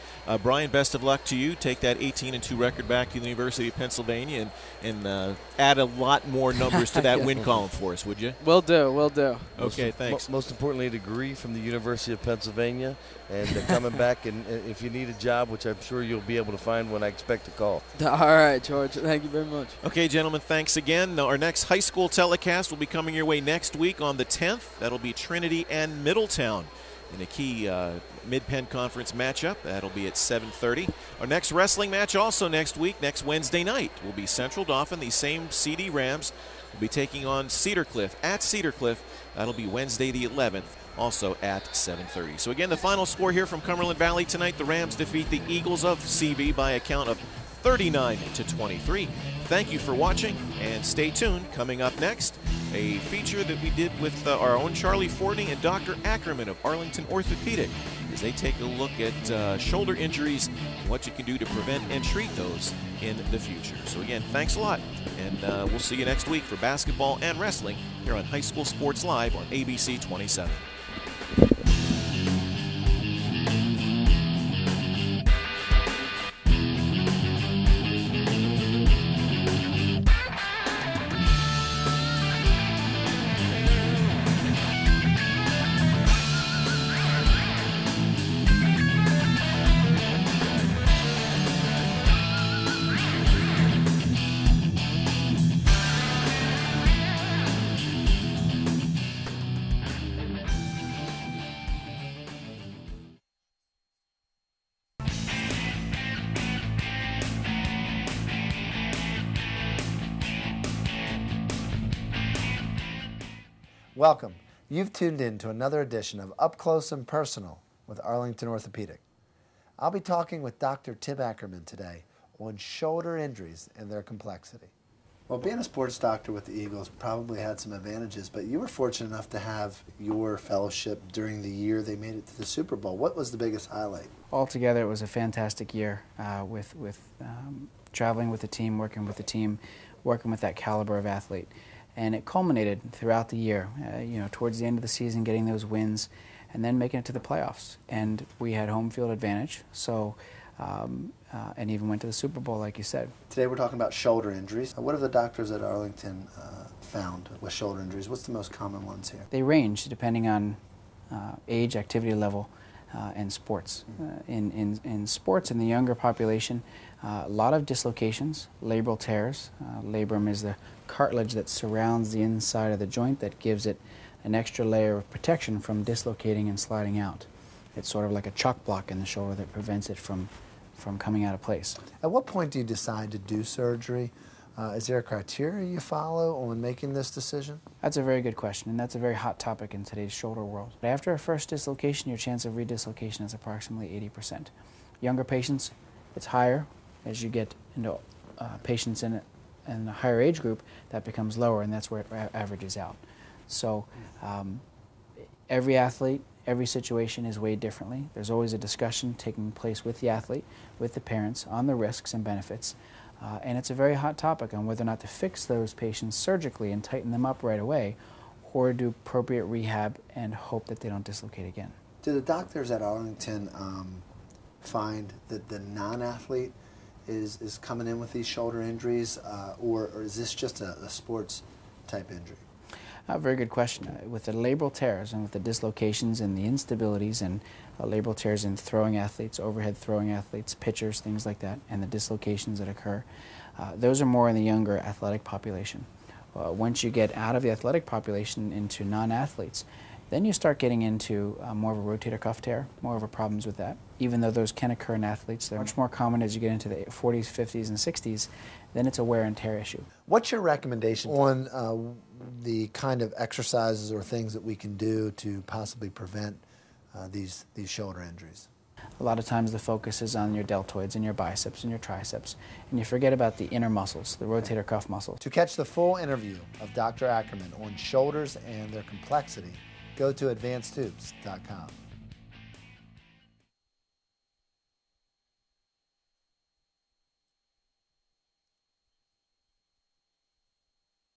Brian, best of luck to you. Take that 18-2 record back to the University of Pennsylvania and add a lot more numbers to that win column for us, would you? Will do. Okay, thanks. Most importantly, a degree from the University of Pennsylvania, and coming back, and if you need a job, which I'm sure you'll be able to find when I expect a call. All right, George. Thank you very much. Okay, gentlemen, thanks again. Now, our next high school telecast will be coming your way next week on the 10th. That'll be Trinity and Middletown in a key Mid-Penn Conference matchup. That'll be at 7:30. Our next wrestling match also next week, next Wednesday night, will be Central Dauphin. The same CD Rams will be taking on Cedar Cliff at Cedar Cliff. That'll be Wednesday the 11th, also at 7:30. So again, the final score here from Cumberland Valley tonight, the Rams defeat the Eagles of CV by a count of 39-23. Thank you for watching, and stay tuned. Coming up next, a feature that we did with our own Charlie Forney and Dr. Ackerman of Arlington Orthopedic, as they take a look at shoulder injuries and what you can do to prevent and treat those in the future. So again, thanks a lot, and we'll see you next week for basketball and wrestling here on High School Sports Live on ABC 27. Welcome. You've tuned in to another edition of Up Close and Personal with Arlington Orthopedic. I'll be talking with Dr. Tim Ackerman today, on shoulder injuries and their complexity. Well, being a sports doctor with the Eagles probably had some advantages, but you were fortunate enough to have your fellowship during the year they made it to the Super Bowl. What was the biggest highlight? Altogether, it was a fantastic year with traveling with the team, working with the team, working with that caliber of athlete. And it culminated throughout the year, towards the end of the season, getting those wins, and then making it to the playoffs. And we had home field advantage, so and even went to the Super Bowl, like you said. Today we're talking about shoulder injuries. What have the doctors at Arlington found with shoulder injuries? What's the most common ones here? They range depending on age, activity level, and sports. In sports, in the younger population, a lot of dislocations, labral tears. Labrum is the cartilage that surrounds the inside of the joint that gives it an extra layer of protection from dislocating and sliding out. It's sort of like a chalk block in the shoulder that prevents it from coming out of place. At what point do you decide to do surgery? Is there a criteria you follow on making this decision? That's a very good question, and that's a very hot topic in today's shoulder world. After a first dislocation, your chance of redislocation is approximately 80%. Younger patients, it's higher. As you get into patients in a higher age group, that becomes lower, and that's where it averages out. So every athlete, every situation is weighed differently. There's always a discussion taking place with the athlete, with the parents, on the risks and benefits. And it's a very hot topic on whether or not to fix those patients surgically and tighten them up right away, or do appropriate rehab and hope that they don't dislocate again. Do the doctors at Arlington find that the non-athlete is coming in with these shoulder injuries, or is this just a sports type injury? Very good question. With the labral tears and with the dislocations and the instabilities and labral tears in throwing athletes, overhead throwing athletes, pitchers, things like that, and the dislocations that occur, those are more in the younger athletic population. Once you get out of the athletic population into non-athletes, then you start getting into more of a rotator cuff tear, more of a problems with that. Even though those can occur in athletes, they're much more common as you get into the 40s, 50s, and 60s, then it's a wear and tear issue. What's your recommendation on the kind of exercises or things that we can do to possibly prevent these shoulder injuries? A lot of times the focus is on your deltoids and your biceps and your triceps, and you forget about the inner muscles, the rotator cuff muscle. To catch the full interview of Dr. Ackerman on shoulders and their complexity, go to advancedhoops.com.